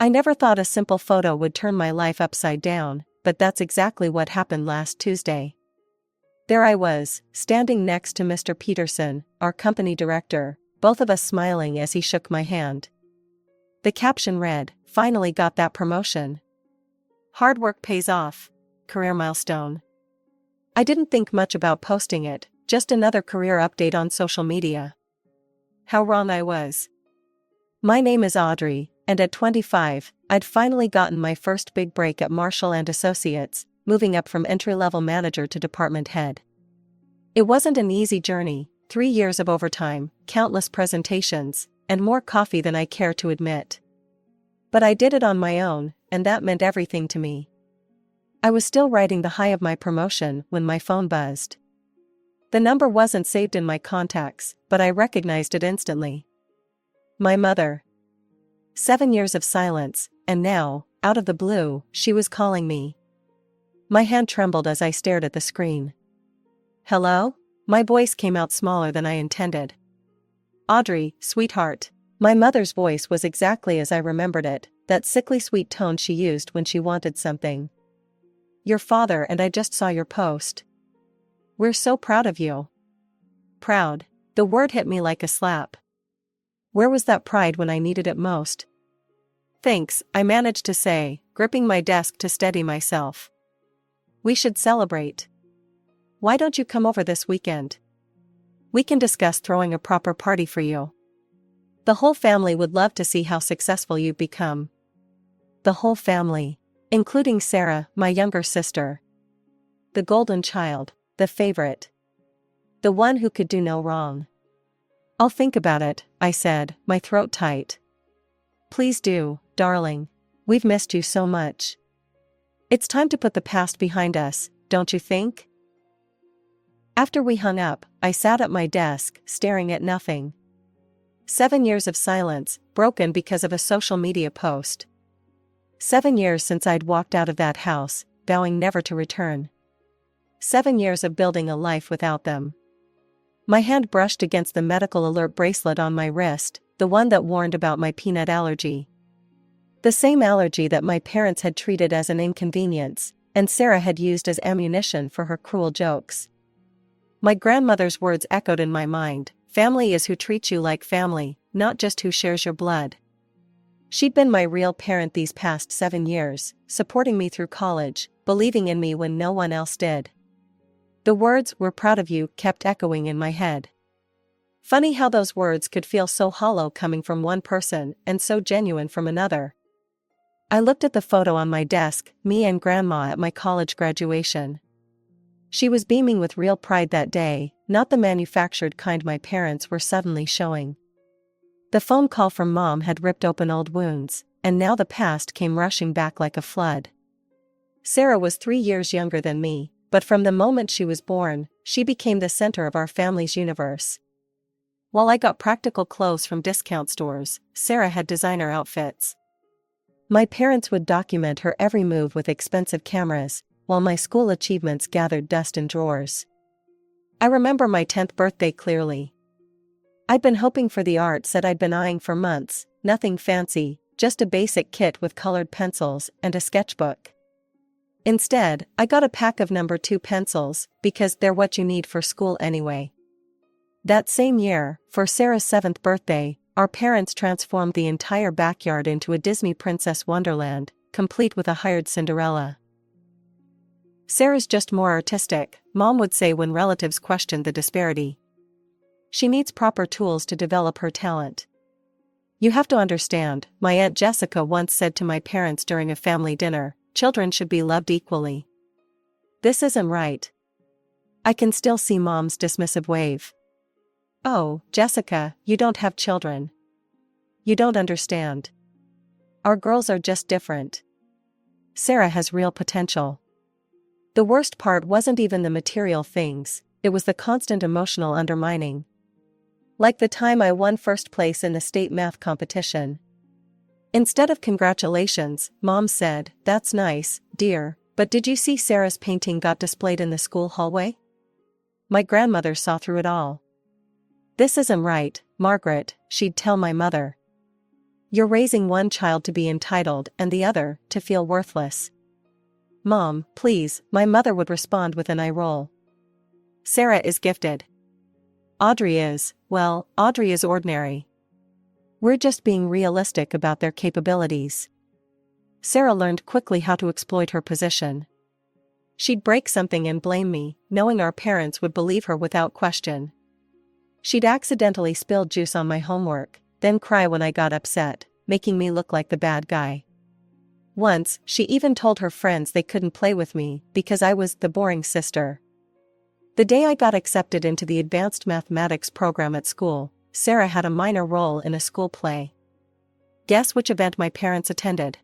I never thought a simple photo would turn my life upside down, but that's exactly what happened last Tuesday. There I was, standing next to Mr. Peterson, our company director, both of us smiling as he shook my hand. The caption read, "Finally got that promotion. Hard work pays off. Career milestone." I didn't think much about posting it, just another career update on social media. How wrong I was. My name is Audrey, and at 25, I'd finally gotten my first big break at Marshall & Associates, moving up from entry-level manager to department head. It wasn't an easy journey, 3 years of overtime, countless presentations, and more coffee than I care to admit. But I did it on my own, and that meant everything to me. I was still riding the high of my promotion when my phone buzzed. The number wasn't saved in my contacts, but I recognized it instantly. My mother. 7 years of silence, and now, out of the blue, she was calling me. My hand trembled as I stared at the screen. "Hello?" My voice came out smaller than I intended. "Audrey, sweetheart." My mother's voice was exactly as I remembered it, that sickly sweet tone she used when she wanted something. "Your father and I just saw your post. We're so proud of you." Proud. The word hit me like a slap. Where was that pride when I needed it most? "Thanks," I managed to say, gripping my desk to steady myself. "We should celebrate. Why don't you come over this weekend? We can discuss throwing a proper party for you. The whole family would love to see how successful you've become." The whole family. Including Sarah, my younger sister. The golden child, the favorite. The one who could do no wrong. "I'll think about it," I said, my throat tight. "Please do, darling. We've missed you so much. It's time to put the past behind us, don't you think?" After we hung up, I sat at my desk, staring at nothing. 7 years of silence, broken because of a social media post. 7 years since I'd walked out of that house, vowing never to return. 7 years of building a life without them. My hand brushed against the medical alert bracelet on my wrist, the one that warned about my peanut allergy. The same allergy that my parents had treated as an inconvenience, and Sarah had used as ammunition for her cruel jokes. My grandmother's words echoed in my mind, "Family is who treats you like family, not just who shares your blood." She'd been my real parent these past 7 years, supporting me through college, believing in me when no one else did. The words, "We're proud of you," kept echoing in my head. Funny how those words could feel so hollow coming from one person and so genuine from another. I looked at the photo on my desk, me and Grandma at my college graduation. She was beaming with real pride that day, not the manufactured kind my parents were suddenly showing. The phone call from Mom had ripped open old wounds, and now the past came rushing back like a flood. Sarah was 3 years younger than me, but from the moment she was born, she became the center of our family's universe. While I got practical clothes from discount stores, Sarah had designer outfits. My parents would document her every move with expensive cameras, while my school achievements gathered dust in drawers. I remember my 10th birthday clearly. I'd been hoping for the art set I'd been eyeing for months, nothing fancy, just a basic kit with colored pencils and a sketchbook. Instead, I got a pack of No. 2 pencils, because they're what you need for school anyway. That same year, for Sarah's 7th birthday, our parents transformed the entire backyard into a Disney Princess Wonderland, complete with a hired Cinderella. "Sarah's just more artistic," Mom would say when relatives questioned the disparity. "She needs proper tools to develop her talent. You have to understand," my Aunt Jessica once said to my parents during a family dinner, "children should be loved equally." This isn't right. I can still see Mom's dismissive wave. "Oh, Jessica, you don't have children. You don't understand. Our girls are just different. Sarah has real potential." The worst part wasn't even the material things, it was the constant emotional undermining. Like the time I won first place in the state math competition. Instead of congratulations, Mom said, "That's nice, dear, but did you see Sarah's painting got displayed in the school hallway?" My grandmother saw through it all. "This isn't right, Margaret," she'd tell my mother. You're raising one child to be entitled and the other to feel worthless. Mom, please, my mother would respond with an eye roll. Sarah is gifted. Audrey is, well, Audrey is ordinary. We're just being realistic about their capabilities. Sarah learned quickly how to exploit her position. She'd break something and blame me, knowing our parents would believe her without question. She'd accidentally spill juice on my homework, then cry when I got upset, making me look like the bad guy. Once, she even told her friends they couldn't play with me because I was the boring sister. The day I got accepted into the advanced mathematics program at school, Sarah had a minor role in a school play. Guess which event my parents attended?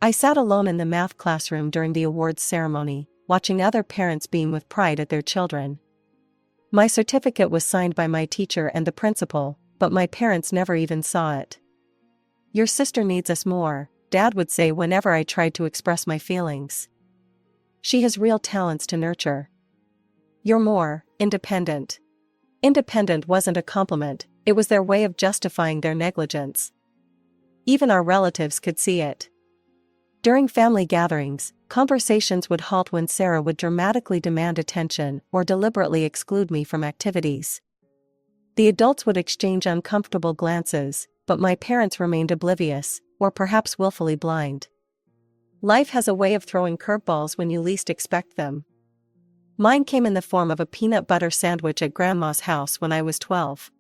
I sat alone in the math classroom during the awards ceremony, watching other parents beam with pride at their children. My certificate was signed by my teacher and the principal, but my parents never even saw it. Your sister needs us more, Dad would say whenever I tried to express my feelings. She has real talents to nurture. You're more independent. Independent wasn't a compliment, it was their way of justifying their negligence. Even our relatives could see it. During family gatherings, conversations would halt when Sarah would dramatically demand attention or deliberately exclude me from activities. The adults would exchange uncomfortable glances, but my parents remained oblivious, or perhaps willfully blind. Life has a way of throwing curveballs when you least expect them. Mine came in the form of a peanut butter sandwich at Grandma's house when I was 12.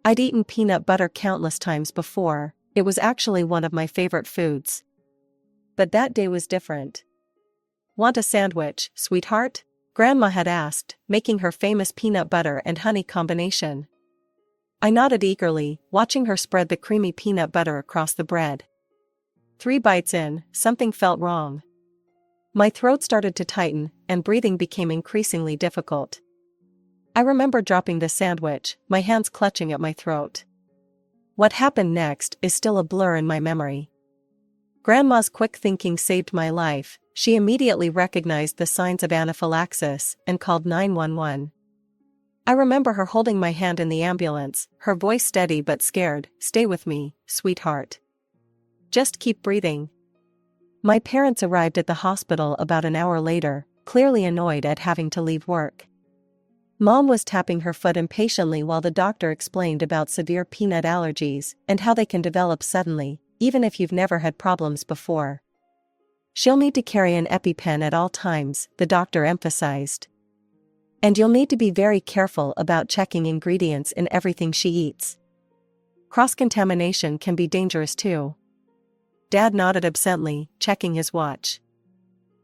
I'd eaten peanut butter countless times before, it was actually one of my favorite foods. But that day was different. Want a sandwich, sweetheart? Grandma had asked, making her famous peanut butter and honey combination. I nodded eagerly, watching her spread the creamy peanut butter across the bread. 3 bites in, something felt wrong. My throat started to tighten, and breathing became increasingly difficult. I remember dropping the sandwich, my hands clutching at my throat. What happened next is still a blur in my memory. Grandma's quick thinking saved my life. She immediately recognized the signs of anaphylaxis and called 911. I remember her holding my hand in the ambulance, her voice steady but scared. Stay with me, sweetheart. Just keep breathing. My parents arrived at the hospital about an hour later, clearly annoyed at having to leave work. Mom was tapping her foot impatiently while the doctor explained about severe peanut allergies and how they can develop suddenly, even if you've never had problems before. She'll need to carry an EpiPen at all times, the doctor emphasized. And you'll need to be very careful about checking ingredients in everything she eats. Cross-contamination can be dangerous too. Dad nodded absently, checking his watch.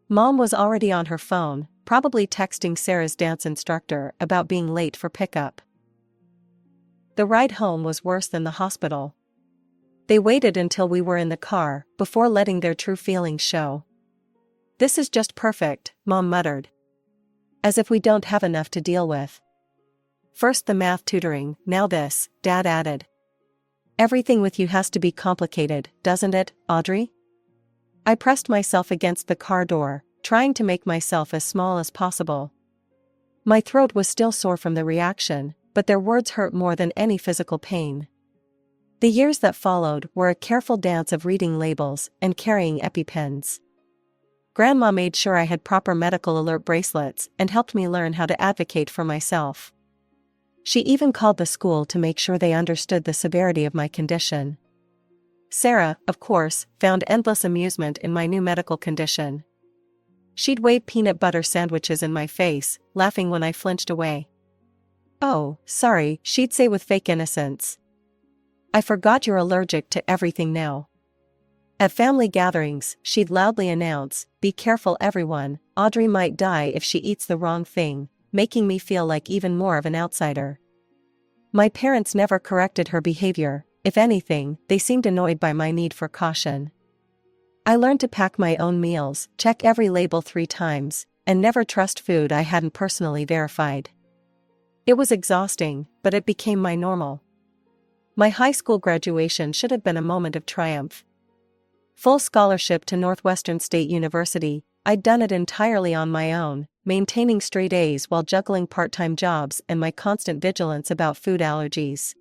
Mom was already on her phone, probably texting Sarah's dance instructor about being late for pickup. The ride home was worse than the hospital. They waited until we were in the car, before letting their true feelings show. This is just perfect, Mom muttered. As if we don't have enough to deal with. First the math tutoring, now this, Dad added. Everything with you has to be complicated, doesn't it, Audrey? I pressed myself against the car door, trying to make myself as small as possible. My throat was still sore from the reaction, but their words hurt more than any physical pain. The years that followed were a careful dance of reading labels and carrying EpiPens. Grandma made sure I had proper medical alert bracelets and helped me learn how to advocate for myself. She even called the school to make sure they understood the severity of my condition. Sarah, of course, found endless amusement in my new medical condition. She'd wave peanut butter sandwiches in my face, laughing when I flinched away. Oh, sorry, she'd say with fake innocence. I forgot you're allergic to everything now. At family gatherings, she'd loudly announce, be careful everyone, Audrey might die if she eats the wrong thing, making me feel like even more of an outsider. My parents never corrected her behavior, if anything, they seemed annoyed by my need for caution. I learned to pack my own meals, check every label 3 times, and never trust food I hadn't personally verified. It was exhausting, but it became my normal. My high school graduation should have been a moment of triumph. Full scholarship to Northwestern State University, I'd done it entirely on my own, maintaining straight A's while juggling part-time jobs and my constant vigilance about food allergies.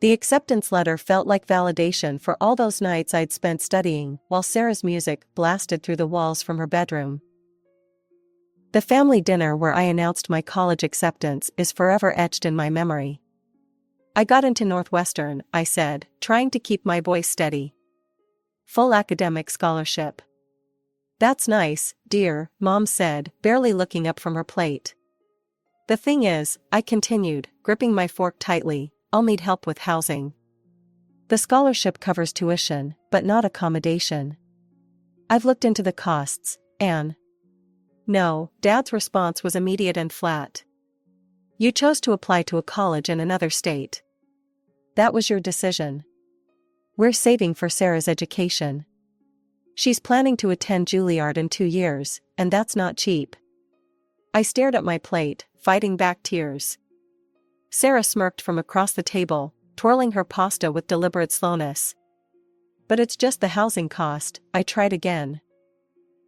The acceptance letter felt like validation for all those nights I'd spent studying while Sarah's music blasted through the walls from her bedroom. The family dinner where I announced my college acceptance is forever etched in my memory. "I got into Northwestern," I said, trying to keep my voice steady. "Full academic scholarship." "That's nice, dear," Mom said, barely looking up from her plate. "The thing is," I continued, gripping my fork tightly, "I'll need help with housing. The scholarship covers tuition, but not accommodation. I've looked into the costs, Anne." "No," Dad's response was immediate and flat. "You chose to apply to a college in another state. That was your decision. We're saving for Sarah's education. She's planning to attend Juilliard in 2 years, and that's not cheap." I stared at my plate, fighting back tears. Sarah smirked from across the table, twirling her pasta with deliberate slowness. "But it's just the housing cost," I tried again.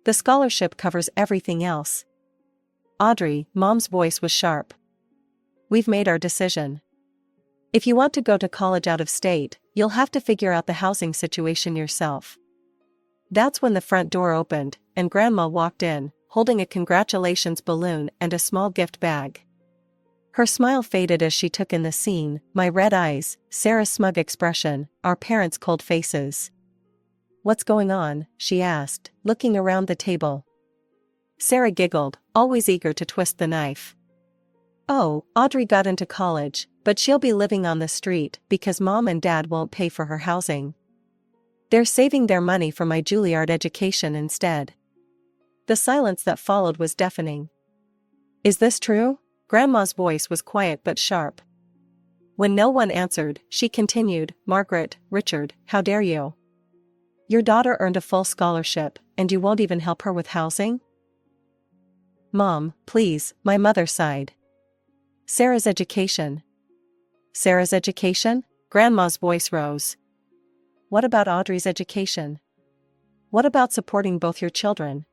"The scholarship covers everything else." "Audrey," Mom's voice was sharp. "We've made our decision. If you want to go to college out of state, you'll have to figure out the housing situation yourself." That's when the front door opened, and Grandma walked in, holding a congratulations balloon and a small gift bag. Her smile faded as she took in the scene, my red eyes, Sarah's smug expression, our parents' cold faces. "What's going on?" she asked, looking around the table. Sarah giggled, always eager to twist the knife. "Oh, Audrey got into college, but she'll be living on the street because Mom and Dad won't pay for her housing. They're saving their money for my Juilliard education instead." The silence that followed was deafening. "Is this true?" Grandma's voice was quiet but sharp. When no one answered, she continued, "Margaret, Richard, how dare you? Your daughter earned a full scholarship, and you won't even help her with housing?" "Mom, please," my mother sighed. "Sarah's education." "Sarah's education?" Grandma's voice rose. "What about Audrey's education? What about supporting both your children?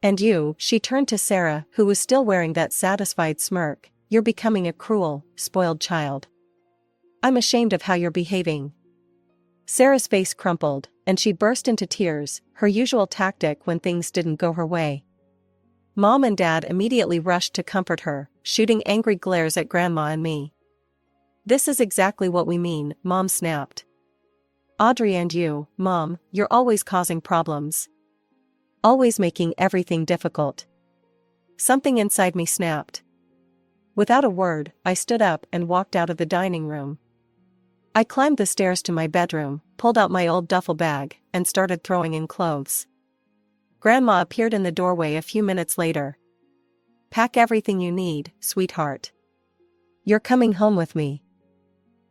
And you," she turned to Sarah, who was still wearing that satisfied smirk, "you're becoming a cruel, spoiled child. I'm ashamed of how you're behaving." Sarah's face crumpled, and she burst into tears, her usual tactic when things didn't go her way. Mom and Dad immediately rushed to comfort her, shooting angry glares at Grandma and me. "This is exactly what we mean," Mom snapped. "Audrey and you, Mom, you're always causing problems. Always making everything difficult." Something inside me snapped. Without a word, I stood up and walked out of the dining room. I climbed the stairs to my bedroom, pulled out my old duffel bag, and started throwing in clothes. Grandma appeared in the doorway a few minutes later. "Pack everything you need, sweetheart. You're coming home with me."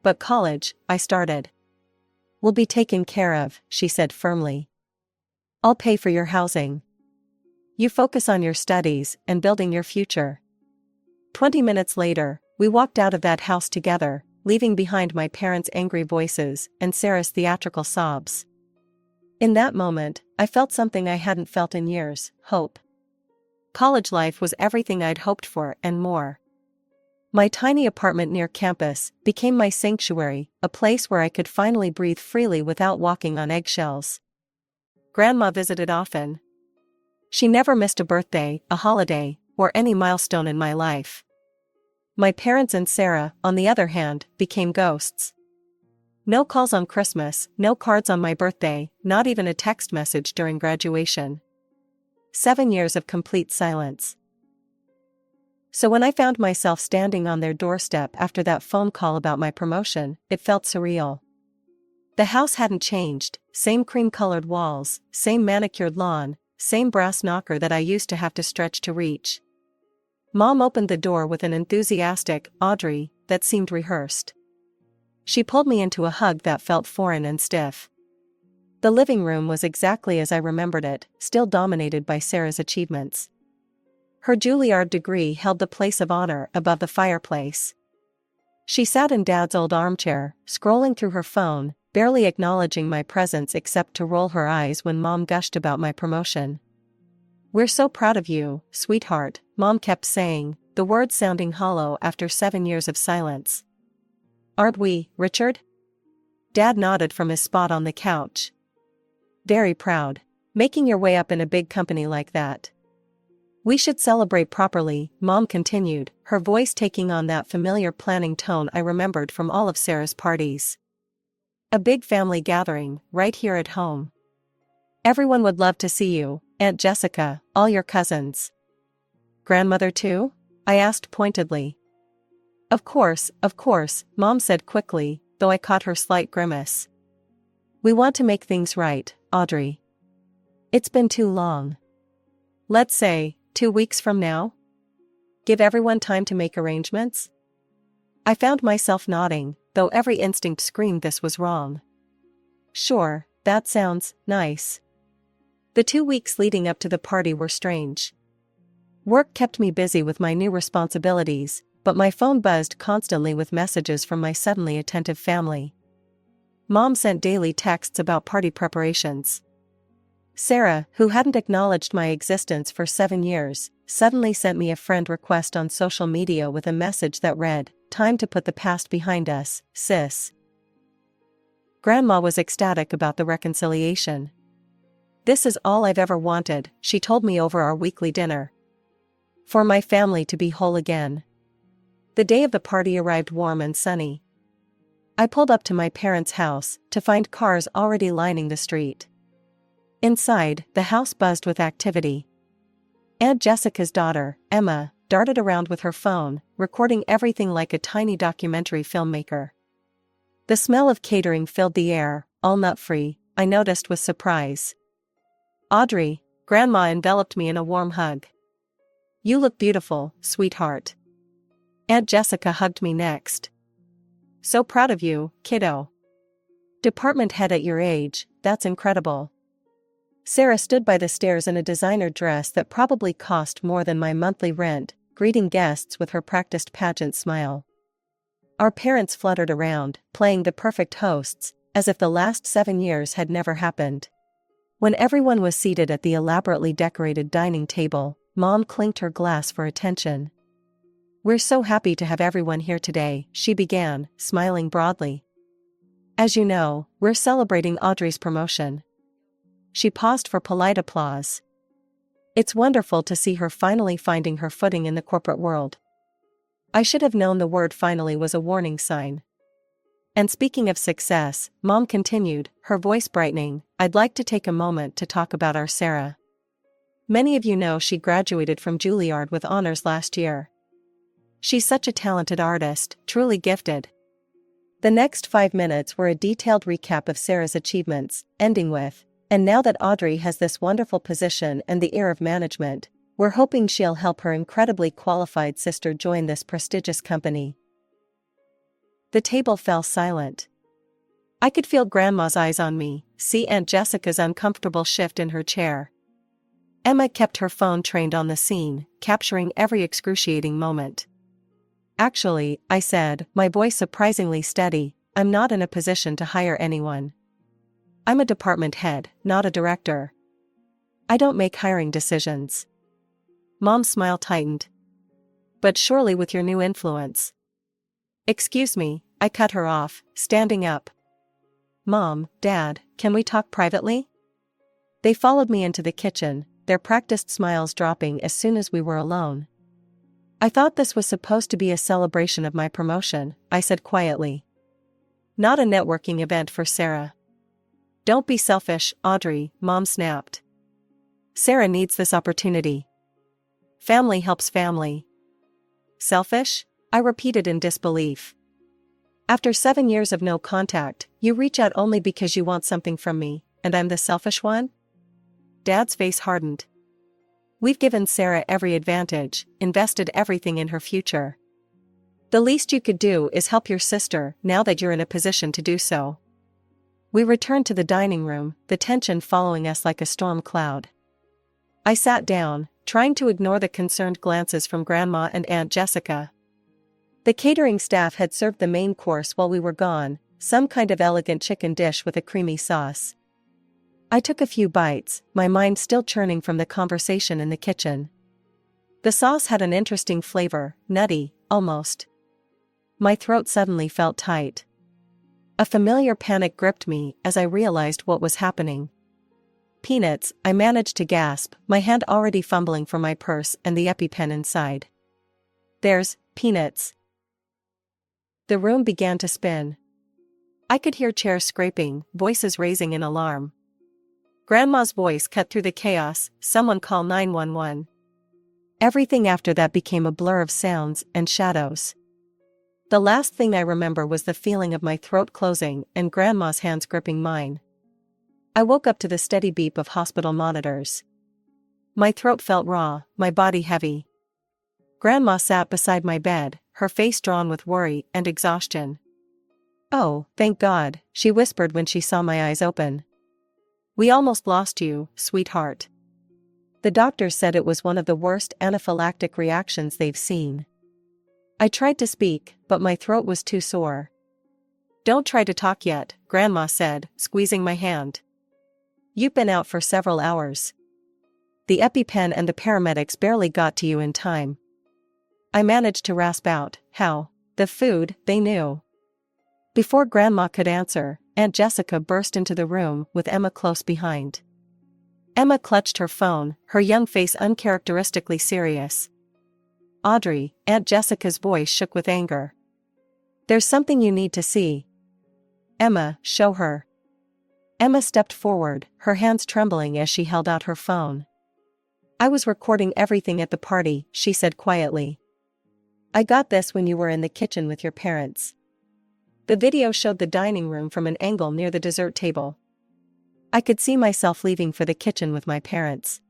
"But college," I started. "Will be taken care of," she said firmly. "I'll pay for your housing. You focus on your studies and building your future." 20 minutes later, we walked out of that house together, leaving behind my parents' angry voices and Sarah's theatrical sobs. In that moment, I felt something I hadn't felt in years: hope. College life was everything I'd hoped for and more. My tiny apartment near campus became my sanctuary, a place where I could finally breathe freely without walking on eggshells. Grandma visited often. She never missed a birthday, a holiday, or any milestone in my life. My parents and Sarah, on the other hand, became ghosts. No calls on Christmas, no cards on my birthday, not even a text message during graduation. 7 years of complete silence. So when I found myself standing on their doorstep after that phone call about my promotion, it felt surreal. The house hadn't changed, same cream-colored walls, same manicured lawn, same brass knocker that I used to have to stretch to reach. Mom opened the door with an enthusiastic "Audrey" that seemed rehearsed. She pulled me into a hug that felt foreign and stiff. The living room was exactly as I remembered it, still dominated by Sarah's achievements. Her Juilliard degree held the place of honor above the fireplace. She sat in Dad's old armchair, scrolling through her phone, barely acknowledging my presence except to roll her eyes when Mom gushed about my promotion. "We're so proud of you, sweetheart," Mom kept saying, the words sounding hollow after 7 years of silence. Aren't we, Richard? Dad nodded from his spot on the couch. Very proud. Making your way up in a big company like that. We should celebrate properly, Mom continued, her voice taking on that familiar planning tone I remembered from all of Sarah's parties. A big family gathering, right here at home. Everyone would love to see you, Aunt Jessica, all your cousins. Grandmother too? I asked pointedly. Of course, Mom said quickly, though I caught her slight grimace. We want to make things right, Audrey. It's been too long. Let's say, 2 weeks from now? Give everyone time to make arrangements? I found myself nodding, though every instinct screamed this was wrong. Sure, that sounds nice. The 2 weeks leading up to the party were strange. Work kept me busy with my new responsibilities, but my phone buzzed constantly with messages from my suddenly attentive family. Mom sent daily texts about party preparations. Sarah, who hadn't acknowledged my existence for 7 years, suddenly sent me a friend request on social media with a message that read, "Time to put the past behind us, sis." Grandma was ecstatic about the reconciliation. This is all I've ever wanted, she told me over our weekly dinner. For my family to be whole again. The day of the party arrived warm and sunny. I pulled up to my parents' house to find cars already lining the street. Inside, the house buzzed with activity. Aunt Jessica's daughter, Emma, darted around with her phone, recording everything like a tiny documentary filmmaker. The smell of catering filled the air, all nut-free, I noticed with surprise. Audrey, Grandma enveloped me in a warm hug. You look beautiful, sweetheart. Aunt Jessica hugged me next. So proud of you, kiddo. Department head at your age, that's incredible. Sarah stood by the stairs in a designer dress that probably cost more than my monthly rent, greeting guests with her practiced pageant smile. Our parents fluttered around, playing the perfect hosts, as if the last 7 years had never happened. When everyone was seated at the elaborately decorated dining table, Mom clinked her glass for attention. We're so happy to have everyone here today, she began, smiling broadly. As you know, we're celebrating Audrey's promotion. She paused for polite applause. It's wonderful to see her finally finding her footing in the corporate world. I should have known the word finally was a warning sign. And speaking of success, Mom continued, her voice brightening, I'd like to take a moment to talk about our Sarah. Many of you know she graduated from Juilliard with honors last year. She's such a talented artist, truly gifted. The next 5 minutes were a detailed recap of Sarah's achievements, ending with, and now that Audrey has this wonderful position and the ear of management, we're hoping she'll help her incredibly qualified sister join this prestigious company. The table fell silent. I could feel Grandma's eyes on me, see Aunt Jessica's uncomfortable shift in her chair. Emma kept her phone trained on the scene, capturing every excruciating moment. Actually, I said, my voice surprisingly steady, I'm not in a position to hire anyone. I'm a department head, not a director. I don't make hiring decisions. Mom's smile tightened. But surely with your new influence. Excuse me, I cut her off, standing up. Mom, Dad, can we talk privately? They followed me into the kitchen, their practiced smiles dropping as soon as we were alone. I thought this was supposed to be a celebration of my promotion, I said quietly. Not a networking event for Sarah. Don't be selfish, Audrey, Mom snapped. Sarah needs this opportunity. Family helps family. Selfish? I repeated in disbelief. After 7 years of no contact, you reach out only because you want something from me, and I'm the selfish one? Dad's face hardened. We've given Sarah every advantage, invested everything in her future. The least you could do is help your sister now that you're in a position to do so. We returned to the dining room, the tension following us like a storm cloud. I sat down, trying to ignore the concerned glances from Grandma and Aunt Jessica. The catering staff had served the main course while we were gone, some kind of elegant chicken dish with a creamy sauce. I took a few bites, my mind still churning from the conversation in the kitchen. The sauce had an interesting flavor, nutty, almost. My throat suddenly felt tight. A familiar panic gripped me as I realized what was happening. Peanuts, I managed to gasp, my hand already fumbling for my purse and the EpiPen inside. There's Peanuts. The room began to spin. I could hear chairs scraping, voices raising in alarm. Grandma's voice cut through the chaos, "Someone call 911." Everything after that became a blur of sounds and shadows. The last thing I remember was the feeling of my throat closing and Grandma's hands gripping mine. I woke up to the steady beep of hospital monitors. My throat felt raw, my body heavy. Grandma sat beside my bed, her face drawn with worry and exhaustion. "Oh, thank God," she whispered when she saw my eyes open. "We almost lost you, sweetheart. The doctors said it was one of the worst anaphylactic reactions they've seen." I tried to speak, but my throat was too sore. "Don't try to talk yet," Grandma said, squeezing my hand. "You've been out for several hours. The EpiPen and the paramedics barely got to you in time." I managed to rasp out, "How? The food, they knew." Before Grandma could answer, Aunt Jessica burst into the room with Emma close behind. Emma clutched her phone, her young face uncharacteristically serious. "Audrey," Aunt Jessica's voice shook with anger. "There's something you need to see." "Emma, show her." Emma stepped forward, her hands trembling as she held out her phone. "I was recording everything at the party," she said quietly. "I got this when you were in the kitchen with your parents." The video showed the dining room from an angle near the dessert table. I could see myself leaving for the kitchen with my parents.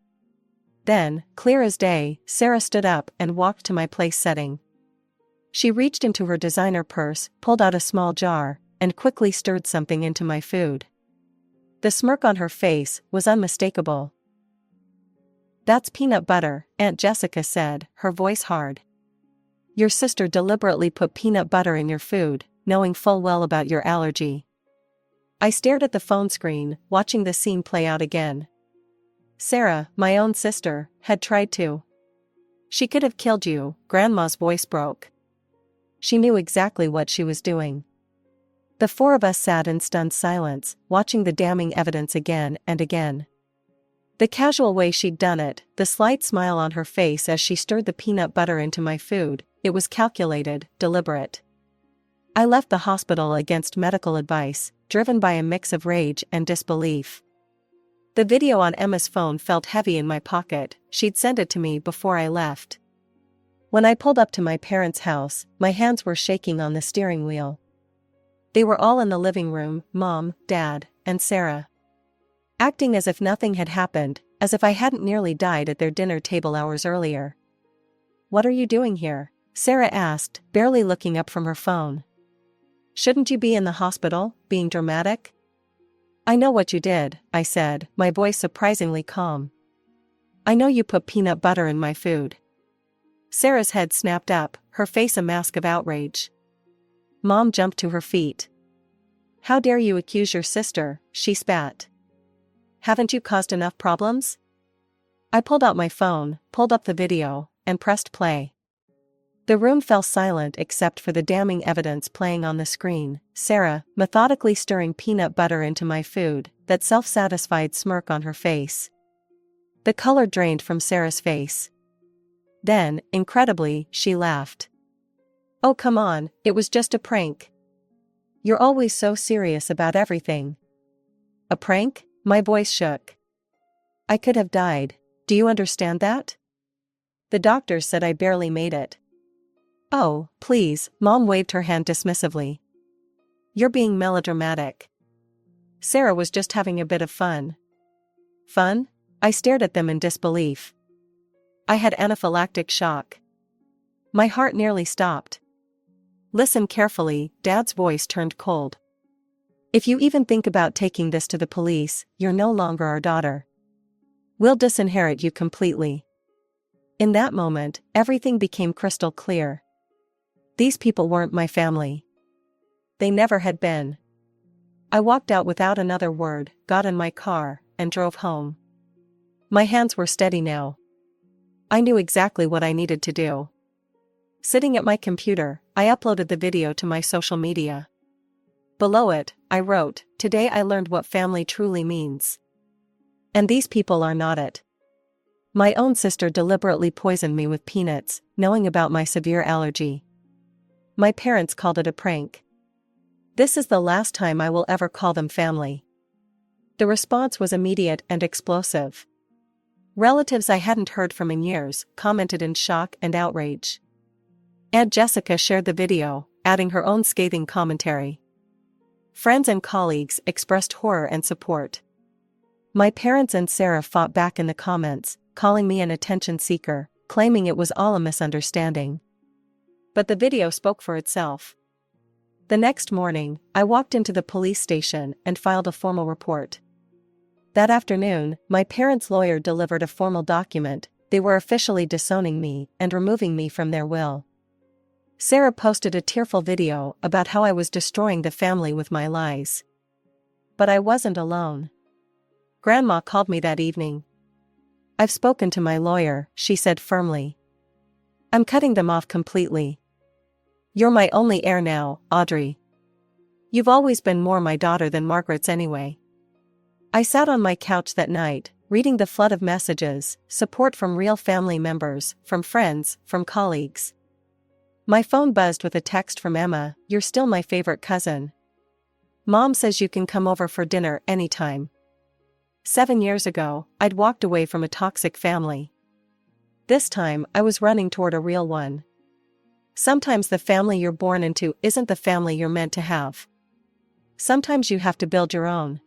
Then, clear as day, Sarah stood up and walked to my place setting. She reached into her designer purse, pulled out a small jar, and quickly stirred something into my food. The smirk on her face was unmistakable. "That's peanut butter," Aunt Jessica said, her voice hard. "Your sister deliberately put peanut butter in your food, knowing full well about your allergy." I stared at the phone screen, watching the scene play out again. Sarah, my own sister, had tried to. "She could have killed you," Grandma's voice broke. She knew exactly what she was doing. The four of us sat in stunned silence, watching the damning evidence again and again. The casual way she'd done it, the slight smile on her face as she stirred the peanut butter into my food, it was calculated, deliberate. I left the hospital against medical advice, driven by a mix of rage and disbelief. The video on Emma's phone felt heavy in my pocket, she'd sent it to me before I left. When I pulled up to my parents' house, my hands were shaking on the steering wheel. They were all in the living room, Mom, Dad, and Sarah. Acting as if nothing had happened, as if I hadn't nearly died at their dinner table hours earlier. "What are you doing here?" Sarah asked, barely looking up from her phone. "Shouldn't you be in the hospital, being dramatic?" "I know what you did," I said, my voice surprisingly calm. "I know you put peanut butter in my food." Sarah's head snapped up, her face a mask of outrage. Mom jumped to her feet. "How dare you accuse your sister?" she spat. "Haven't you caused enough problems?" I pulled out my phone, pulled up the video, and pressed play. The room fell silent except for the damning evidence playing on the screen, Sarah, methodically stirring peanut butter into my food, that self-satisfied smirk on her face. The color drained from Sarah's face. Then, incredibly, she laughed. "Oh come on, it was just a prank. You're always so serious about everything." "A prank?" My voice shook. "I could have died. Do you understand that? The doctor said I barely made it." "Oh, please," Mom waved her hand dismissively. "You're being melodramatic. Sarah was just having a bit of fun." "Fun?" I stared at them in disbelief. I had anaphylactic shock. My heart nearly stopped. "Listen carefully," Dad's voice turned cold. "If you even think about taking this to the police, you're no longer our daughter. We'll disinherit you completely." In that moment, everything became crystal clear. These people weren't my family. They never had been. I walked out without another word, got in my car, and drove home. My hands were steady now. I knew exactly what I needed to do. Sitting at my computer, I uploaded the video to my social media. Below it, I wrote, "Today I learned what family truly means. And these people are not it." My own sister deliberately poisoned me with peanuts, knowing about my severe allergy. My parents called it a prank. This is the last time I will ever call them family. The response was immediate and explosive. Relatives I hadn't heard from in years commented in shock and outrage. Aunt Jessica shared the video, adding her own scathing commentary. Friends and colleagues expressed horror and support. My parents and Sarah fought back in the comments, calling me an attention seeker, claiming it was all a misunderstanding. But the video spoke for itself. The next morning, I walked into the police station and filed a formal report. That afternoon, my parents' lawyer delivered a formal document. They were officially disowning me and removing me from their will. Sarah posted a tearful video about how I was destroying the family with my lies. But I wasn't alone. Grandma called me that evening. "I've spoken to my lawyer," she said firmly. "I'm cutting them off completely. You're my only heir now, Audrey. You've always been more my daughter than Margaret's anyway." I sat on my couch that night, reading the flood of messages, support from real family members, from friends, from colleagues. My phone buzzed with a text from Emma, "You're still my favorite cousin. Mom says you can come over for dinner anytime." 7 years ago, I'd walked away from a toxic family. This time, I was running toward a real one. Sometimes the family you're born into isn't the family you're meant to have. Sometimes you have to build your own.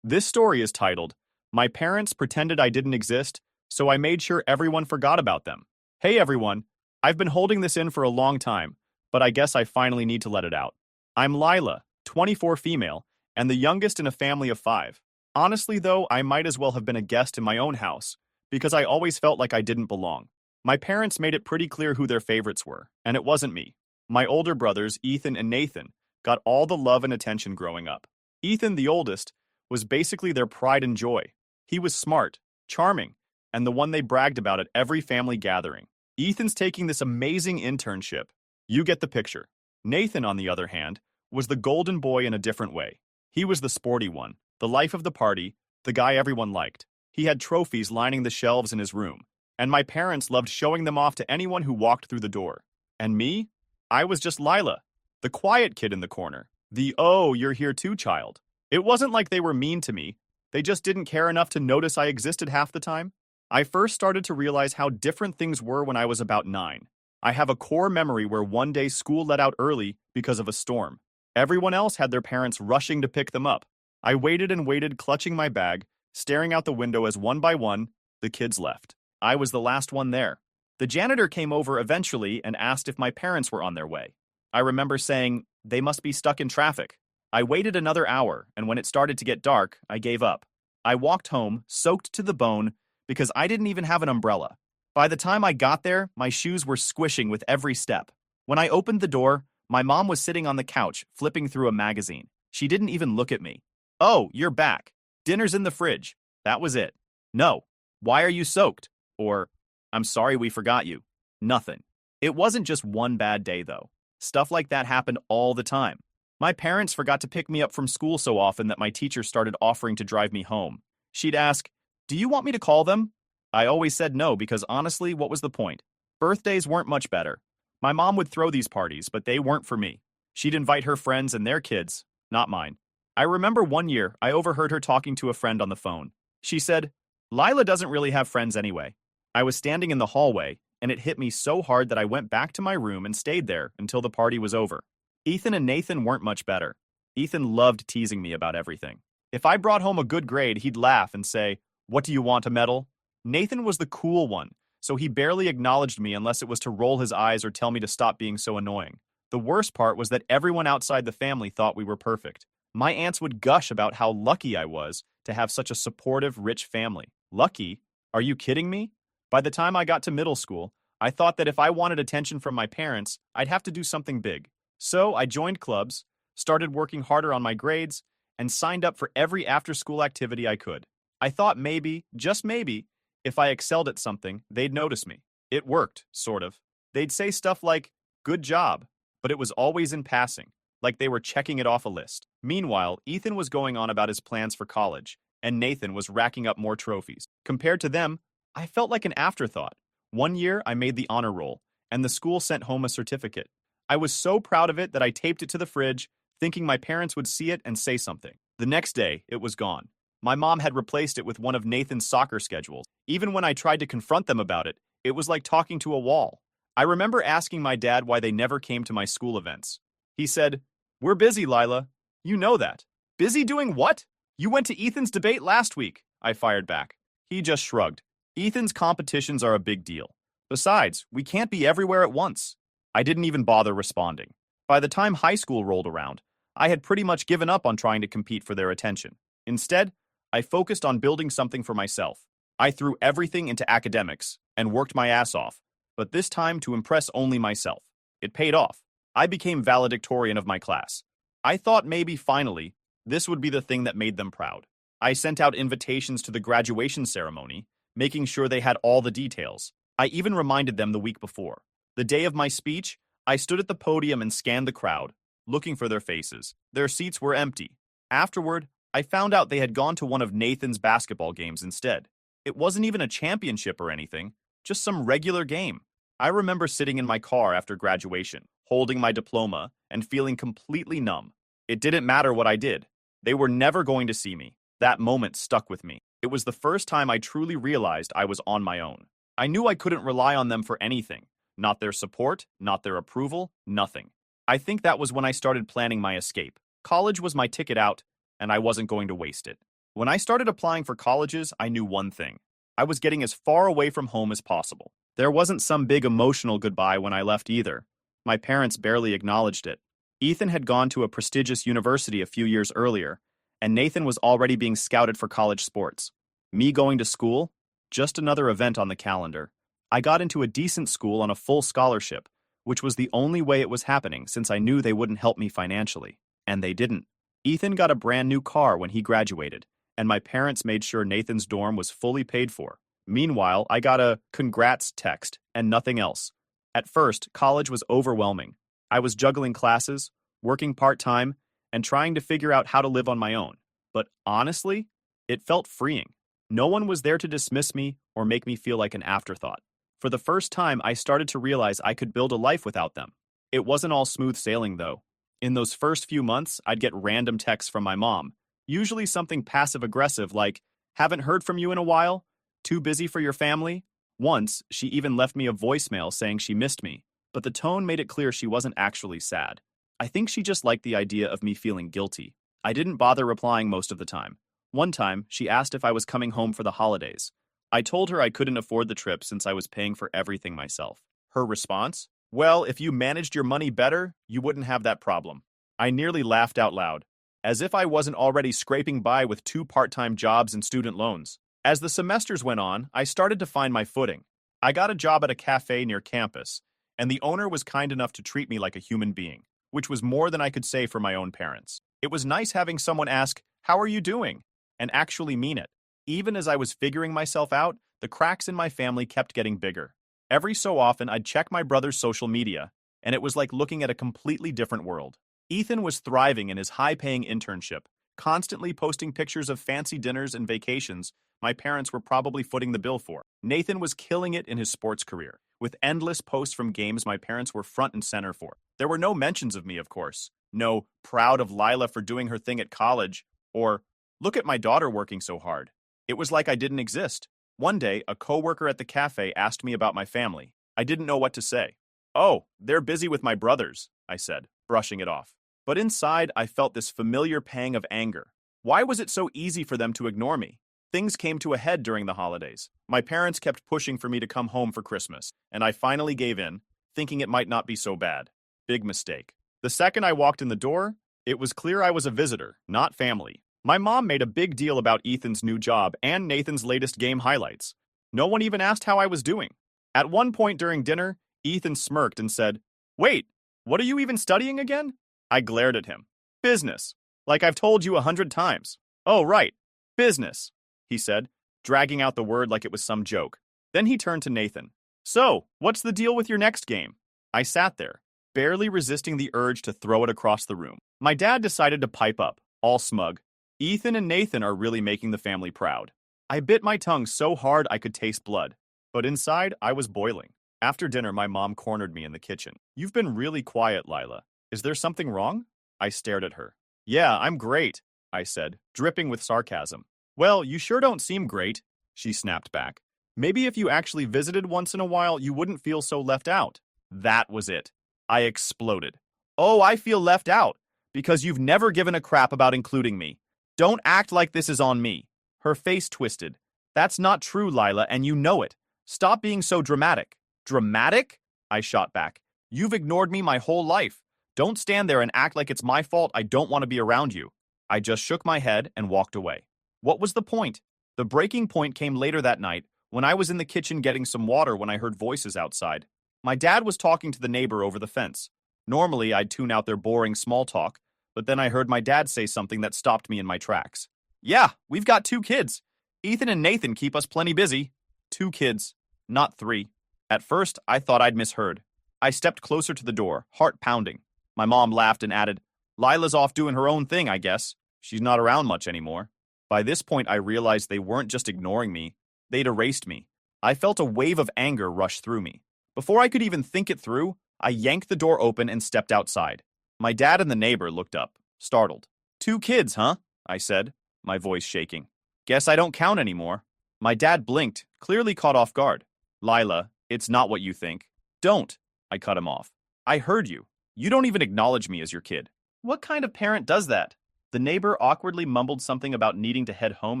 This story is titled, "My Parents Pretended I Didn't Exist, so I Made Sure Everyone Forgot About Them." Hey everyone, I've been holding this in for a long time, but I guess I finally need to let it out. I'm Lila, 24 female, and the youngest in a family of 5. Honestly though, I might as well have been a guest in my own house, because I always felt like I didn't belong. My parents made it pretty clear who their favorites were, and it wasn't me. My older brothers, Ethan and Nathan, got all the love and attention growing up. Ethan, the oldest, was basically their pride and joy. He was smart, charming, and the one they bragged about at every family gathering. Ethan's taking this amazing internship. You get the picture. Nathan, on the other hand, was the golden boy in a different way. He was the sporty one, the life of the party, the guy everyone liked. He had trophies lining the shelves in his room, and my parents loved showing them off to anyone who walked through the door. And me? I was just Lila, the quiet kid in the corner, the "oh, you're here too" child. It wasn't like they were mean to me, they just didn't care enough to notice I existed half the time. I first started to realize how different things were when I was about 9. I have a core memory where one day school let out early because of a storm. Everyone else had their parents rushing to pick them up. I waited and waited, clutching my bag, staring out the window as one by one, the kids left. I was the last one there. The janitor came over eventually and asked if my parents were on their way. I remember saying, "They must be stuck in traffic." I waited another hour, and when it started to get dark, I gave up. I walked home, soaked to the bone, because I didn't even have an umbrella. By the time I got there, my shoes were squishing with every step. When I opened the door, my mom was sitting on the couch, flipping through a magazine. She didn't even look at me. "Oh, you're back. Dinner's in the fridge." That was it. No. "Why are you soaked?" Or, "I'm sorry we forgot you." Nothing. It wasn't just one bad day, though. Stuff like that happened all the time. My parents forgot to pick me up from school so often that my teacher started offering to drive me home. She'd ask, "Do you want me to call them?" I always said no because honestly, what was the point? Birthdays weren't much better. My mom would throw these parties, but they weren't for me. She'd invite her friends and their kids, not mine. I remember one year, I overheard her talking to a friend on the phone. She said, "Lila doesn't really have friends anyway." I was standing in the hallway, and it hit me so hard that I went back to my room and stayed there until the party was over. Ethan and Nathan weren't much better. Ethan loved teasing me about everything. If I brought home a good grade, he'd laugh and say, "What do you want, a medal?" Nathan was the cool one, so he barely acknowledged me unless it was to roll his eyes or tell me to stop being so annoying. The worst part was that everyone outside the family thought we were perfect. My aunts would gush about how lucky I was to have such a supportive, rich family. Lucky? Are you kidding me? By the time I got to middle school, I thought that if I wanted attention from my parents, I'd have to do something big. So I joined clubs, started working harder on my grades, and signed up for every after-school activity I could. I thought maybe, just maybe, if I excelled at something, they'd notice me. It worked, sort of. They'd say stuff like, "Good job," but it was always in passing, like they were checking it off a list. Meanwhile, Ethan was going on about his plans for college, and Nathan was racking up more trophies. Compared to them, I felt like an afterthought. One year, I made the honor roll, and the school sent home a certificate. I was so proud of it that I taped it to the fridge, thinking my parents would see it and say something. The next day, it was gone. My mom had replaced it with one of Nathan's soccer schedules. Even when I tried to confront them about it, it was like talking to a wall. I remember asking my dad why they never came to my school events. He said, "We're busy, Lila. You know that." "Busy doing what? You went to Ethan's debate last week," I fired back. He just shrugged. "Ethan's competitions are a big deal. Besides, we can't be everywhere at once." I didn't even bother responding. By the time high school rolled around, I had pretty much given up on trying to compete for their attention. Instead, I focused on building something for myself. I threw everything into academics and worked my ass off, but this time to impress only myself. It paid off. I became valedictorian of my class. I thought maybe finally, this would be the thing that made them proud. I sent out invitations to the graduation ceremony, making sure they had all the details. I even reminded them the week before. The day of my speech, I stood at the podium and scanned the crowd, looking for their faces. Their seats were empty. Afterward, I found out they had gone to one of Nathan's basketball games instead. It wasn't even a championship or anything, just some regular game. I remember sitting in my car after graduation, holding my diploma and feeling completely numb. It didn't matter what I did. They were never going to see me. That moment stuck with me. It was the first time I truly realized I was on my own. I knew I couldn't rely on them for anything. Not their support, not their approval, nothing. I think that was when I started planning my escape. College was my ticket out, and I wasn't going to waste it. When I started applying for colleges, I knew one thing. I was getting as far away from home as possible. There wasn't some big emotional goodbye when I left either. My parents barely acknowledged it. Ethan had gone to a prestigious university a few years earlier, and Nathan was already being scouted for college sports. Me going to school? Just another event on the calendar. I got into a decent school on a full scholarship, which was the only way it was happening since I knew they wouldn't help me financially. And they didn't. Ethan got a brand new car when he graduated, and my parents made sure Nathan's dorm was fully paid for. Meanwhile, I got a congrats text and nothing else. At first, college was overwhelming. I was juggling classes, working part-time, and trying to figure out how to live on my own. But honestly, it felt freeing. No one was there to dismiss me or make me feel like an afterthought. For the first time, I started to realize I could build a life without them. It wasn't all smooth sailing, though. In those first few months, I'd get random texts from my mom, usually something passive-aggressive like, "Haven't heard from you in a while? Too busy for your family?" Once, she even left me a voicemail saying she missed me, but the tone made it clear she wasn't actually sad. I think she just liked the idea of me feeling guilty. I didn't bother replying most of the time. One time, she asked if I was coming home for the holidays. I told her I couldn't afford the trip since I was paying for everything myself. Her response? "Well, if you managed your money better, you wouldn't have that problem." I nearly laughed out loud, as if I wasn't already scraping by with 2 part-time jobs and student loans. As the semesters went on, I started to find my footing. I got a job at a cafe near campus, and the owner was kind enough to treat me like a human being, which was more than I could say for my own parents. It was nice having someone ask, "How are you doing?" and actually mean it. Even as I was figuring myself out, the cracks in my family kept getting bigger. Every so often, I'd check my brother's social media, and it was like looking at a completely different world. Ethan was thriving in his high-paying internship, constantly posting pictures of fancy dinners and vacations my parents were probably footing the bill for. Nathan was killing it in his sports career, with endless posts from games my parents were front and center for. There were no mentions of me, of course. No proud of Lila for doing her thing at college, or look at my daughter working so hard. It was like I didn't exist. One day, a coworker at the cafe asked me about my family. I didn't know what to say. "Oh, they're busy with my brothers," I said, brushing it off. But inside, I felt this familiar pang of anger. Why was it so easy for them to ignore me? Things came to a head during the holidays. My parents kept pushing for me to come home for Christmas, and I finally gave in, thinking it might not be so bad. Big mistake. The second I walked in the door, it was clear I was a visitor, not family. My mom made a big deal about Ethan's new job and Nathan's latest game highlights. No one even asked how I was doing. At one point during dinner, Ethan smirked and said, "Wait, what are you even studying again?" I glared at him. "Business. Like I've told you 100 times." "Oh, right. Business," he said, dragging out the word like it was some joke. Then he turned to Nathan. So, what's the deal with your next game? I sat there, barely resisting the urge to throw it across the room. My dad decided to pipe up, all smug. Ethan and Nathan are really making the family proud. I bit my tongue so hard I could taste blood, but inside I was boiling. After dinner, my mom cornered me in the kitchen. You've been really quiet, Lila. Is there something wrong? I stared at her. Yeah, I'm great, I said, dripping with sarcasm. Well, you sure don't seem great, she snapped back. Maybe if you actually visited once in a while, you wouldn't feel so left out. That was it. I exploded. Oh, I feel left out because you've never given a crap about including me. Don't act like this is on me. Her face twisted. That's not true, Lila, and you know it. Stop being so dramatic. Dramatic? I shot back. You've ignored me my whole life. Don't stand there and act like it's my fault I don't want to be around you. I just shook my head and walked away. What was the point? The breaking point came later that night when I was in the kitchen getting some water when I heard voices outside. My dad was talking to the neighbor over the fence. Normally, I'd tune out their boring small talk, but then I heard my dad say something that stopped me in my tracks. Yeah, we've got 2 kids. Ethan and Nathan keep us plenty busy. 2 kids, not 3. At first, I thought I'd misheard. I stepped closer to the door, heart pounding. My mom laughed and added, Lila's off doing her own thing, I guess. She's not around much anymore. By this point, I realized they weren't just ignoring me. They'd erased me. I felt a wave of anger rush through me. Before I could even think it through, I yanked the door open and stepped outside. My dad and the neighbor looked up, startled. 2 kids, huh? I said, my voice shaking. Guess I don't count anymore. My dad blinked, clearly caught off guard. Lila, it's not what you think. Don't, I cut him off. I heard you. You don't even acknowledge me as your kid. What kind of parent does that? The neighbor awkwardly mumbled something about needing to head home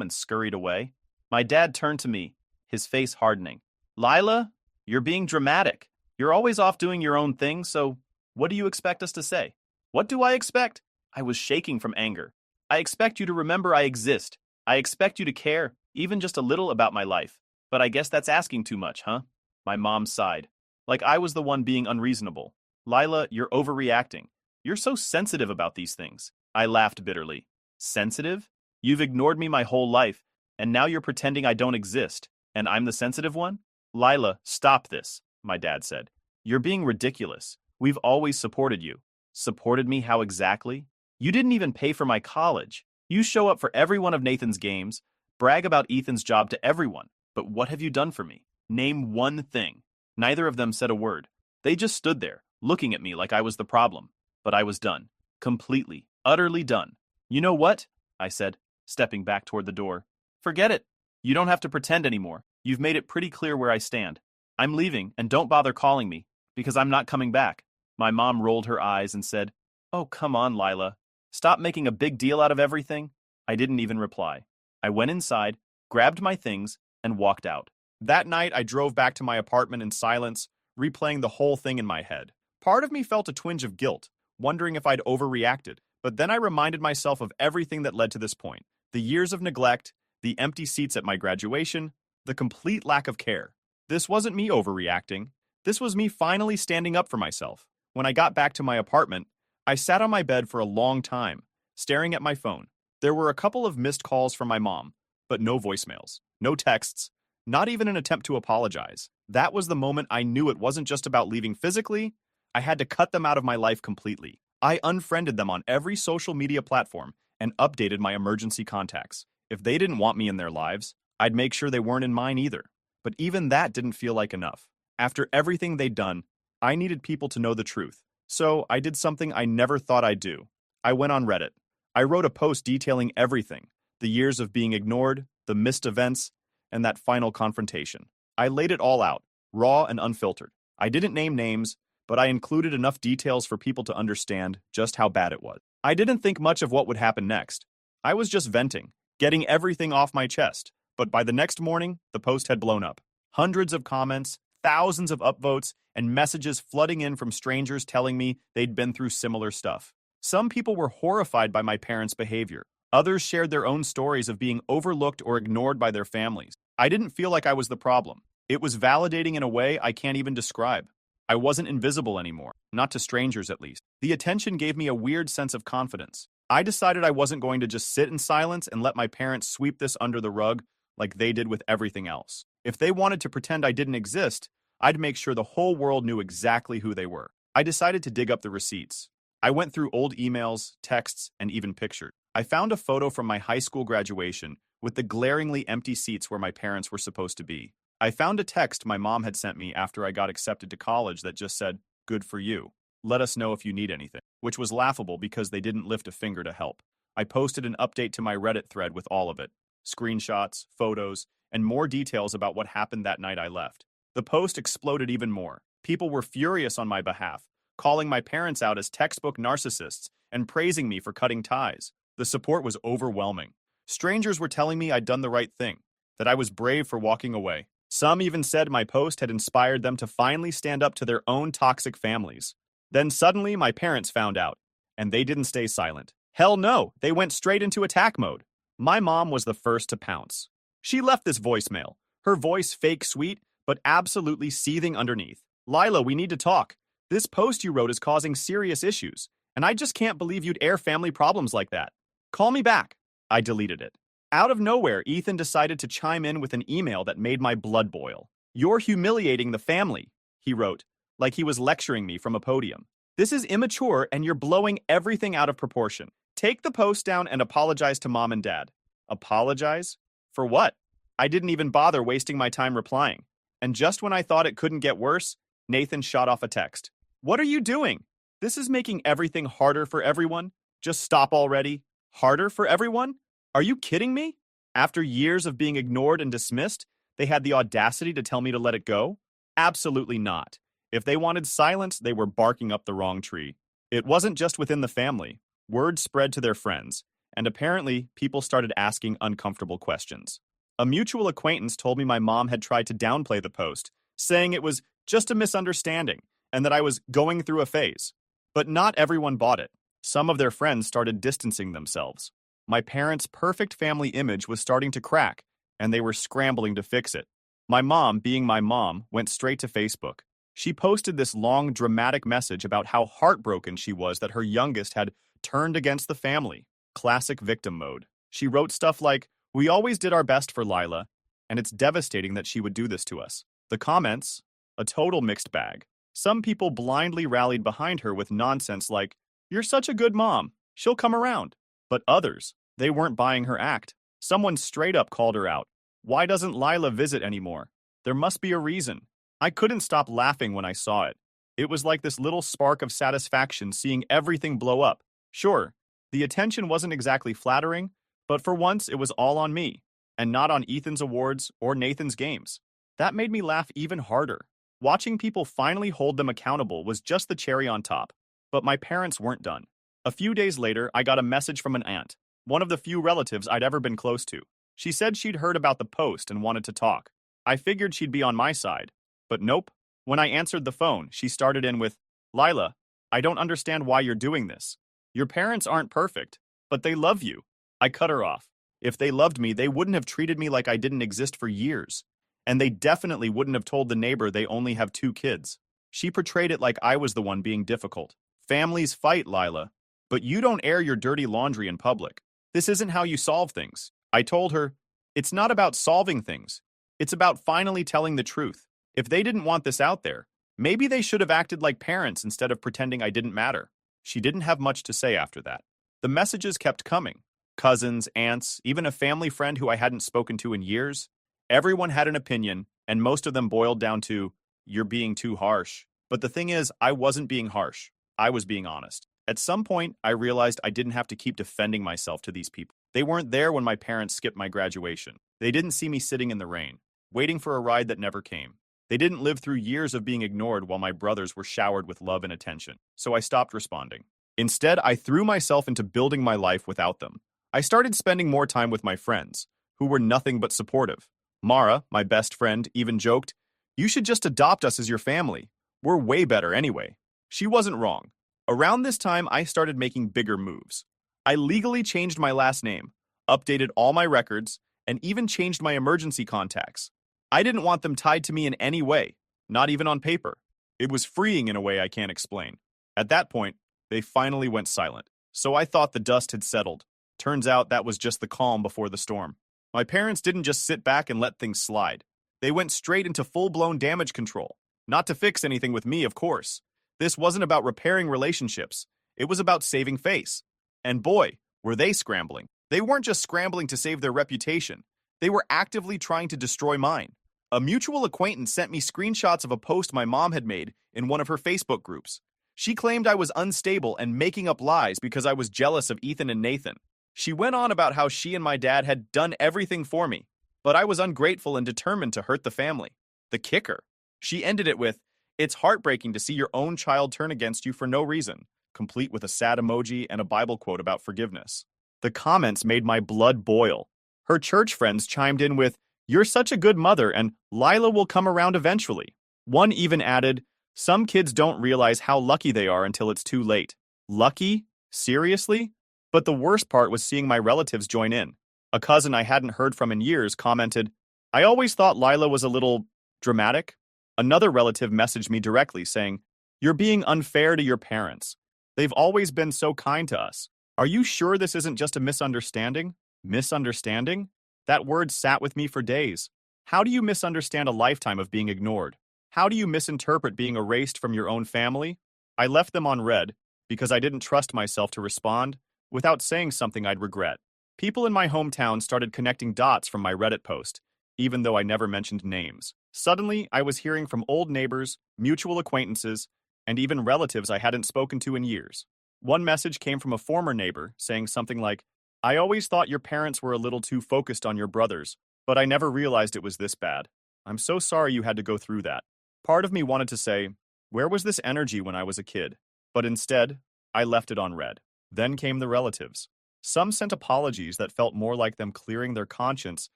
and scurried away. My dad turned to me, his face hardening. Lila, you're being dramatic. You're always off doing your own thing, so what do you expect us to say? What do I expect? I was shaking from anger. I expect you to remember I exist. I expect you to care, even just a little, about my life. But I guess that's asking too much, huh? My mom sighed. Like I was the one being unreasonable. Lila, you're overreacting. You're so sensitive about these things. I laughed bitterly. Sensitive? You've ignored me my whole life, and now you're pretending I don't exist, and I'm the sensitive one? Lila, stop this, my dad said. You're being ridiculous. We've always supported you. Supported me how exactly? You didn't even pay for my college. You show up for every one of Nathan's games, brag about Ethan's job to everyone. But what have you done for me? Name one thing. Neither of them said a word. They just stood there, looking at me like I was the problem. But I was done. Completely, utterly done. You know what? I said, stepping back toward the door. Forget it. You don't have to pretend anymore. You've made it pretty clear where I stand. I'm leaving, and don't bother calling me, because I'm not coming back. My mom rolled her eyes and said, Oh, come on, Lila. Stop making a big deal out of everything. I didn't even reply. I went inside, grabbed my things, and walked out. That night, I drove back to my apartment in silence, replaying the whole thing in my head. Part of me felt a twinge of guilt, wondering if I'd overreacted. But then I reminded myself of everything that led to this point. The years of neglect, the empty seats at my graduation, the complete lack of care. This wasn't me overreacting. This was me finally standing up for myself. When I got back to my apartment, I sat on my bed for a long time, staring at my phone. There were a couple of missed calls from my mom, but no voicemails, no texts, not even an attempt to apologize. That was the moment I knew it wasn't just about leaving physically. I had to cut them out of my life completely. I unfriended them on every social media platform and updated my emergency contacts. If they didn't want me in their lives, I'd make sure they weren't in mine either. But even that didn't feel like enough. After everything they'd done, I needed people to know the truth. So I did something I never thought I'd do. I went on Reddit. I wrote a post detailing everything, the years of being ignored, the missed events, and that final confrontation. I laid it all out, raw and unfiltered. I didn't name names, but I included enough details for people to understand just how bad it was. I didn't think much of what would happen next. I was just venting, getting everything off my chest. But by the next morning, the post had blown up. Hundreds of comments, thousands of upvotes, and messages flooding in from strangers telling me they'd been through similar stuff. Some people were horrified by my parents' behavior. Others shared their own stories of being overlooked or ignored by their families. I didn't feel like I was the problem. It was validating in a way I can't even describe. I wasn't invisible anymore, not to strangers at least. The attention gave me a weird sense of confidence. I decided I wasn't going to just sit in silence and let my parents sweep this under the rug like they did with everything else. If they wanted to pretend I didn't exist, I'd make sure the whole world knew exactly who they were. I decided to dig up the receipts. I went through old emails, texts, and even pictures. I found a photo from my high school graduation with the glaringly empty seats where my parents were supposed to be. I found a text my mom had sent me after I got accepted to college that just said, "Good for you. Let us know if you need anything," which was laughable because they didn't lift a finger to help. I posted an update to my Reddit thread with all of it, screenshots, photos, and more details about what happened that night I left. The post exploded even more. People were furious on my behalf, calling my parents out as textbook narcissists and praising me for cutting ties. The support was overwhelming. Strangers were telling me I'd done the right thing, that I was brave for walking away. Some even said my post had inspired them to finally stand up to their own toxic families. Then suddenly my parents found out, and they didn't stay silent. Hell no, they went straight into attack mode. My mom was the first to pounce. She left this voicemail, her voice fake sweet, but absolutely seething underneath. "Lila, we need to talk. This post you wrote is causing serious issues, and I just can't believe you'd air family problems like that. Call me back." I deleted it. Out of nowhere, Ethan decided to chime in with an email that made my blood boil. "You're humiliating the family," he wrote, like he was lecturing me from a podium. "This is immature and you're blowing everything out of proportion. Take the post down and apologize to mom and dad." Apologize? For what? I didn't even bother wasting my time replying. And just when I thought it couldn't get worse, Nathan shot off a text. "What are you doing? This is making everything harder for everyone. Just stop already. Harder for everyone? Are you kidding me?" After years of being ignored and dismissed, they had the audacity to tell me to let it go? Absolutely not. If they wanted silence, they were barking up the wrong tree. It wasn't just within the family. Word spread to their friends, and apparently, people started asking uncomfortable questions. A mutual acquaintance told me my mom had tried to downplay the post, saying it was just a misunderstanding and that I was going through a phase. But not everyone bought it. Some of their friends started distancing themselves. My parents' perfect family image was starting to crack, and they were scrambling to fix it. My mom, being my mom, went straight to Facebook. She posted this long, dramatic message about how heartbroken she was that her youngest had turned against the family. Classic victim mode. She wrote stuff like, "We always did our best for Lila, and it's devastating that she would do this to us." The comments? A total mixed bag. Some people blindly rallied behind her with nonsense like, "You're such a good mom. She'll come around." But others, they weren't buying her act. Someone straight up called her out. "Why doesn't Lila visit anymore? There must be a reason." I couldn't stop laughing when I saw it. It was like this little spark of satisfaction seeing everything blow up. Sure, the attention wasn't exactly flattering, but for once it was all on me, and not on Ethan's awards or Nathan's games. That made me laugh even harder. Watching people finally hold them accountable was just the cherry on top. But my parents weren't done. A few days later, I got a message from an aunt, one of the few relatives I'd ever been close to. She said she'd heard about the post and wanted to talk. I figured she'd be on my side. But nope. When I answered the phone, she started in with, "Lila, I don't understand why you're doing this. Your parents aren't perfect, but they love you." I cut her off. If they loved me, they wouldn't have treated me like I didn't exist for years. And they definitely wouldn't have told the neighbor they only have 2 kids. She portrayed it like I was the one being difficult. Families fight, Lila, but you don't air your dirty laundry in public. This isn't how you solve things. I told her, it's not about solving things. It's about finally telling the truth. If they didn't want this out there, maybe they should have acted like parents instead of pretending I didn't matter. She didn't have much to say after that. The messages kept coming. Cousins, aunts, even a family friend who I hadn't spoken to in years. Everyone had an opinion, and most of them boiled down to, "You're being too harsh." But the thing is, I wasn't being harsh. I was being honest. At some point, I realized I didn't have to keep defending myself to these people. They weren't there when my parents skipped my graduation. They didn't see me sitting in the rain, waiting for a ride that never came. They didn't live through years of being ignored while my brothers were showered with love and attention. So I stopped responding. Instead, I threw myself into building my life without them. I started spending more time with my friends, who were nothing but supportive. Mara, my best friend, even joked, "You should just adopt us as your family. We're way better anyway." She wasn't wrong. Around this time, I started making bigger moves. I legally changed my last name, updated all my records, and even changed my emergency contacts. I didn't want them tied to me in any way, not even on paper. It was freeing in a way I can't explain. At that point, they finally went silent. So I thought the dust had settled. Turns out that was just the calm before the storm. My parents didn't just sit back and let things slide. They went straight into full-blown damage control. Not to fix anything with me, of course. This wasn't about repairing relationships. It was about saving face. And boy, were they scrambling. They weren't just scrambling to save their reputation. They were actively trying to destroy mine. A mutual acquaintance sent me screenshots of a post my mom had made in one of her Facebook groups. She claimed I was unstable and making up lies because I was jealous of Ethan and Nathan. She went on about how she and my dad had done everything for me, but I was ungrateful and determined to hurt the family. The kicker. She ended it with, "It's heartbreaking to see your own child turn against you for no reason," complete with a sad emoji and a Bible quote about forgiveness. The comments made my blood boil. Her church friends chimed in with, "You're such a good mother and Lila will come around eventually." One even added, "Some kids don't realize how lucky they are until it's too late." Lucky? Seriously? But the worst part was seeing my relatives join in. A cousin I hadn't heard from in years commented, "I always thought Lila was a little dramatic." Another relative messaged me directly saying, "You're being unfair to your parents. They've always been so kind to us. Are you sure this isn't just a misunderstanding?" Misunderstanding? That word sat with me for days. How do you misunderstand a lifetime of being ignored? How do you misinterpret being erased from your own family? I left them on read because I didn't trust myself to respond without saying something I'd regret. People in my hometown started connecting dots from my Reddit post, even though I never mentioned names. Suddenly, I was hearing from old neighbors, mutual acquaintances, and even relatives I hadn't spoken to in years. One message came from a former neighbor saying something like, "I always thought your parents were a little too focused on your brothers, but I never realized it was this bad. I'm so sorry you had to go through that." Part of me wanted to say, "Where was this energy when I was a kid?" But instead, I left it on read. Then came the relatives. Some sent apologies that felt more like them clearing their conscience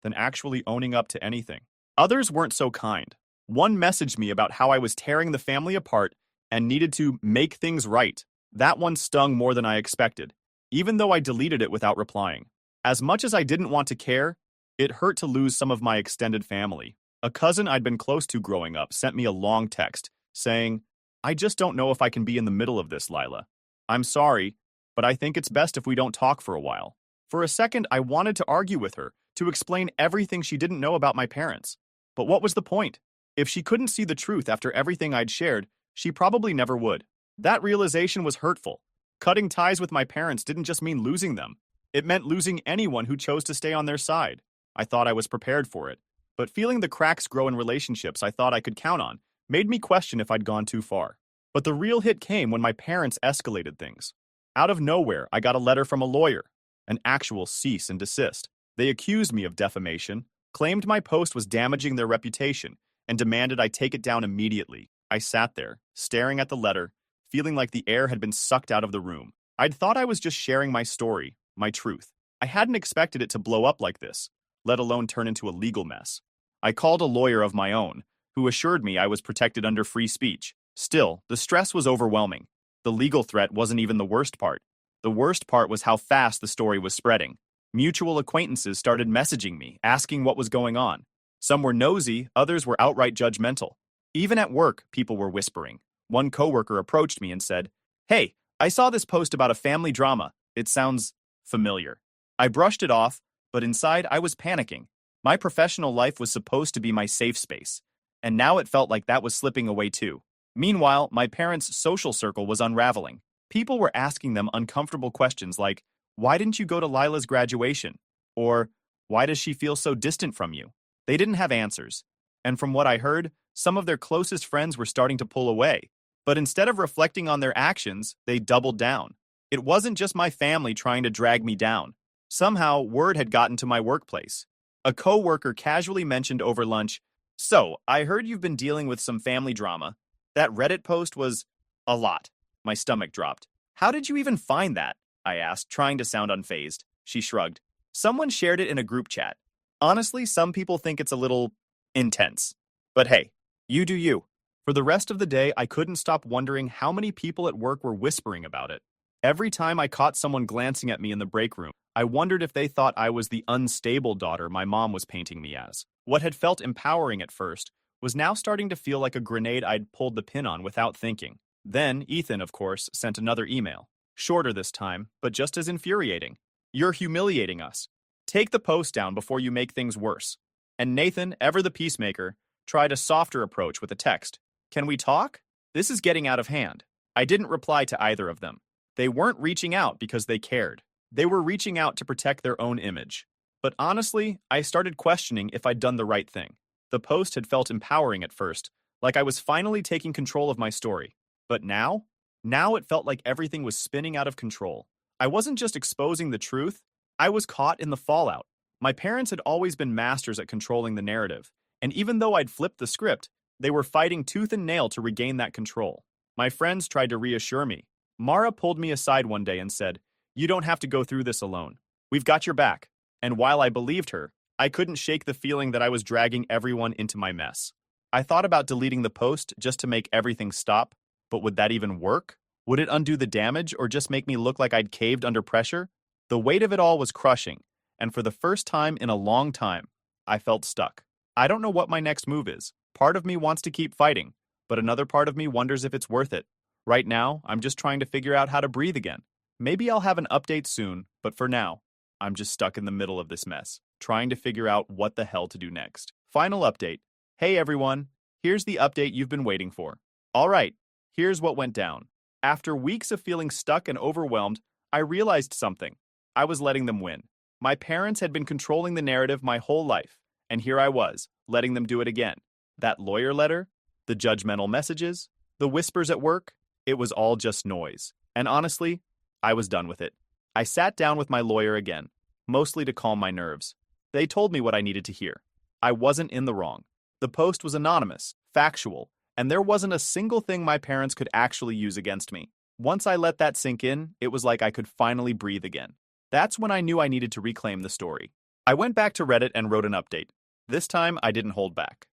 than actually owning up to anything. Others weren't so kind. One messaged me about how I was tearing the family apart and needed to make things right. That one stung more than I expected, even though I deleted it without replying. As much as I didn't want to care, it hurt to lose some of my extended family. A cousin I'd been close to growing up sent me a long text saying, "I just don't know if I can be in the middle of this, Lila. I'm sorry, but I think it's best if we don't talk for a while." For a second, I wanted to argue with her, to explain everything she didn't know about my parents. But what was the point? If she couldn't see the truth after everything I'd shared, she probably never would. That realization was hurtful. Cutting ties with my parents didn't just mean losing them. It meant losing anyone who chose to stay on their side. I thought I was prepared for it. But feeling the cracks grow in relationships I thought I could count on made me question if I'd gone too far. But the real hit came when my parents escalated things. Out of nowhere, I got a letter from a lawyer, an actual cease and desist. They accused me of defamation, claimed my post was damaging their reputation, and demanded I take it down immediately. I sat there, staring at the letter, feeling like the air had been sucked out of the room. I'd thought I was just sharing my story, my truth. I hadn't expected it to blow up like this, let alone turn into a legal mess. I called a lawyer of my own, who assured me I was protected under free speech. Still, the stress was overwhelming. The legal threat wasn't even the worst part. The worst part was how fast the story was spreading. Mutual acquaintances started messaging me, asking what was going on. Some were nosy, others were outright judgmental. Even at work, people were whispering. One coworker approached me and said, "Hey, I saw this post about a family drama. It sounds familiar." I brushed it off, but inside I was panicking. My professional life was supposed to be my safe space, and now it felt like that was slipping away too. Meanwhile, my parents' social circle was unraveling. People were asking them uncomfortable questions like, "Why didn't you go to Lila's graduation?" Or, "Why does she feel so distant from you?" They didn't have answers. And from what I heard, some of their closest friends were starting to pull away. But instead of reflecting on their actions, they doubled down. It wasn't just my family trying to drag me down. Somehow, word had gotten to my workplace. A coworker casually mentioned over lunch, "So, I heard you've been dealing with some family drama. That Reddit post was a lot." My stomach dropped. "How did you even find that?" I asked, trying to sound unfazed. She shrugged. "Someone shared it in a group chat. Honestly, some people think it's a little intense. But hey, you do you." For the rest of the day, I couldn't stop wondering how many people at work were whispering about it. Every time I caught someone glancing at me in the break room, I wondered if they thought I was the unstable daughter my mom was painting me as. What had felt empowering at first was now starting to feel like a grenade I'd pulled the pin on without thinking. Then Ethan, of course, sent another email. Shorter this time, but just as infuriating. "You're humiliating us. Take the post down before you make things worse." And Nathan, ever the peacemaker, tried a softer approach with a text. Can we talk? This is getting out of hand. I didn't reply to either of them. They weren't reaching out because they cared. They were reaching out to protect their own image. But honestly, I started questioning if I'd done the right thing. The post had felt empowering at first, like I was finally taking control of my story. But now? Now it felt like everything was spinning out of control. I wasn't just exposing the truth, I was caught in the fallout. My parents had always been masters at controlling the narrative, and even though I'd flipped the script, they were fighting tooth and nail to regain that control. My friends tried to reassure me. Mara pulled me aside one day and said, "You don't have to go through this alone. We've got your back." And while I believed her, I couldn't shake the feeling that I was dragging everyone into my mess. I thought about deleting the post just to make everything stop, but would that even work? Would it undo the damage or just make me look like I'd caved under pressure? The weight of it all was crushing, and for the first time in a long time, I felt stuck. I don't know what my next move is. Part of me wants to keep fighting, but another part of me wonders if it's worth it. Right now, I'm just trying to figure out how to breathe again. Maybe I'll have an update soon, but for now, I'm just stuck in the middle of this mess, trying to figure out what the hell to do next. Final update. Hey everyone, here's the update you've been waiting for. All right, here's what went down. After weeks of feeling stuck and overwhelmed, I realized something. I was letting them win. My parents had been controlling the narrative my whole life, and here I was, letting them do it again. That lawyer letter, the judgmental messages, the whispers at work, it was all just noise. And honestly, I was done with it. I sat down with my lawyer again, mostly to calm my nerves. They told me what I needed to hear. I wasn't in the wrong. The post was anonymous, factual, and there wasn't a single thing my parents could actually use against me. Once I let that sink in, it was like I could finally breathe again. That's when I knew I needed to reclaim the story. I went back to Reddit and wrote an update. This time, I didn't hold back.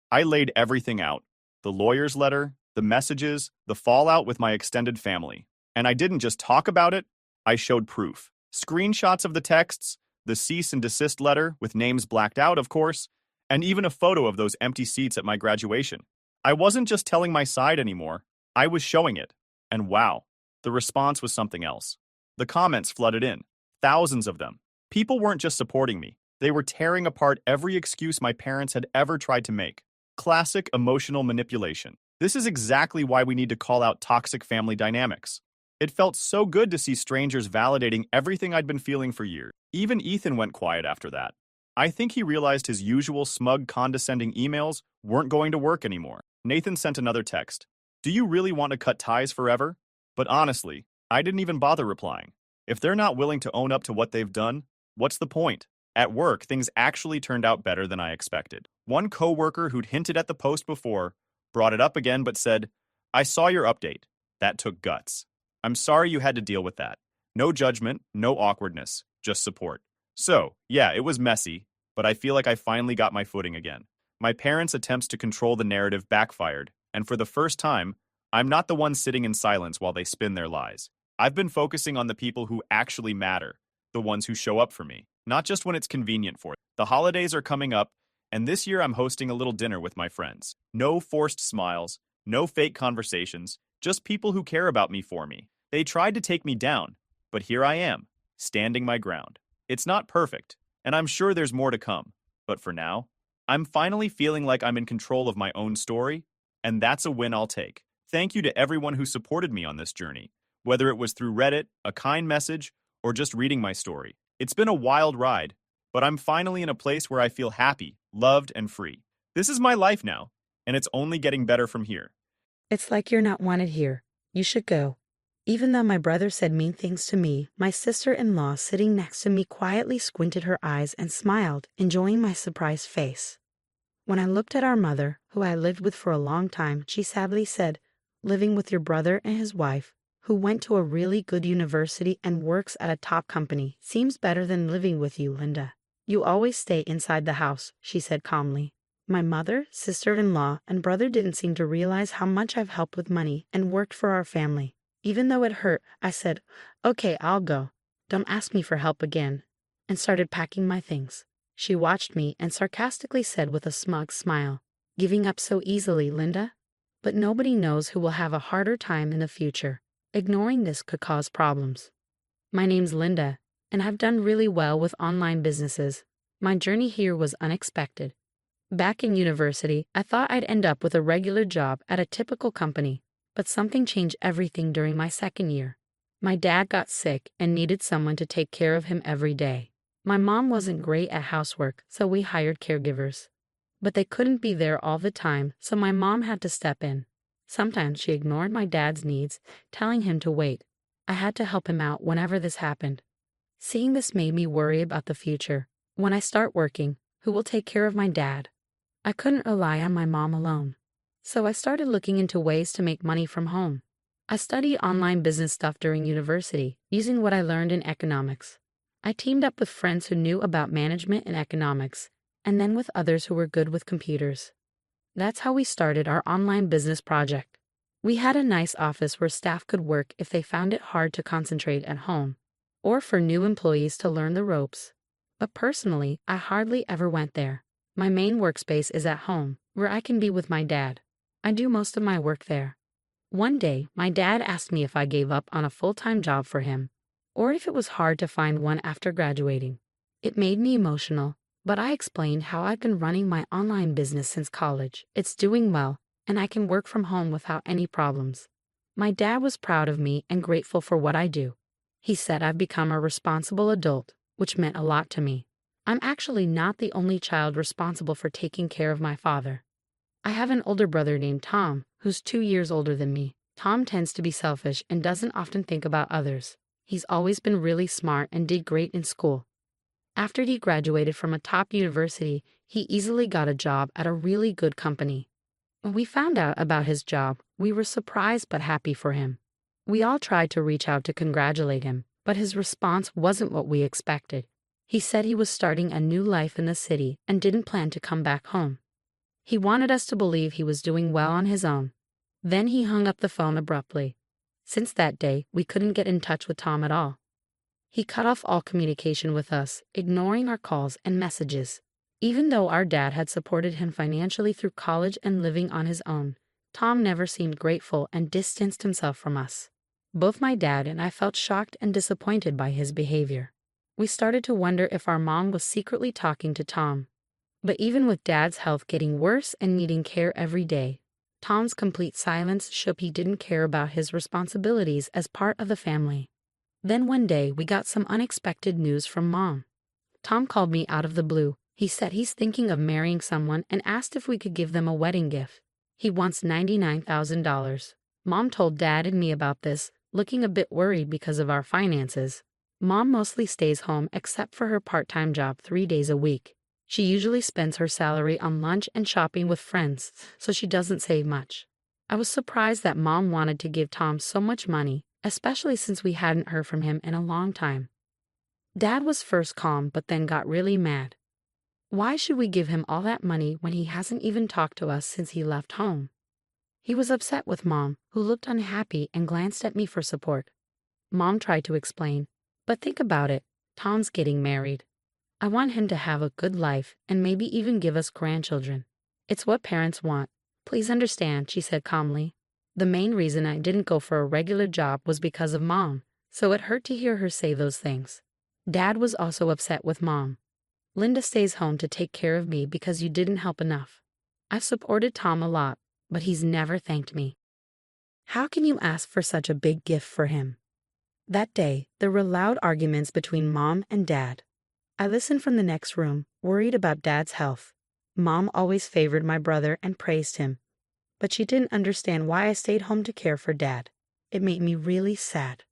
I laid everything out. The lawyer's letter, the messages, the fallout with my extended family. And I didn't just talk about it, I showed proof. Screenshots of the texts, the cease and desist letter with names blacked out, of course, and even a photo of those empty seats at my graduation. I wasn't just telling my side anymore, I was showing it. And wow, the response was something else. The comments flooded in, thousands of them. People weren't just supporting me, they were tearing apart every excuse my parents had ever tried to make. Classic emotional manipulation. This is exactly why we need to call out toxic family dynamics. It felt so good to see strangers validating everything I'd been feeling for years. Even Ethan went quiet after that. I think he realized his usual smug, condescending emails weren't going to work anymore. Nathan sent another text. "Do you really want to cut ties forever?" But honestly, I didn't even bother replying. If they're not willing to own up to what they've done, what's the point? At work, things actually turned out better than I expected. One coworker who'd hinted at the post before brought it up again but said, "I saw your update. That took guts. I'm sorry you had to deal with that. No judgment, no awkwardness, just support." So, yeah, it was messy, but I feel like I finally got my footing again. My parents' attempts to control the narrative backfired, and for the first time, I'm not the one sitting in silence while they spin their lies. I've been focusing on the people who actually matter, the ones who show up for me, not just when it's convenient for them. The holidays are coming up, and this year I'm hosting a little dinner with my friends. No forced smiles, no fake conversations, just people who care about me for me. They tried to take me down, but here I am, standing my ground. It's not perfect, and I'm sure there's more to come. But for now, I'm finally feeling like I'm in control of my own story, and that's a win I'll take. Thank you to everyone who supported me on this journey, whether it was through Reddit, a kind message, or just reading my story. It's been a wild ride, but I'm finally in a place where I feel happy, loved, and free. This is my life now, and it's only getting better from here. It's like you're not wanted here. You should go. Even though my brother said mean things to me, my sister-in-law sitting next to me quietly squinted her eyes and smiled, enjoying my surprised face. When I looked at our mother, who I lived with for a long time, she sadly said, "Living with your brother and his wife, who went to a really good university and works at a top company, seems better than living with you, Linda. You always stay inside the house," she said calmly. My mother, sister-in-law, and brother didn't seem to realize how much I've helped with money and worked for our family. Even though it hurt, I said, "Okay, I'll go. Don't ask me for help again," and started packing my things. She watched me and sarcastically said with a smug smile, "Giving up so easily, Linda? But nobody knows who will have a harder time in the future. Ignoring this could cause problems. My name's Linda, and I've done really well with online businesses. My journey here was unexpected. Back in university, I thought I'd end up with a regular job at a typical company, but something changed everything during my second year. My dad got sick and needed someone to take care of him every day. My mom wasn't great at housework, so we hired caregivers. But they couldn't be there all the time, so my mom had to step in. Sometimes she ignored my dad's needs, telling him to wait. I had to help him out whenever this happened. Seeing this made me worry about the future. When I start working, who will take care of my dad? I couldn't rely on my mom alone. So I started looking into ways to make money from home. I studied online business stuff during university, using what I learned in economics. I teamed up with friends who knew about management and economics, and then with others who were good with computers. That's how we started our online business project. We had a nice office where staff could work if they found it hard to concentrate at home, or for new employees to learn the ropes. But personally, I hardly ever went there. My main workspace is at home, where I can be with my dad. I do most of my work there. One day, my dad asked me if I gave up on a full-time job for him, or if it was hard to find one after graduating. It made me emotional, but I explained how I've been running my online business since college. It's doing well, and I can work from home without any problems. My dad was proud of me and grateful for what I do. He said I've become a responsible adult, which meant a lot to me. I'm actually not the only child responsible for taking care of my father. I have an older brother named Tom, who's 2 years older than me. Tom tends to be selfish and doesn't often think about others. He's always been really smart and did great in school. After he graduated from a top university, he easily got a job at a really good company. When we found out about his job, we were surprised but happy for him. We all tried to reach out to congratulate him, but his response wasn't what we expected. He said he was starting a new life in the city and didn't plan to come back home. He wanted us to believe he was doing well on his own. Then he hung up the phone abruptly. Since that day, we couldn't get in touch with Tom at all. He cut off all communication with us, ignoring our calls and messages. Even though our dad had supported him financially through college and living on his own, Tom never seemed grateful and distanced himself from us. Both my dad and I felt shocked and disappointed by his behavior. We started to wonder if our mom was secretly talking to Tom. But even with Dad's health getting worse and needing care every day, Tom's complete silence showed he didn't care about his responsibilities as part of the family. Then one day we got some unexpected news from Mom. Tom called me out of the blue. He said he's thinking of marrying someone and asked if we could give them a wedding gift. He wants $99,000. Mom told Dad and me about this, looking a bit worried because of our finances. Mom mostly stays home except for her part-time job 3 days a week. She usually spends her salary on lunch and shopping with friends, so she doesn't save much. I was surprised that Mom wanted to give Tom so much money, especially since we hadn't heard from him in a long time. Dad was first calm but then got really mad. Why should we give him all that money when he hasn't even talked to us since he left home? He was upset with Mom, who looked unhappy and glanced at me for support. Mom tried to explain, but think about it, Tom's getting married. I want him to have a good life and maybe even give us grandchildren. It's what parents want. Please understand, she said calmly. The main reason I didn't go for a regular job was because of Mom, so it hurt to hear her say those things. Dad was also upset with Mom. Linda stays home to take care of me because you didn't help enough. I've supported Tom a lot, but he's never thanked me. How can you ask for such a big gift for him? That day, there were loud arguments between Mom and Dad. I listened from the next room, worried about Dad's health. Mom always favored my brother and praised him, but she didn't understand why I stayed home to care for Dad. It made me really sad.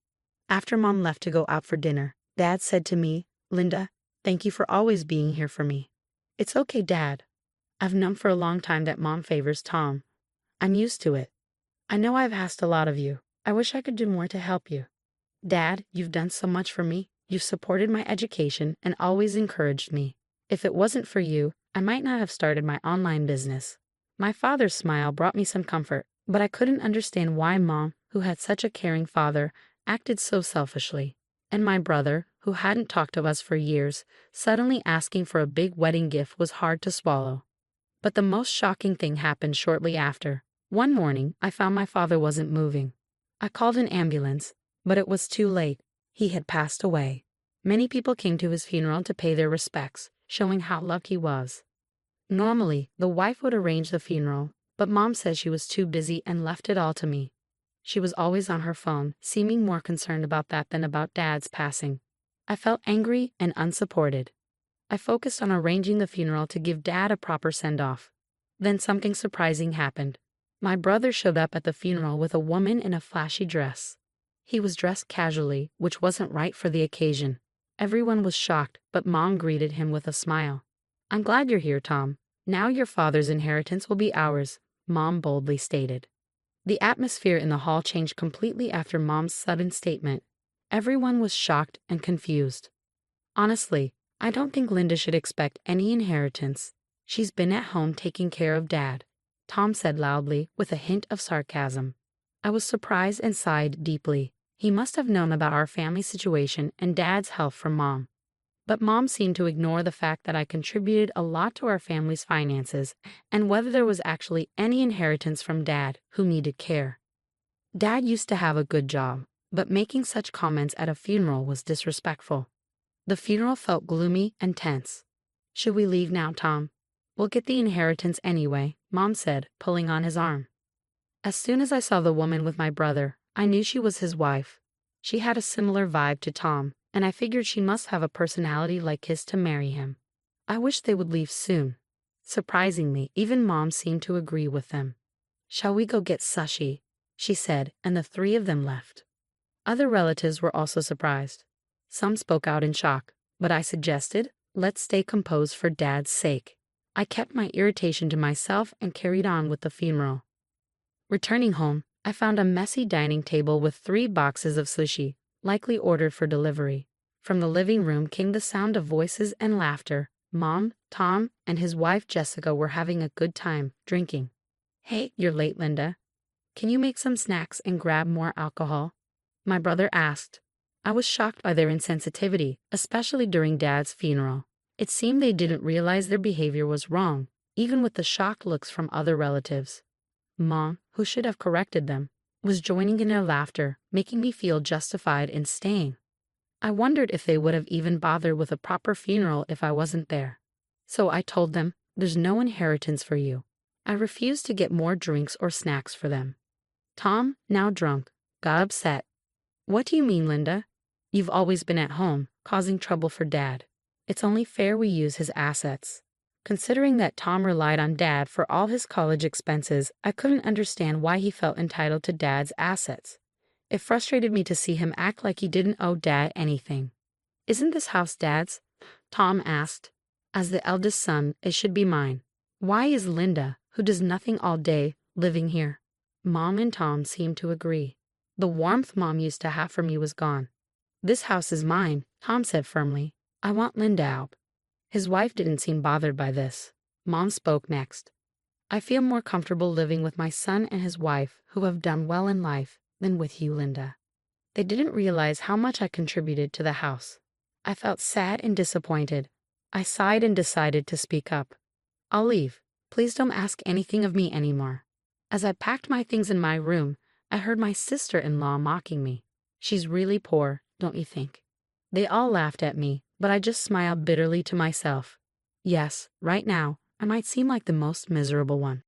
After Mom left to go out for dinner, Dad said to me, "Linda, thank you for always being here for me." "It's okay, Dad. I've known for a long time that Mom favors Tom. I'm used to it. I know I've asked a lot of you. I wish I could do more to help you. Dad, you've done so much for me. You've supported my education and always encouraged me. If it wasn't for you, I might not have started my online business." My father's smile brought me some comfort, but I couldn't understand why Mom, who had such a caring father, acted so selfishly. And my brother, who hadn't talked to us for years, suddenly asking for a big wedding gift was hard to swallow. But the most shocking thing happened shortly after. One morning, I found my father wasn't moving. I called an ambulance, but it was too late. He had passed away. Many people came to his funeral to pay their respects, showing how loved he was. Normally, the wife would arrange the funeral, but Mom said she was too busy and left it all to me. She was always on her phone, seeming more concerned about that than about Dad's passing. I felt angry and unsupported. I focused on arranging the funeral to give Dad a proper send-off. Then something surprising happened. My brother showed up at the funeral with a woman in a flashy dress. He was dressed casually, which wasn't right for the occasion. Everyone was shocked, but Mom greeted him with a smile. "I'm glad you're here, Tom. Now your father's inheritance will be ours," Mom boldly stated. The atmosphere in the hall changed completely after Mom's sudden statement. Everyone was shocked and confused. "Honestly, I don't think Linda should expect any inheritance. She's been at home taking care of Dad," Tom said loudly, with a hint of sarcasm. I was surprised and sighed deeply. He must have known about our family situation and Dad's health from Mom. But Mom seemed to ignore the fact that I contributed a lot to our family's finances and whether there was actually any inheritance from Dad, who needed care. Dad used to have a good job, but making such comments at a funeral was disrespectful. The funeral felt gloomy and tense. "Should we leave now, Tom? We'll get the inheritance anyway," Mom said, pulling on his arm. As soon as I saw the woman with my brother, I knew she was his wife. She had a similar vibe to Tom, and I figured she must have a personality like his to marry him. I wished they would leave soon. Surprisingly, even Mom seemed to agree with them. "Shall we go get sushi?" she said, and the three of them left. Other relatives were also surprised. Some spoke out in shock, but I suggested, "Let's stay composed for Dad's sake." I kept my irritation to myself and carried on with the funeral. Returning home, I found a messy dining table with 3 boxes of sushi, likely ordered for delivery. From the living room came the sound of voices and laughter. Mom, Tom, and his wife Jessica were having a good time, drinking. "Hey, you're late, Linda. Can you make some snacks and grab more alcohol?" my brother asked. I was shocked by their insensitivity, especially during Dad's funeral. It seemed they didn't realize their behavior was wrong, even with the shocked looks from other relatives. Mom, who should have corrected them, was joining in their laughter, making me feel justified in staying. I wondered if they would have even bothered with a proper funeral if I wasn't there. So I told them, "There's no inheritance for you." I refused to get more drinks or snacks for them. Tom, now drunk, got upset. "What do you mean, Linda? You've always been at home, causing trouble for Dad. It's only fair we use his assets." Considering that Tom relied on Dad for all his college expenses, I couldn't understand why he felt entitled to Dad's assets. It frustrated me to see him act like he didn't owe Dad anything. "Isn't this house Dad's?" Tom asked. "As the eldest son, it should be mine. Why is Linda, who does nothing all day, living here?" Mom and Tom seemed to agree. The warmth Mom used to have for me was gone. "This house is mine," Tom said firmly. "I want Linda out." His wife didn't seem bothered by this. Mom spoke next. "I feel more comfortable living with my son and his wife, who have done well in life, than with you, Linda." They didn't realize how much I contributed to the house. I felt sad and disappointed. I sighed and decided to speak up. "I'll leave. Please don't ask anything of me anymore." As I packed my things in my room, I heard my sister-in-law mocking me. "She's really poor, don't you think?" They all laughed at me, but I just smiled bitterly to myself. Yes, right now, I might seem like the most miserable one.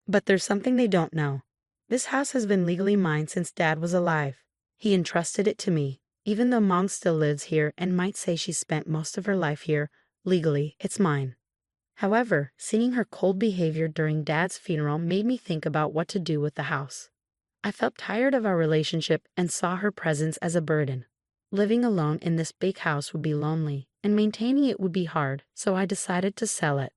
But there's something they don't know. This house has been legally mine since Dad was alive. He entrusted it to me. Even though Mom still lives here and might say she spent most of her life here, legally, it's mine. However, seeing her cold behavior during Dad's funeral made me think about what to do with the house. I felt tired of our relationship and saw her presence as a burden. Living alone in this big house would be lonely, and maintaining it would be hard, so I decided to sell it.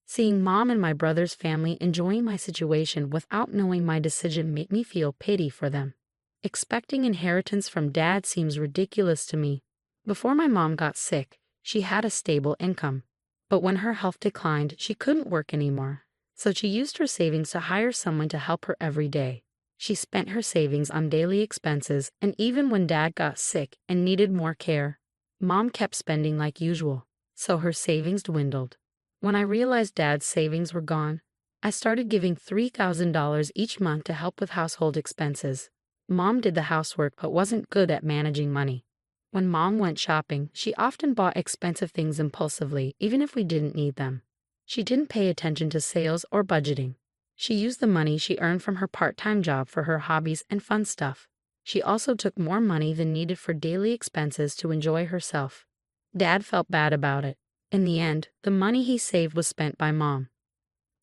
Seeing Mom and my brother's family enjoying my situation without knowing my decision made me feel pity for them. Expecting inheritance from Dad seems ridiculous to me. Before my mom got sick, she had a stable income. But when her health declined, she couldn't work anymore. So she used her savings to hire someone to help her every day. She spent her savings on daily expenses, and even when Dad got sick and needed more care, Mom kept spending like usual, so her savings dwindled. When I realized Dad's savings were gone, I started giving $3,000 each month to help with household expenses. Mom did the housework but wasn't good at managing money. When Mom went shopping, she often bought expensive things impulsively, even if we didn't need them. She didn't pay attention to sales or budgeting. She used the money she earned from her part-time job for her hobbies and fun stuff. She also took more money than needed for daily expenses to enjoy herself. Dad felt bad about it. In the end, the money he saved was spent by Mom.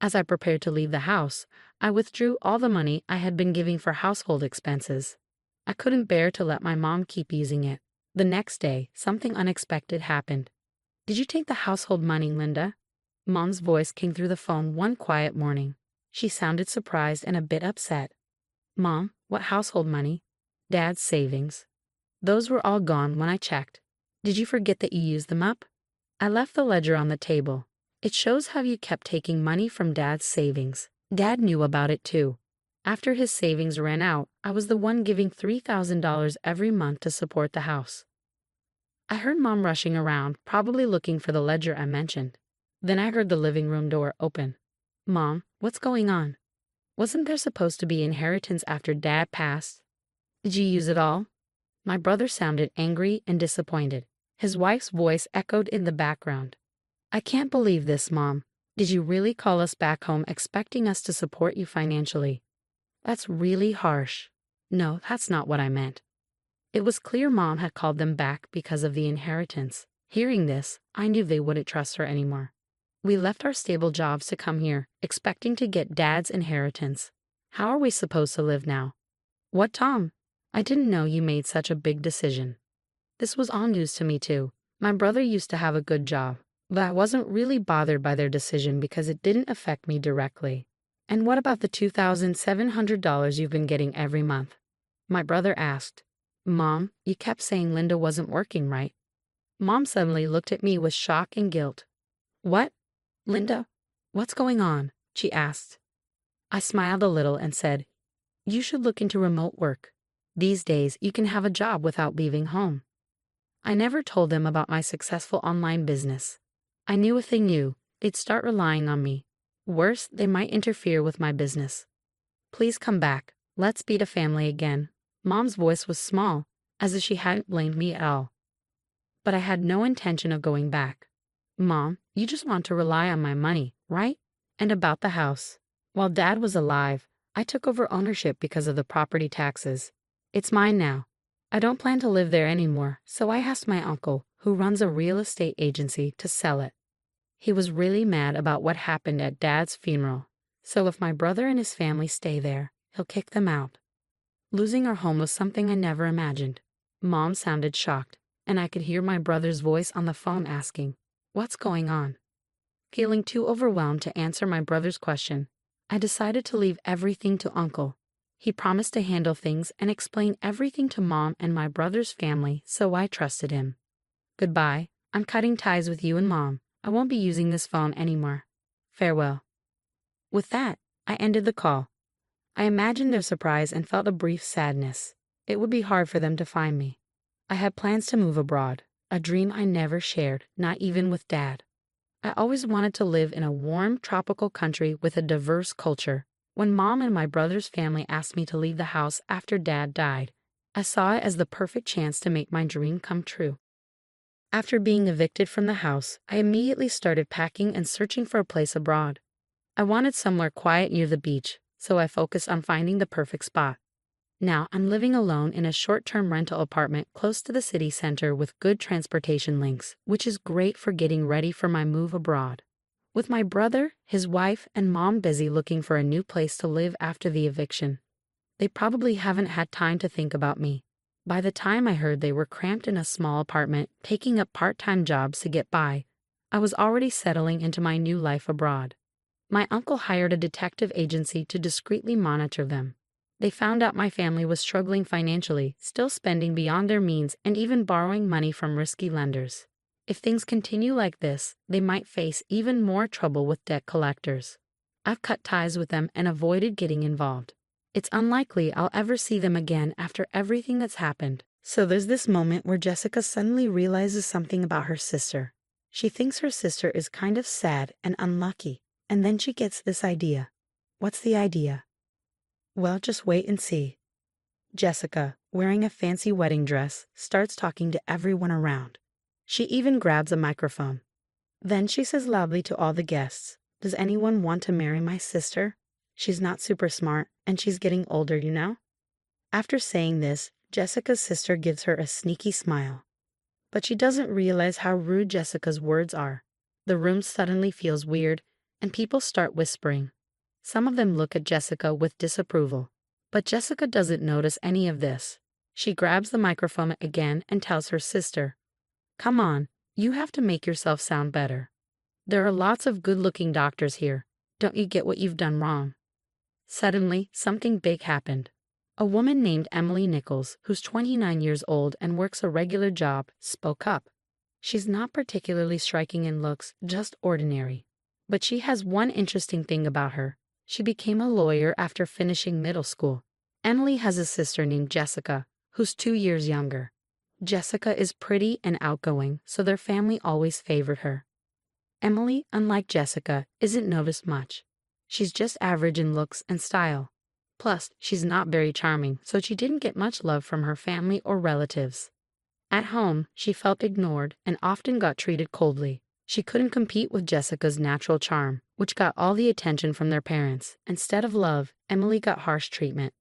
As I prepared to leave the house, I withdrew all the money I had been giving for household expenses. I couldn't bear to let my mom keep using it. The next day, something unexpected happened. "Did you take the household money, Linda?" Mom's voice came through the phone one quiet morning. She sounded surprised and a bit upset. "Mom, what household money?" "Dad's savings. Those were all gone when I checked." "Did you forget that you used them up?" I left the ledger on the table. "It shows how you kept taking money from Dad's savings." Dad knew about it too. After his savings ran out, I was the one giving $3,000 every month to support the house. I heard Mom rushing around, probably looking for the ledger I mentioned. Then I heard the living room door open. "Mom, what's going on? Wasn't there supposed to be inheritance after Dad passed? Did you use it all?" My brother sounded angry and disappointed. His wife's voice echoed in the background. "I can't believe this, Mom. Did you really call us back home expecting us to support you financially? That's really harsh." "No, that's not what I meant." It was clear Mom had called them back because of the inheritance. Hearing this, I knew they wouldn't trust her anymore. "We left our stable jobs to come here, expecting to get Dad's inheritance. How are we supposed to live now?" "What, Tom? I didn't know you made such a big decision." This was all news to me too. My brother used to have a good job, but I wasn't really bothered by their decision because it didn't affect me directly. "And what about the $2,700 you've been getting every month?" My brother asked. "Mom, you kept saying Linda wasn't working, right?" Mom suddenly looked at me with shock and guilt. "What? Linda? What's going on?" she asked. I smiled a little and said, "You should look into remote work. These days, you can have a job without leaving home." I never told them about my successful online business. I knew if they knew, they'd start relying on me. Worse, they might interfere with my business. "Please come back. Let's be a family again." Mom's voice was small, as if she hadn't blamed me at all. But I had no intention of going back. "Mom, you just want to rely on my money, right? And about the house. While Dad was alive, I took over ownership because of the property taxes. It's mine now. I don't plan to live there anymore, so I asked my uncle, who runs a real estate agency, to sell it. He was really mad about what happened at Dad's funeral, so if my brother and his family stay there, he'll kick them out. Losing our home was something I never imagined. Mom sounded shocked, and I could hear my brother's voice on the phone asking, "What's going on?" Feeling too overwhelmed to answer my brother's question, I decided to leave everything to Uncle. He promised to handle things and explain everything to Mom and my brother's family, so I trusted him. "Goodbye. I'm cutting ties with you and Mom. I won't be using this phone anymore. Farewell." With that, I ended the call. I imagined their surprise and felt a brief sadness. It would be hard for them to find me. I had plans to move abroad, a dream I never shared, not even with Dad. I always wanted to live in a warm, tropical country with a diverse culture. When Mom and my brother's family asked me to leave the house after Dad died, I saw it as the perfect chance to make my dream come true. After being evicted from the house, I immediately started packing and searching for a place abroad. I wanted somewhere quiet near the beach, so I focused on finding the perfect spot. Now I'm living alone in a short-term rental apartment close to the city center with good transportation links, which is great for getting ready for my move abroad. With my brother, his wife, and Mom busy looking for a new place to live after the eviction, they probably haven't had time to think about me. By the time I heard they were cramped in a small apartment, taking up part-time jobs to get by, I was already settling into my new life abroad. My uncle hired a detective agency to discreetly monitor them. They found out my family was struggling financially, still spending beyond their means and even borrowing money from risky lenders. If things continue like this, they might face even more trouble with debt collectors. I've cut ties with them and avoided getting involved. It's unlikely I'll ever see them again after everything that's happened. So there's this moment where Jessica suddenly realizes something about her sister. She thinks her sister is kind of sad and unlucky, and then she gets this idea. What's the idea? Well, just wait and see. Jessica, wearing a fancy wedding dress, starts talking to everyone around. She even grabs a microphone. Then she says loudly to all the guests, "Does anyone want to marry my sister? She's not super smart, and she's getting older, you know?" After saying this, Jessica's sister gives her a sneaky smile. But she doesn't realize how rude Jessica's words are. The room suddenly feels weird, and people start whispering. Some of them look at Jessica with disapproval. But Jessica doesn't notice any of this. She grabs the microphone again and tells her sister, "Come on, you have to make yourself sound better. There are lots of good-looking doctors here. Don't you get what you've done wrong?" Suddenly, something big happened. A woman named Emily Nichols, who's 29 years old and works a regular job, spoke up. She's not particularly striking in looks, just ordinary. But she has one interesting thing about her. She became a lawyer after finishing middle school. Emily has a sister named Jessica, who's 2 years younger. Jessica is pretty and outgoing, so their family always favored her. Emily, unlike Jessica, isn't noticed much. She's just average in looks and style. Plus, she's not very charming, so she didn't get much love from her family or relatives. At home, she felt ignored and often got treated coldly. She couldn't compete with Jessica's natural charm, which got all the attention from their parents. Instead of love, Emily got harsh treatment.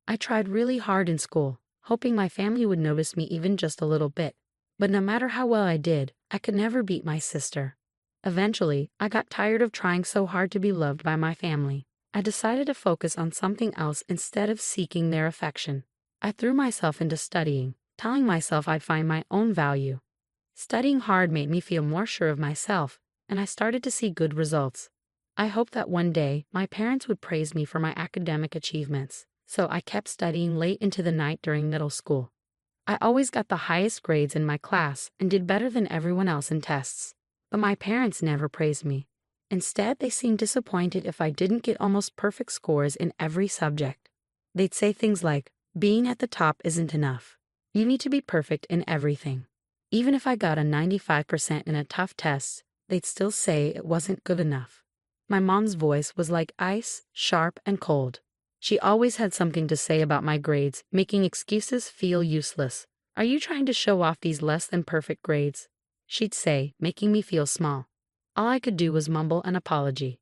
I tried really hard in school, hoping my family would notice me even just a little bit. But no matter how well I did, I could never beat my sister. Eventually, I got tired of trying so hard to be loved by my family. I decided to focus on something else instead of seeking their affection. I threw myself into studying, telling myself I'd find my own value. Studying hard made me feel more sure of myself, and I started to see good results. I hoped that one day my parents would praise me for my academic achievements, so I kept studying late into the night during middle school. I always got the highest grades in my class and did better than everyone else in tests. But my parents never praised me. Instead, they seemed disappointed if I didn't get almost perfect scores in every subject. They'd say things like, "Being at the top isn't enough. You need to be perfect in everything." Even if I got a 95% in a tough test, they'd still say it wasn't good enough. My mom's voice was like ice, sharp and cold. She always had something to say about my grades, making excuses feel useless. "Are you trying to show off these less than perfect grades?" she'd say, making me feel small. All I could do was mumble an apology.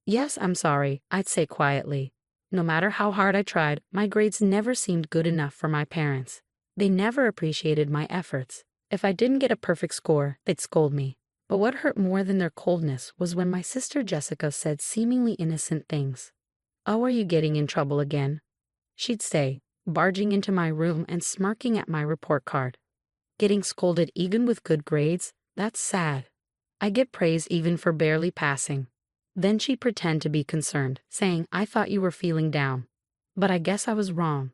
"Yes, I'm sorry," I'd say quietly. No matter how hard I tried, my grades never seemed good enough for my parents. They never appreciated my efforts. If I didn't get a perfect score, they'd scold me. But what hurt more than their coldness was when my sister Jessica said seemingly innocent things. "Oh, are you getting in trouble again?" she'd say, barging into my room and smirking at my report card. Getting scolded even with good grades? That's sad. I get praise even for barely passing. Then she'd pretend to be concerned, saying, "I thought you were feeling down." But I guess I was wrong.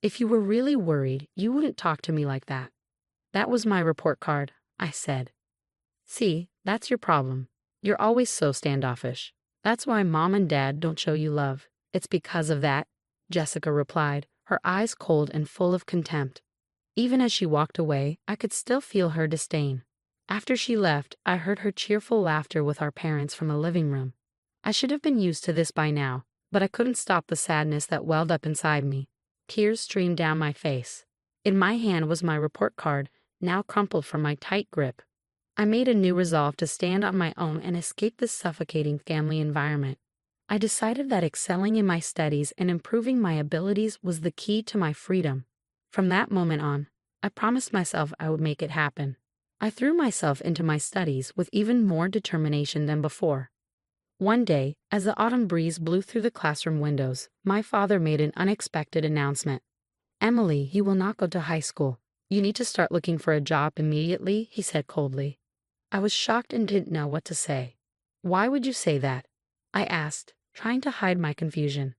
"If you were really worried, you wouldn't talk to me like that." "That was my report card," I said. "See, that's your problem. You're always so standoffish. That's why Mom and Dad don't show you love. It's because of that," Jessica replied, her eyes cold and full of contempt. Even as she walked away, I could still feel her disdain. After she left, I heard her cheerful laughter with our parents from the living room. I should have been used to this by now, but I couldn't stop the sadness that welled up inside me. Tears streamed down my face. In my hand was my report card, now crumpled from my tight grip. I made a new resolve to stand on my own and escape this suffocating family environment. I decided that excelling in my studies and improving my abilities was the key to my freedom. From that moment on, I promised myself I would make it happen. I threw myself into my studies with even more determination than before. One day, as the autumn breeze blew through the classroom windows, my father made an unexpected announcement. "Emily, you will not go to high school. You need to start looking for a job immediately," he said coldly. I was shocked and didn't know what to say. "Why would you say that?" I asked, trying to hide my confusion.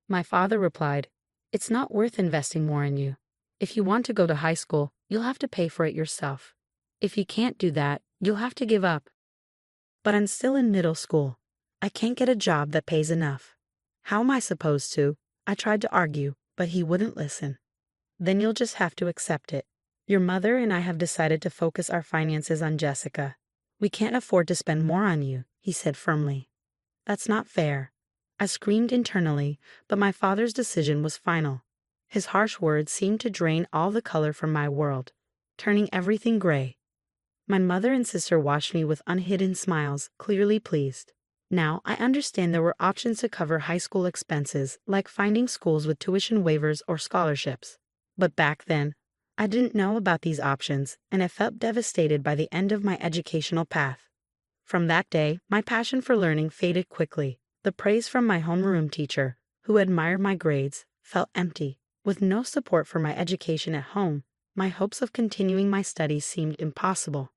My father replied, "It's not worth investing more in you. If you want to go to high school, you'll have to pay for it yourself. If you can't do that, you'll have to give up." "But I'm still in middle school. I can't get a job that pays enough. How am I supposed to?" I tried to argue, but he wouldn't listen. "Then you'll just have to accept it. Your mother and I have decided to focus our finances on Jessica. We can't afford to spend more on you," he said firmly. "That's not fair." I screamed internally, but my father's decision was final. His harsh words seemed to drain all the color from my world, turning everything gray. My mother and sister watched me with unhidden smiles, clearly pleased. Now, I understand there were options to cover high school expenses, like finding schools with tuition waivers or scholarships. But back then, I didn't know about these options, and I felt devastated by the end of my educational path. From that day, my passion for learning faded quickly. The praise from my homeroom teacher, who admired my grades, felt empty. With no support for my education at home, my hopes of continuing my studies seemed impossible.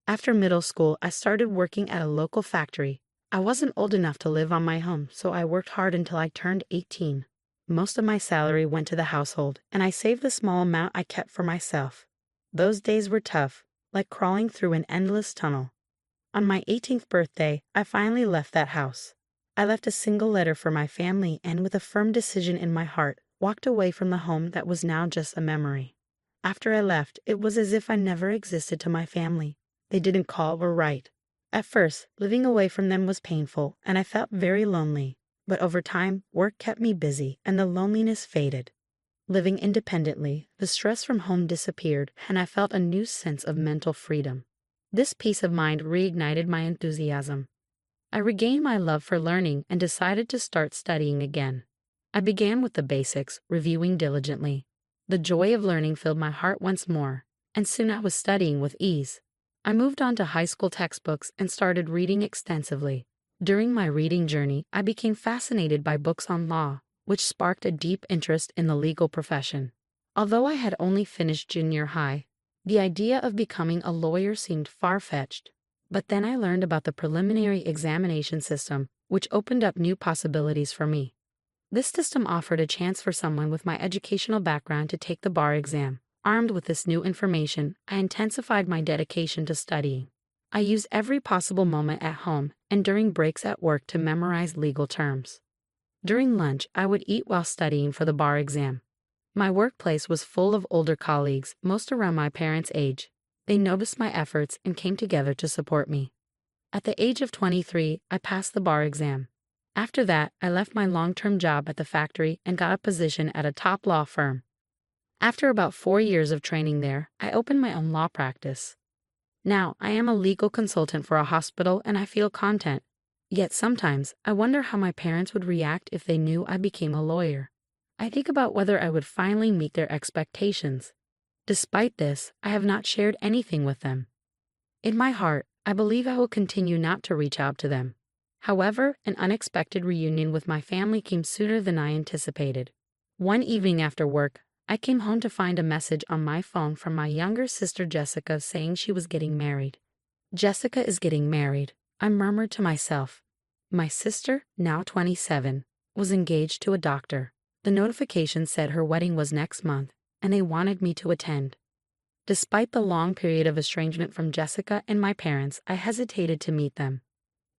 After middle school, I started working at a local factory. I wasn't old enough to live on my own, so I worked hard until I turned 18. Most of my salary went to the household, and I saved the small amount I kept for myself. Those days were tough, like crawling through an endless tunnel. On my 18th birthday, I finally left that house. I left a single letter for my family and, with a firm decision in my heart, walked away from the home that was now just a memory. After I left, it was as if I never existed to my family. They didn't call or write. At first, living away from them was painful, and I felt very lonely. But over time, work kept me busy, and the loneliness faded. Living independently, the stress from home disappeared, and I felt a new sense of mental freedom. This peace of mind reignited my enthusiasm. I regained my love for learning and decided to start studying again. I began with the basics, reviewing diligently. The joy of learning filled my heart once more, and soon I was studying with ease. I moved on to high school textbooks and started reading extensively. During my reading journey, I became fascinated by books on law, which sparked a deep interest in the legal profession. Although I had only finished junior high, the idea of becoming a lawyer seemed far-fetched. But then I learned about the preliminary examination system, which opened up new possibilities for me. This system offered a chance for someone with my educational background to take the bar exam. Armed with this new information, I intensified my dedication to studying. I used every possible moment at home and during breaks at work to memorize legal terms. During lunch, I would eat while studying for the bar exam. My workplace was full of older colleagues, most around my parents' age. They noticed my efforts and came together to support me. At the age of 23, I passed the bar exam. After that, I left my long-term job at the factory and got a position at a top law firm. After about 4 years of training there, I opened my own law practice. Now, I am a legal consultant for a hospital and I feel content. Yet sometimes, I wonder how my parents would react if they knew I became a lawyer. I think about whether I would finally meet their expectations. Despite this, I have not shared anything with them. In my heart, I believe I will continue not to reach out to them. However, an unexpected reunion with my family came sooner than I anticipated. One evening after work, I came home to find a message on my phone from my younger sister Jessica saying she was getting married. Jessica is getting married, I murmured to myself. My sister, now 27, was engaged to a doctor. The notification said her wedding was next month, and they wanted me to attend. Despite the long period of estrangement from Jessica and my parents, I hesitated to meet them.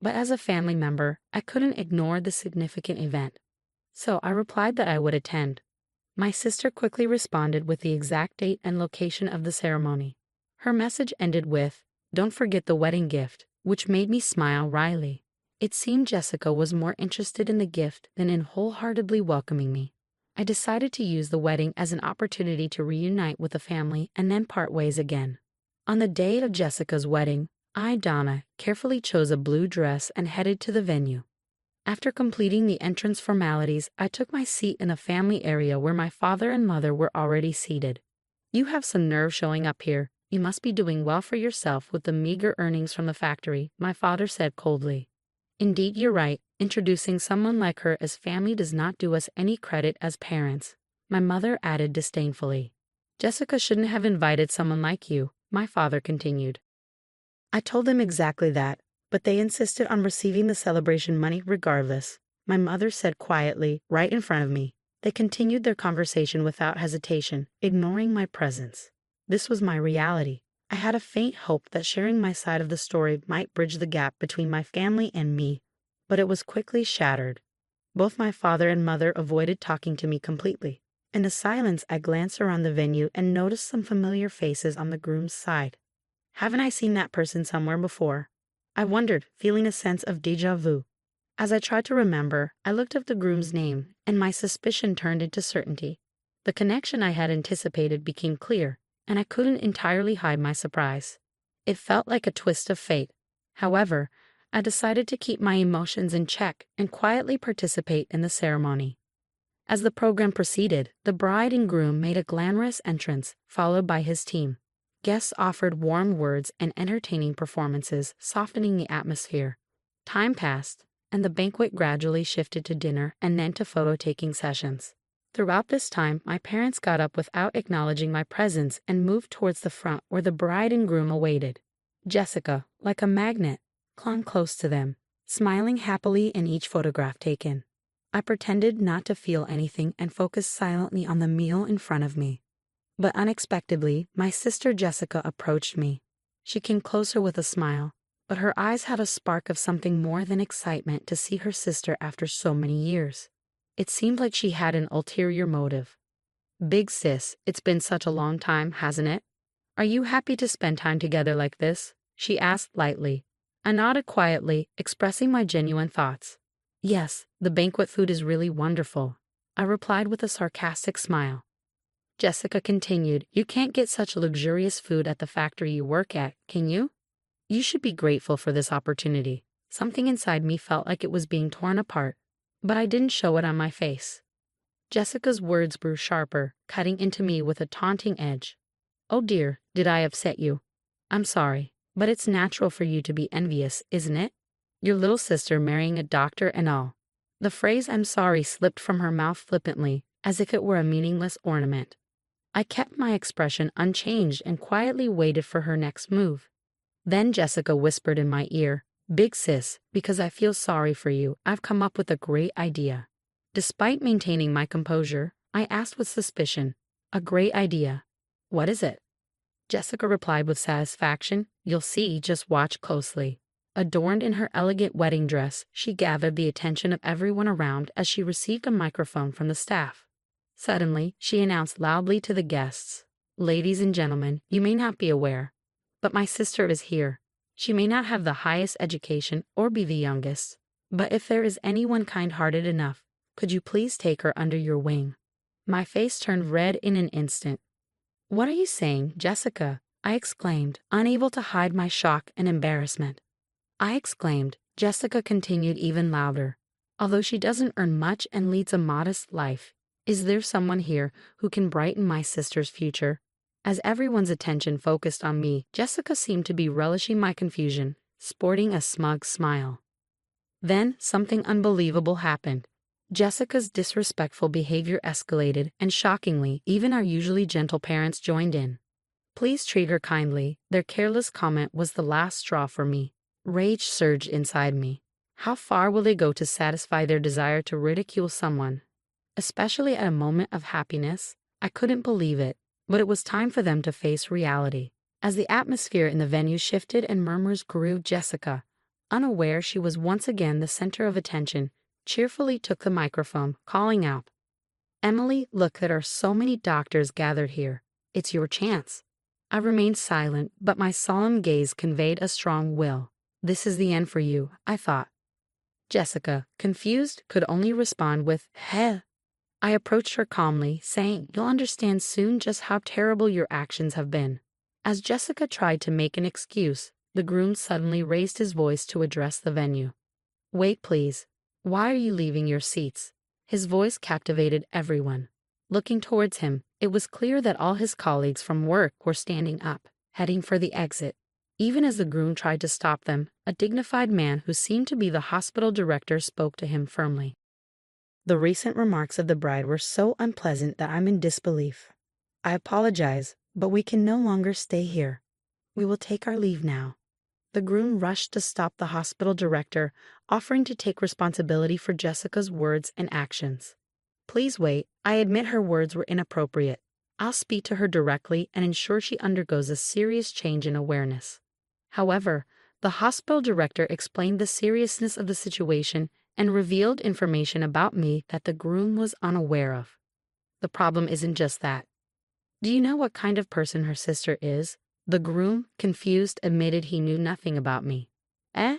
But as a family member, I couldn't ignore the significant event. So I replied that I would attend. My sister quickly responded with the exact date and location of the ceremony. Her message ended with, "Don't forget the wedding gift," which made me smile wryly. It seemed Jessica was more interested in the gift than in wholeheartedly welcoming me. I decided to use the wedding as an opportunity to reunite with the family and then part ways again. On the day of Jessica's wedding, I, Donna, carefully chose a blue dress and headed to the venue. After completing the entrance formalities, I took my seat in the family area where my father and mother were already seated. "You have some nerve showing up here. You must be doing well for yourself with the meager earnings from the factory," my father said coldly. "Indeed, you're right. Introducing someone like her as family does not do us any credit as parents," my mother added disdainfully. "Jessica shouldn't have invited someone like you," my father continued. I told them exactly that, but they insisted on receiving the celebration money regardless. My mother said quietly, right in front of me. They continued their conversation without hesitation, ignoring my presence. This was my reality. I had a faint hope that sharing my side of the story might bridge the gap between my family and me, but it was quickly shattered. Both my father and mother avoided talking to me completely. In the silence, I glanced around the venue and noticed some familiar faces on the groom's side. Haven't I seen that person somewhere before? I wondered, feeling a sense of déjà vu. As I tried to remember, I looked up the groom's name, and my suspicion turned into certainty. The connection I had anticipated became clear, and I couldn't entirely hide my surprise. It felt like a twist of fate. However, I decided to keep my emotions in check and quietly participate in the ceremony. As the program proceeded, the bride and groom made a glamorous entrance, followed by his team. Guests offered warm words and entertaining performances, softening the atmosphere. Time passed, and the banquet gradually shifted to dinner and then to photo-taking sessions. Throughout this time, my parents got up without acknowledging my presence and moved towards the front where the bride and groom awaited. Jessica, like a magnet, clung close to them, smiling happily in each photograph taken. I pretended not to feel anything and focused silently on the meal in front of me. But unexpectedly, my sister Jessica approached me. She came closer with a smile, but her eyes had a spark of something more than excitement to see her sister after so many years. It seemed like she had an ulterior motive. "Big sis, it's been such a long time, hasn't it? Are you happy to spend time together like this?" she asked lightly. I nodded quietly, expressing my genuine thoughts. "Yes, the banquet food is really wonderful," I replied with a sarcastic smile. Jessica continued, "You can't get such luxurious food at the factory you work at, can you? You should be grateful for this opportunity." Something inside me felt like it was being torn apart, but I didn't show it on my face. Jessica's words grew sharper, cutting into me with a taunting edge. "Oh dear, did I upset you? I'm sorry, but it's natural for you to be envious, isn't it? Your little sister marrying a doctor and all." The phrase "I'm sorry" slipped from her mouth flippantly, as if it were a meaningless ornament. I kept my expression unchanged and quietly waited for her next move. Then Jessica whispered in my ear, "Big sis, because I feel sorry for you, I've come up with a great idea." Despite maintaining my composure, I asked with suspicion, "A great idea? What is it?" Jessica replied with satisfaction, "You'll see, just watch closely." Adorned in her elegant wedding dress, she gathered the attention of everyone around as she received a microphone from the staff. Suddenly, she announced loudly to the guests, "Ladies and gentlemen, you may not be aware, but my sister is here. She may not have the highest education or be the youngest, but if there is anyone kind-hearted enough, could you please take her under your wing?" My face turned red in an instant. "What are you saying, Jessica?" I exclaimed, unable to hide my shock and embarrassment. Jessica continued even louder. "Although she doesn't earn much and leads a modest life, is there someone here who can brighten my sister's future?" As everyone's attention focused on me, Jessica seemed to be relishing my confusion, sporting a smug smile. Then something unbelievable happened. Jessica's disrespectful behavior escalated, and shockingly, even our usually gentle parents joined in. "Please treat her kindly." Their careless comment was the last straw for me. Rage surged inside me. How far will they go to satisfy their desire to ridicule someone? Especially at a moment of happiness? I couldn't believe it, but it was time for them to face reality. As the atmosphere in the venue shifted and murmurs grew, Jessica, unaware she was once again the center of attention, cheerfully took the microphone, calling out, "Emily, look, there are so many doctors gathered here. It's your chance." I remained silent, but my solemn gaze conveyed a strong will. "This is the end for you," I thought. Jessica, confused, could only respond with, "Heh." I approached her calmly, saying, "You'll understand soon just how terrible your actions have been." As Jessica tried to make an excuse, the groom suddenly raised his voice to address the venue. "Wait, please. Why are you leaving your seats?" His voice captivated everyone. Looking towards him, it was clear that all his colleagues from work were standing up, heading for the exit. Even as the groom tried to stop them, a dignified man who seemed to be the hospital director spoke to him firmly. "The recent remarks of the bride were so unpleasant that I'm in disbelief. I apologize, but we can no longer stay here. We will take our leave now." The groom rushed to stop the hospital director, offering to take responsibility for Jessica's words and actions. "Please wait. I admit her words were inappropriate. I'll speak to her directly and ensure she undergoes a serious change in awareness." However, the hospital director explained the seriousness of the situation and revealed information about me that the groom was unaware of. "The problem isn't just that. Do you know what kind of person her sister is?" The groom, confused, admitted he knew nothing about me. "Eh?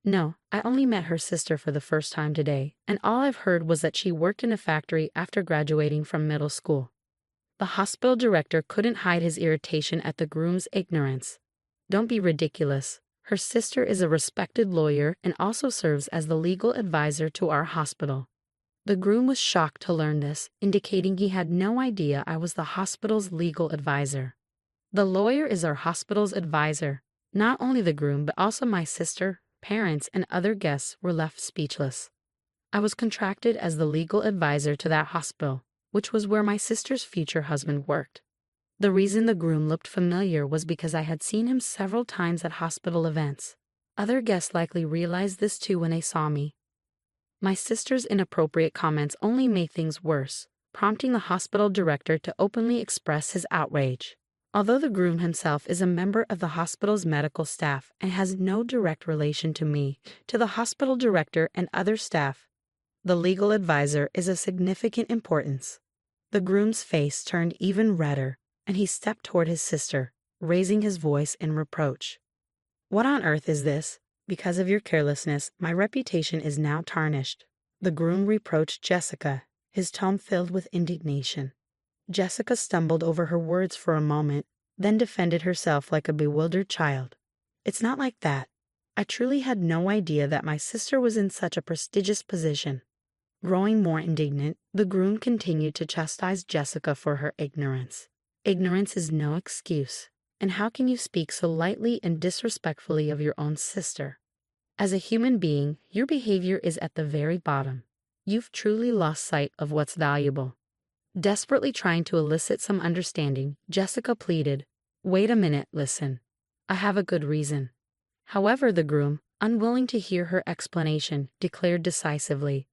No, I only met her sister for the first time today, and all I've heard was that she worked in a factory after graduating from middle school." The hospital director couldn't hide his irritation at the groom's ignorance. Don't be ridiculous. Her sister is a respected lawyer and also serves as the legal advisor to our hospital. The groom was shocked to learn this, indicating he had no idea I was the hospital's legal advisor. The lawyer is our hospital's advisor. Not only the groom, but also my sister, parents, and other guests were left speechless. I was contracted as the legal advisor to that hospital, which was where my sister's future husband worked. The reason the groom looked familiar was because I had seen him several times at hospital events. Other guests likely realized this too when they saw me. My sister's inappropriate comments only made things worse, prompting the hospital director to openly express his outrage. Although the groom himself is a member of the hospital's medical staff and has no direct relation to me, to the hospital director and other staff, the legal advisor is of significant importance. The groom's face turned even redder, and he stepped toward his sister, raising his voice in reproach. "What on earth is this? Because of your carelessness, my reputation is now tarnished." The groom reproached Jessica, his tone filled with indignation. Jessica stumbled over her words for a moment, then defended herself like a bewildered child. "It's not like that. I truly had no idea that my sister was in such a prestigious position." Growing more indignant, the groom continued to chastise Jessica for her ignorance. "Ignorance is no excuse. And how can you speak so lightly and disrespectfully of your own sister? As a human being, your behavior is at the very bottom. You've truly lost sight of what's valuable." Desperately trying to elicit some understanding, Jessica pleaded, "Wait a minute, listen. I have a good reason." However, the groom, unwilling to hear her explanation, declared decisively,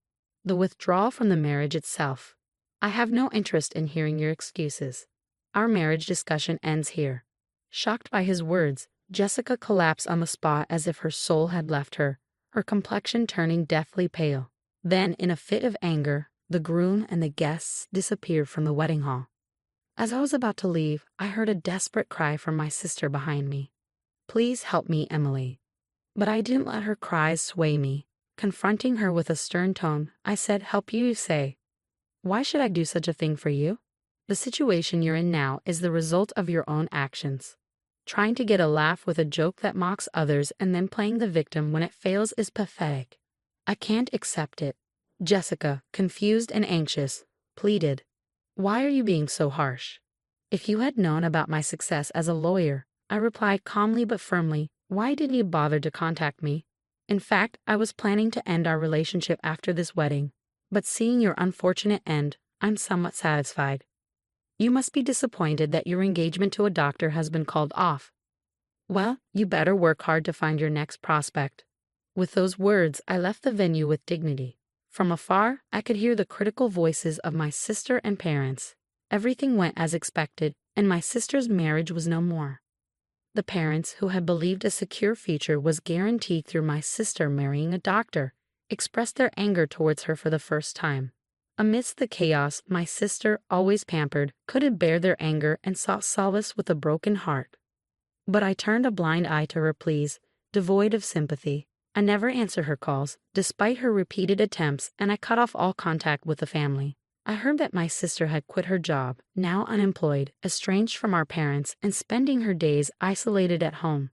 "The withdrawal from the marriage itself. I have no interest in hearing your excuses. Our marriage discussion ends here." Shocked by his words, Jessica collapsed on the spot as if her soul had left her, her complexion turning deathly pale. Then, in a fit of anger, the groom and the guests disappeared from the wedding hall. As I was about to leave, I heard a desperate cry from my sister behind me. "Please help me, Emily." But I didn't let her cries sway me. Confronting her with a stern tone, I said, "Help you say? Why should I do such a thing for you? The situation you're in now is the result of your own actions. Trying to get a laugh with a joke that mocks others and then playing the victim when it fails is pathetic. I can't accept it." Jessica, confused and anxious, pleaded, "Why are you being so harsh? If you had known about my success as a lawyer," I replied calmly but firmly, "why didn't you bother to contact me? In fact, I was planning to end our relationship after this wedding, but seeing your unfortunate end, I'm somewhat satisfied. You must be disappointed that your engagement to a doctor has been called off. Well, you better work hard to find your next prospect." With those words, I left the venue with dignity. From afar, I could hear the critical voices of my sister and parents. Everything went as expected, and my sister's marriage was no more. The parents, who had believed a secure future was guaranteed through my sister marrying a doctor, expressed their anger towards her for the first time. Amidst the chaos, my sister, always pampered, couldn't bear their anger and sought solace with a broken heart. But I turned a blind eye to her pleas, devoid of sympathy. I never answered her calls, despite her repeated attempts, and I cut off all contact with the family. I heard that my sister had quit her job, now unemployed, estranged from our parents, and spending her days isolated at home.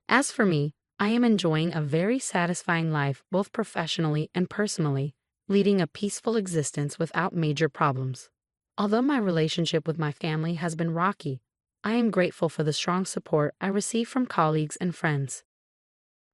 As for me, I am enjoying a very satisfying life both professionally and personally, leading a peaceful existence without major problems. Although my relationship with my family has been rocky, I am grateful for the strong support I receive from colleagues and friends.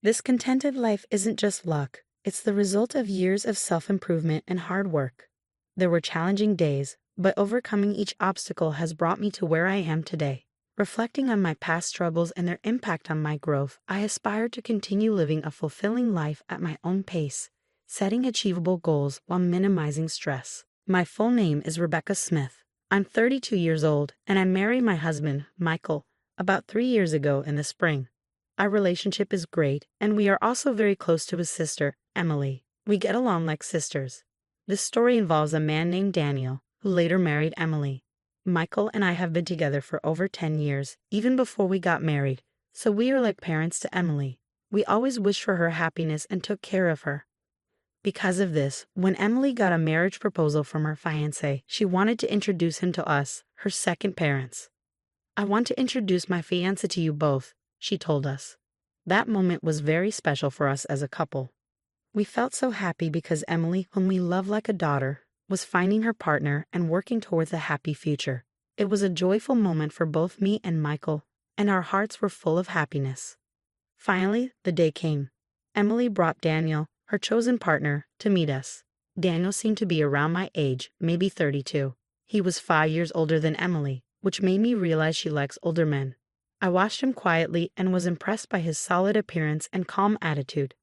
This contented life isn't just luck, it's the result of years of self-improvement and hard work. There were challenging days, but overcoming each obstacle has brought me to where I am today. Reflecting on my past struggles and their impact on my growth, I aspire to continue living a fulfilling life at my own pace, setting achievable goals while minimizing stress. My full name is Rebecca Smith. I'm 32 years old, and I married my husband, Michael, about 3 years ago in the spring. Our relationship is great, and we are also very close to his sister, Emily. We get along like sisters. This story involves a man named Daniel, who later married Emily. Michael and I have been together for over 10 years, even before we got married, so we are like parents to Emily. We always wished for her happiness and took care of her. Because of this, when Emily got a marriage proposal from her fiancé, she wanted to introduce him to us, her second parents. "I want to introduce my fiancé to you both," she told us. That moment was very special for us as a couple. We felt so happy because Emily, whom we love like a daughter, was finding her partner and working towards a happy future. It was a joyful moment for both me and Michael, and our hearts were full of happiness. Finally, the day came. Emily brought Daniel, her chosen partner, to meet us. Daniel seemed to be around my age, maybe 32. He was 5 years older than Emily, which made me realize she likes older men. I watched him quietly and was impressed by his solid appearance and calm attitude.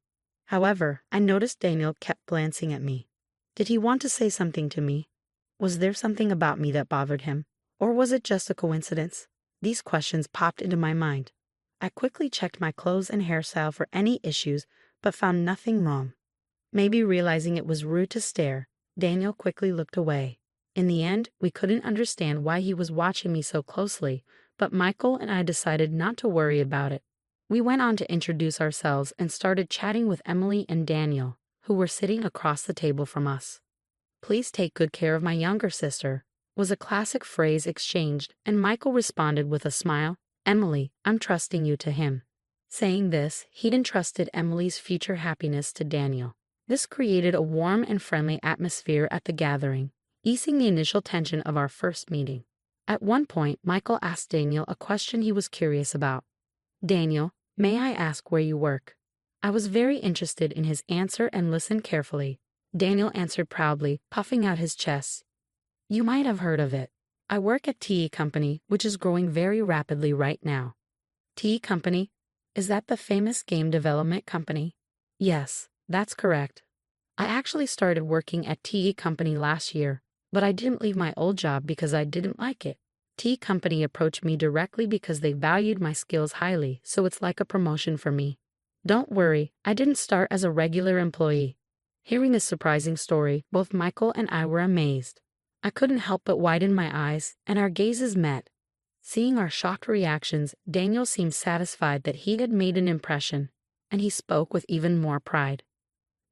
However, I noticed Daniel kept glancing at me. Did he want to say something to me? Was there something about me that bothered him? Or was it just a coincidence? These questions popped into my mind. I quickly checked my clothes and hairstyle for any issues, but found nothing wrong. Maybe realizing it was rude to stare, Daniel quickly looked away. In the end, we couldn't understand why he was watching me so closely, but Michael and I decided not to worry about it. We went on to introduce ourselves and started chatting with Emily and Daniel, who were sitting across the table from us. "Please take good care of my younger sister," was a classic phrase exchanged, and Michael responded with a smile, "Emily, I'm trusting you to him." Saying this, he'd entrusted Emily's future happiness to Daniel. This created a warm and friendly atmosphere at the gathering, easing the initial tension of our first meeting. At one point, Michael asked Daniel a question he was curious about. "Daniel, may I ask where you work?" I was very interested in his answer and listened carefully. Daniel answered proudly, puffing out his chest. "You might have heard of it. I work at TE Company, which is growing very rapidly right now." "TE Company? Is that the famous game development company?" "Yes, that's correct. I actually started working at TE Company last year, but I didn't leave my old job because I didn't like it. TE Company approached me directly because they valued my skills highly, so it's like a promotion for me. Don't worry, I didn't start as a regular employee." Hearing this surprising story, both Michael and I were amazed. I couldn't help but widen my eyes, and our gazes met. Seeing our shocked reactions, Daniel seemed satisfied that he had made an impression, and he spoke with even more pride.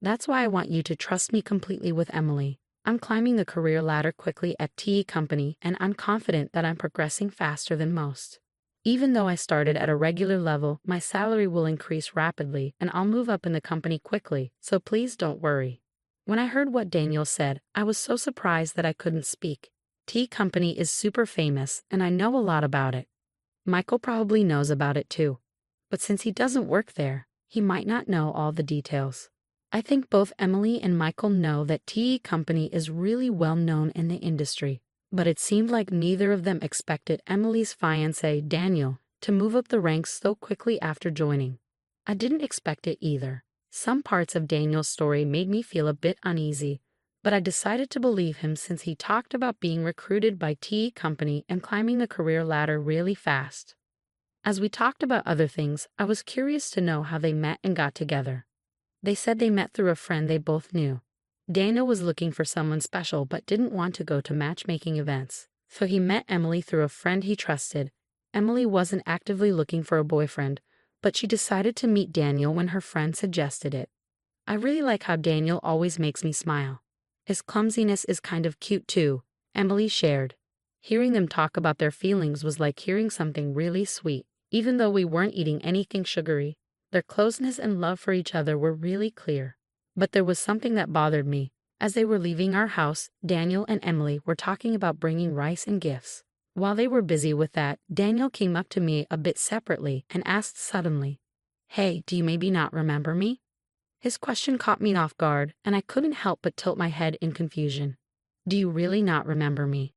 "That's why I want you to trust me completely with Emily. I'm climbing the career ladder quickly at TE Company, and I'm confident that I'm progressing faster than most. Even though I started at a regular level, my salary will increase rapidly, and I'll move up in the company quickly, so please don't worry." When I heard what Daniel said, I was so surprised that I couldn't speak. TE Company is super famous, and I know a lot about it. Michael probably knows about it too. But since he doesn't work there, he might not know all the details. I think both Emily and Michael know that TE Company is really well known in the industry, but it seemed like neither of them expected Emily's fiancé, Daniel, to move up the ranks so quickly after joining. I didn't expect it either. Some parts of Daniel's story made me feel a bit uneasy, but I decided to believe him since he talked about being recruited by TE Company and climbing the career ladder really fast. As we talked about other things, I was curious to know how they met and got together. They said they met through a friend they both knew. Daniel was looking for someone special but didn't want to go to matchmaking events, so he met Emily through a friend he trusted. Emily wasn't actively looking for a boyfriend, but she decided to meet Daniel when her friend suggested it. "I really like how Daniel always makes me smile. His clumsiness is kind of cute too," Emily shared. Hearing them talk about their feelings was like hearing something really sweet. Even though we weren't eating anything sugary, their closeness and love for each other were really clear. But there was something that bothered me. As they were leaving our house, Daniel and Emily were talking about bringing rice and gifts. While they were busy with that, Daniel came up to me a bit separately and asked suddenly, "Hey, do you maybe not remember me?" His question caught me off guard, and I couldn't help but tilt my head in confusion. "Do you really not remember me?"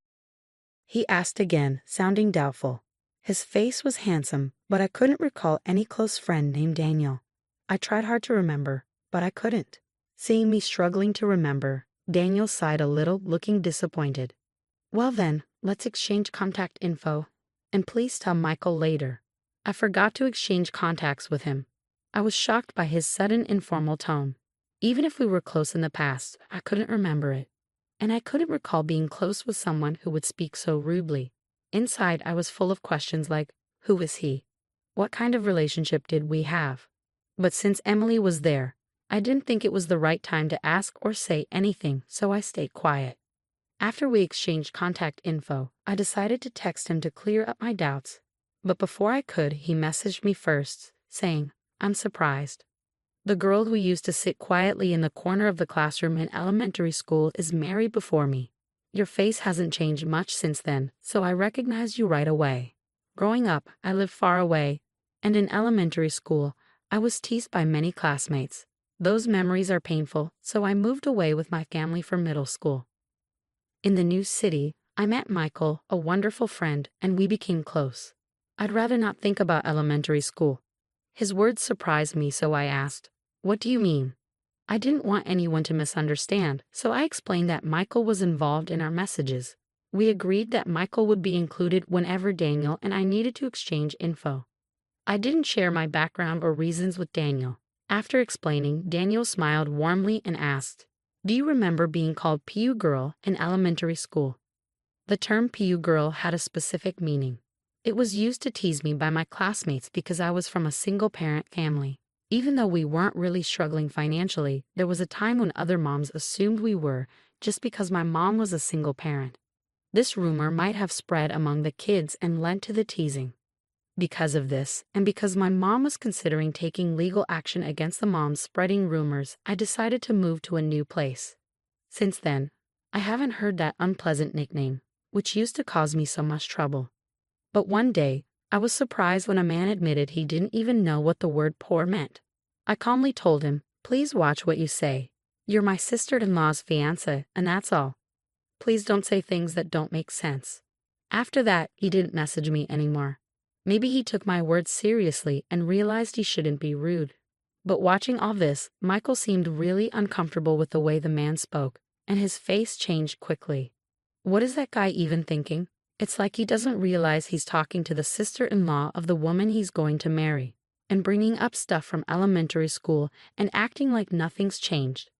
he asked again, sounding doubtful. His face was handsome, but I couldn't recall any close friend named Daniel. I tried hard to remember, but I couldn't. Seeing me struggling to remember, Daniel sighed a little, looking disappointed. "Well then, let's exchange contact info, and please tell Michael later." I forgot to exchange contacts with him. I was shocked by his sudden informal tone. Even if we were close in the past, I couldn't remember it. And I couldn't recall being close with someone who would speak so rudely. Inside, I was full of questions like, who is he? What kind of relationship did we have? But since Emily was there, I didn't think it was the right time to ask or say anything, so I stayed quiet. After we exchanged contact info, I decided to text him to clear up my doubts. But before I could, he messaged me first, saying, "I'm surprised. The girl who used to sit quietly in the corner of the classroom in elementary school is married before me. Your face hasn't changed much since then, so I recognized you right away. Growing up, I lived far away, and in elementary school, I was teased by many classmates. Those memories are painful, so I moved away with my family for middle school. In the new city, I met Michael, a wonderful friend, and we became close. I'd rather not think about elementary school." His words surprised me, so I asked, "What do you mean?" I didn't want anyone to misunderstand, so I explained that Michael was involved in our messages. We agreed that Michael would be included whenever Daniel and I needed to exchange info. I didn't share my background or reasons with Daniel. After explaining, Daniel smiled warmly and asked, "Do you remember being called PU girl in elementary school?" The term PU girl had a specific meaning. It was used to tease me by my classmates because I was from a single-parent family. Even though we weren't really struggling financially, there was a time when other moms assumed we were just because my mom was a single parent. This rumor might have spread among the kids and led to the teasing. Because of this, and because my mom was considering taking legal action against the moms spreading rumors, I decided to move to a new place. Since then, I haven't heard that unpleasant nickname, which used to cause me so much trouble. But one day, I was surprised when a man admitted he didn't even know what the word poor meant. I calmly told him, "Please watch what you say. You're my sister-in-law's fiancé, and that's all. Please don't say things that don't make sense." After that, he didn't message me anymore. Maybe he took my words seriously and realized he shouldn't be rude. But watching all this, Michael seemed really uncomfortable with the way the man spoke, and his face changed quickly. What is that guy even thinking? It's like he doesn't realize he's talking to the sister-in-law of the woman he's going to marry, and bringing up stuff from elementary school and acting like nothing's changed.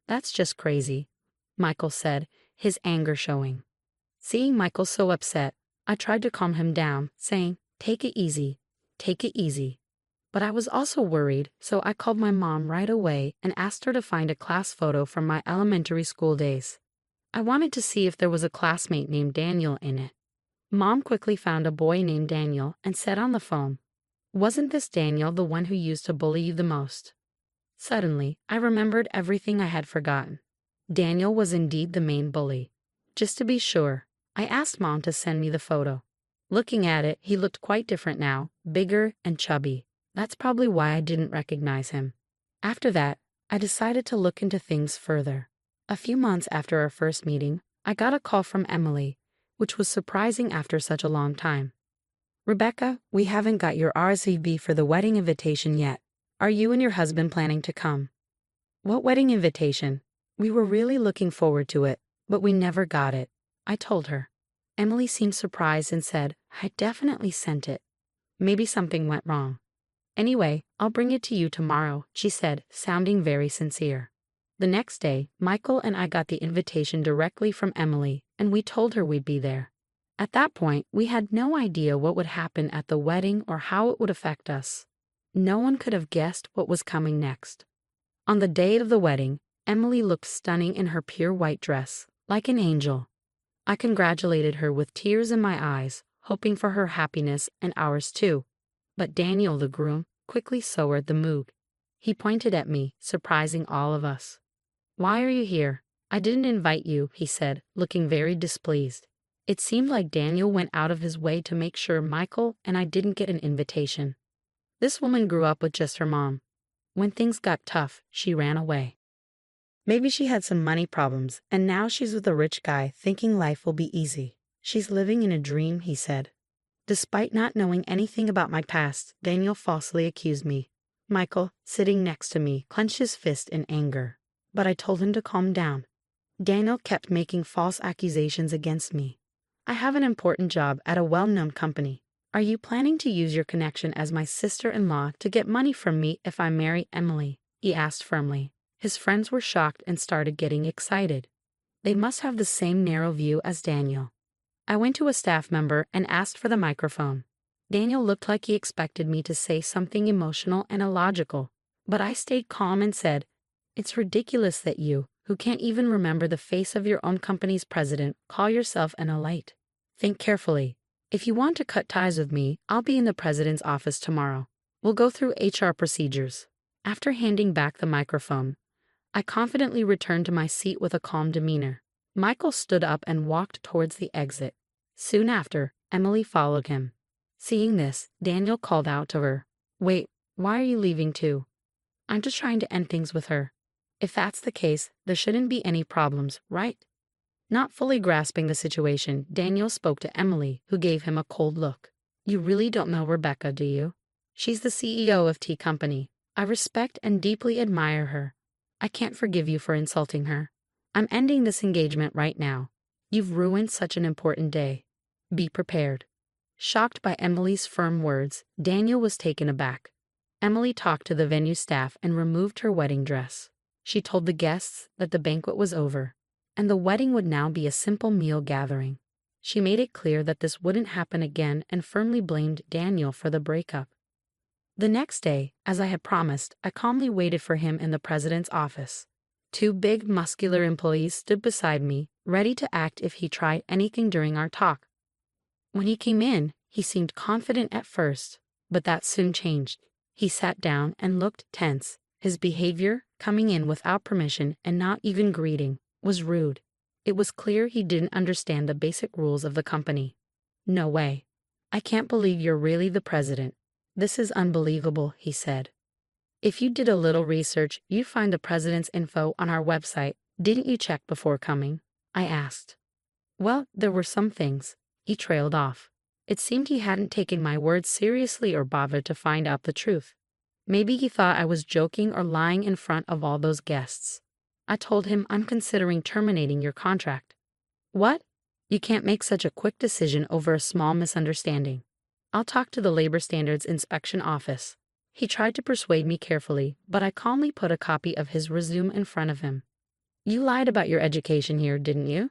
"That's just crazy," Michael said, his anger showing. Seeing Michael so upset, I tried to calm him down, saying, "Take it easy, take it easy." But I was also worried, so I called my mom right away and asked her to find a class photo from my elementary school days. I wanted to see if there was a classmate named Daniel in it. Mom quickly found a boy named Daniel and said on the phone, "Wasn't this Daniel the one who used to bully you the most?" Suddenly, I remembered everything I had forgotten. Daniel was indeed the main bully. Just to be sure, I asked Mom to send me the photo. Looking at it, he looked quite different now, bigger and chubby. That's probably why I didn't recognize him. After that, I decided to look into things further. A few months after our first meeting, I got a call from Emily, which was surprising after such a long time. "Rebecca, we haven't got your RSVP for the wedding invitation yet. Are you and your husband planning to come?" "What wedding invitation? We were really looking forward to it, but we never got it," I told her. Emily seemed surprised and said, "I definitely sent it. Maybe something went wrong. Anyway, I'll bring it to you tomorrow," she said, sounding very sincere. The next day, Michael and I got the invitation directly from Emily, and we told her we'd be there. At that point, we had no idea what would happen at the wedding or how it would affect us. No one could have guessed what was coming next. On the day of the wedding, Emily looked stunning in her pure white dress, like an angel. I congratulated her with tears in my eyes, hoping for her happiness and ours too. But Daniel, the groom, quickly soured the mood. He pointed at me, surprising all of us. "Why are you here? I didn't invite you," he said, looking very displeased. It seemed like Daniel went out of his way to make sure Michael and I didn't get an invitation. This woman grew up with just her mom. When things got tough, she ran away. Maybe she had some money problems, and now she's with a rich guy thinking life will be easy. "She's living in a dream," he said. Despite not knowing anything about my past, Daniel falsely accused me. Michael, sitting next to me, clenched his fist in anger. But I told him to calm down. Daniel kept making false accusations against me. "I have an important job at a well-known company. Are you planning to use your connection as my sister-in-law to get money from me if I marry Emily?" he asked firmly. His friends were shocked and started getting excited. They must have the same narrow view as Daniel. I went to a staff member and asked for the microphone. Daniel looked like he expected me to say something emotional and illogical, but I stayed calm and said, "It's ridiculous that you, who can't even remember the face of your own company's president, call yourself an elite. Think carefully. If you want to cut ties with me, I'll be in the president's office tomorrow. We'll go through HR procedures. After handing back the microphone, I confidently returned to my seat with a calm demeanor. Michael stood up and walked towards the exit. Soon after, Emily followed him. Seeing this, Daniel called out to her, "Wait, why are you leaving too? I'm just trying to end things with her. If that's the case, there shouldn't be any problems, right?" Not fully grasping the situation, Daniel spoke to Emily, who gave him a cold look. "You really don't know Rebecca, do you? She's the CEO of T Company. I respect and deeply admire her. I can't forgive you for insulting her. I'm ending this engagement right now. You've ruined such an important day. Be prepared." Shocked by Emily's firm words, Daniel was taken aback. Emily talked to the venue staff and removed her wedding dress. She told the guests that the banquet was over, and the wedding would now be a simple meal gathering. She made it clear that this wouldn't happen again and firmly blamed Daniel for the breakup. The next day, as I had promised, I calmly waited for him in the president's office. Two big, muscular employees stood beside me, ready to act if he tried anything during our talk. When he came in, he seemed confident at first, but that soon changed. He sat down and looked tense. His behavior, coming in without permission and not even greeting, was rude. It was clear he didn't understand the basic rules of the company. "No way. I can't believe you're really the president. This is unbelievable," he said. "If you did a little research, you'd find the president's info on our website. Didn't you check before coming?" I asked. "Well, there were some things." He trailed off. It seemed he hadn't taken my words seriously or bothered to find out the truth. Maybe he thought I was joking or lying in front of all those guests. I told him I'm considering terminating your contract. "What? You can't make such a quick decision over a small misunderstanding. I'll talk to the Labor Standards Inspection Office." He tried to persuade me carefully, but I calmly put a copy of his resume in front of him. "You lied about your education here, didn't you?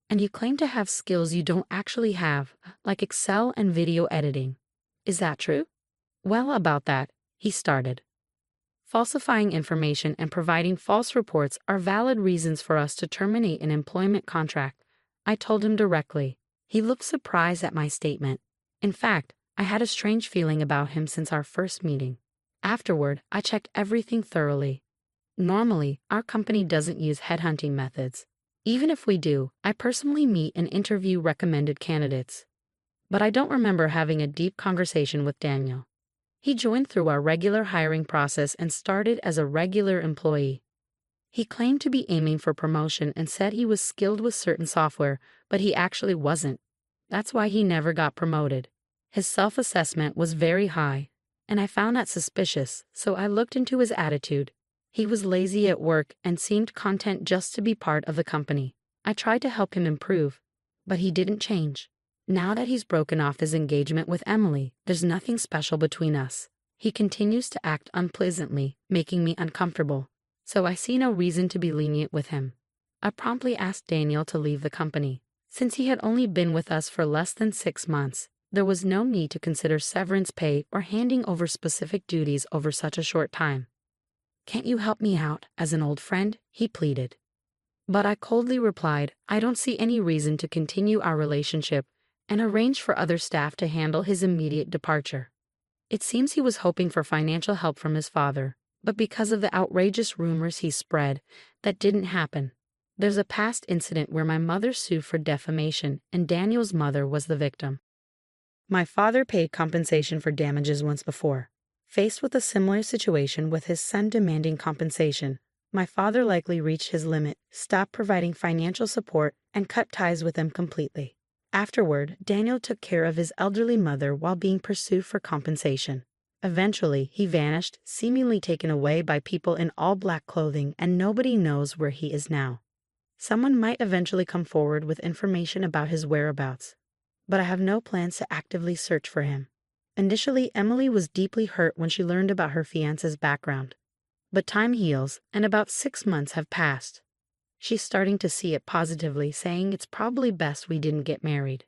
And you claim to have skills you don't actually have, like Excel and video editing. Is that true?" "Well, about that," he started. "Falsifying information and providing false reports are valid reasons for us to terminate an employment contract," I told him directly. He looked surprised at my statement. In fact, I had a strange feeling about him since our first meeting. Afterward, I checked everything thoroughly. Normally, our company doesn't use headhunting methods. Even if we do, I personally meet and interview recommended candidates. But I don't remember having a deep conversation with Daniel. He joined through our regular hiring process and started as a regular employee. He claimed to be aiming for promotion and said he was skilled with certain software, but he actually wasn't. That's why he never got promoted. His self-assessment was very high, and I found that suspicious, so I looked into his attitude. He was lazy at work and seemed content just to be part of the company. I tried to help him improve, but he didn't change. Now that he's broken off his engagement with Emily, there's nothing special between us. He continues to act unpleasantly, making me uncomfortable, so I see no reason to be lenient with him. I promptly asked Daniel to leave the company. Since he had only been with us for less than 6 months, there was no need to consider severance pay or handing over specific duties over such a short time. "Can't you help me out as an old friend?" he pleaded. But I coldly replied, I don't see any reason to continue our relationship, and arranged for other staff to handle his immediate departure. It seems he was hoping for financial help from his father, but because of the outrageous rumors he spread, that didn't happen. There's a past incident where my mother sued for defamation, and Daniel's mother was the victim. My father paid compensation for damages once before. Faced with a similar situation with his son demanding compensation, my father likely reached his limit, stopped providing financial support, and cut ties with them completely. Afterward, Daniel took care of his elderly mother while being pursued for compensation. Eventually, he vanished, seemingly taken away by people in all black clothing, and nobody knows where he is now. Someone might eventually come forward with information about his whereabouts, but I have no plans to actively search for him. Initially, Emily was deeply hurt when she learned about her fiancé's background. But time heals, and about 6 months have passed. She's starting to see it positively, saying it's probably best we didn't get married.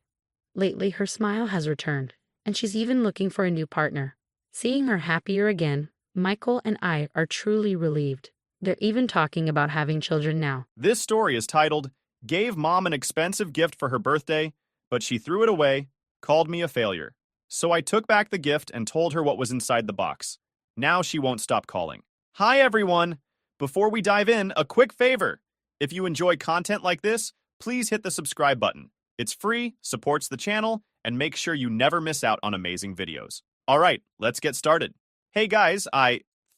Lately, her smile has returned, and she's even looking for a new partner. Seeing her happier again, Michael and I are truly relieved. They're even talking about having children now. This story is titled, "Gave Mom an Expensive Gift for Her Birthday, but She Threw It Away," called me a failure. So I took back the gift and told her what was inside the box. Now she won't stop calling. Hi, everyone! Before we dive in, a quick favor. If you enjoy content like this, please hit the subscribe button. It's free, supports the channel, and make sure you never miss out on amazing videos. Alright, let's get started. Hey guys,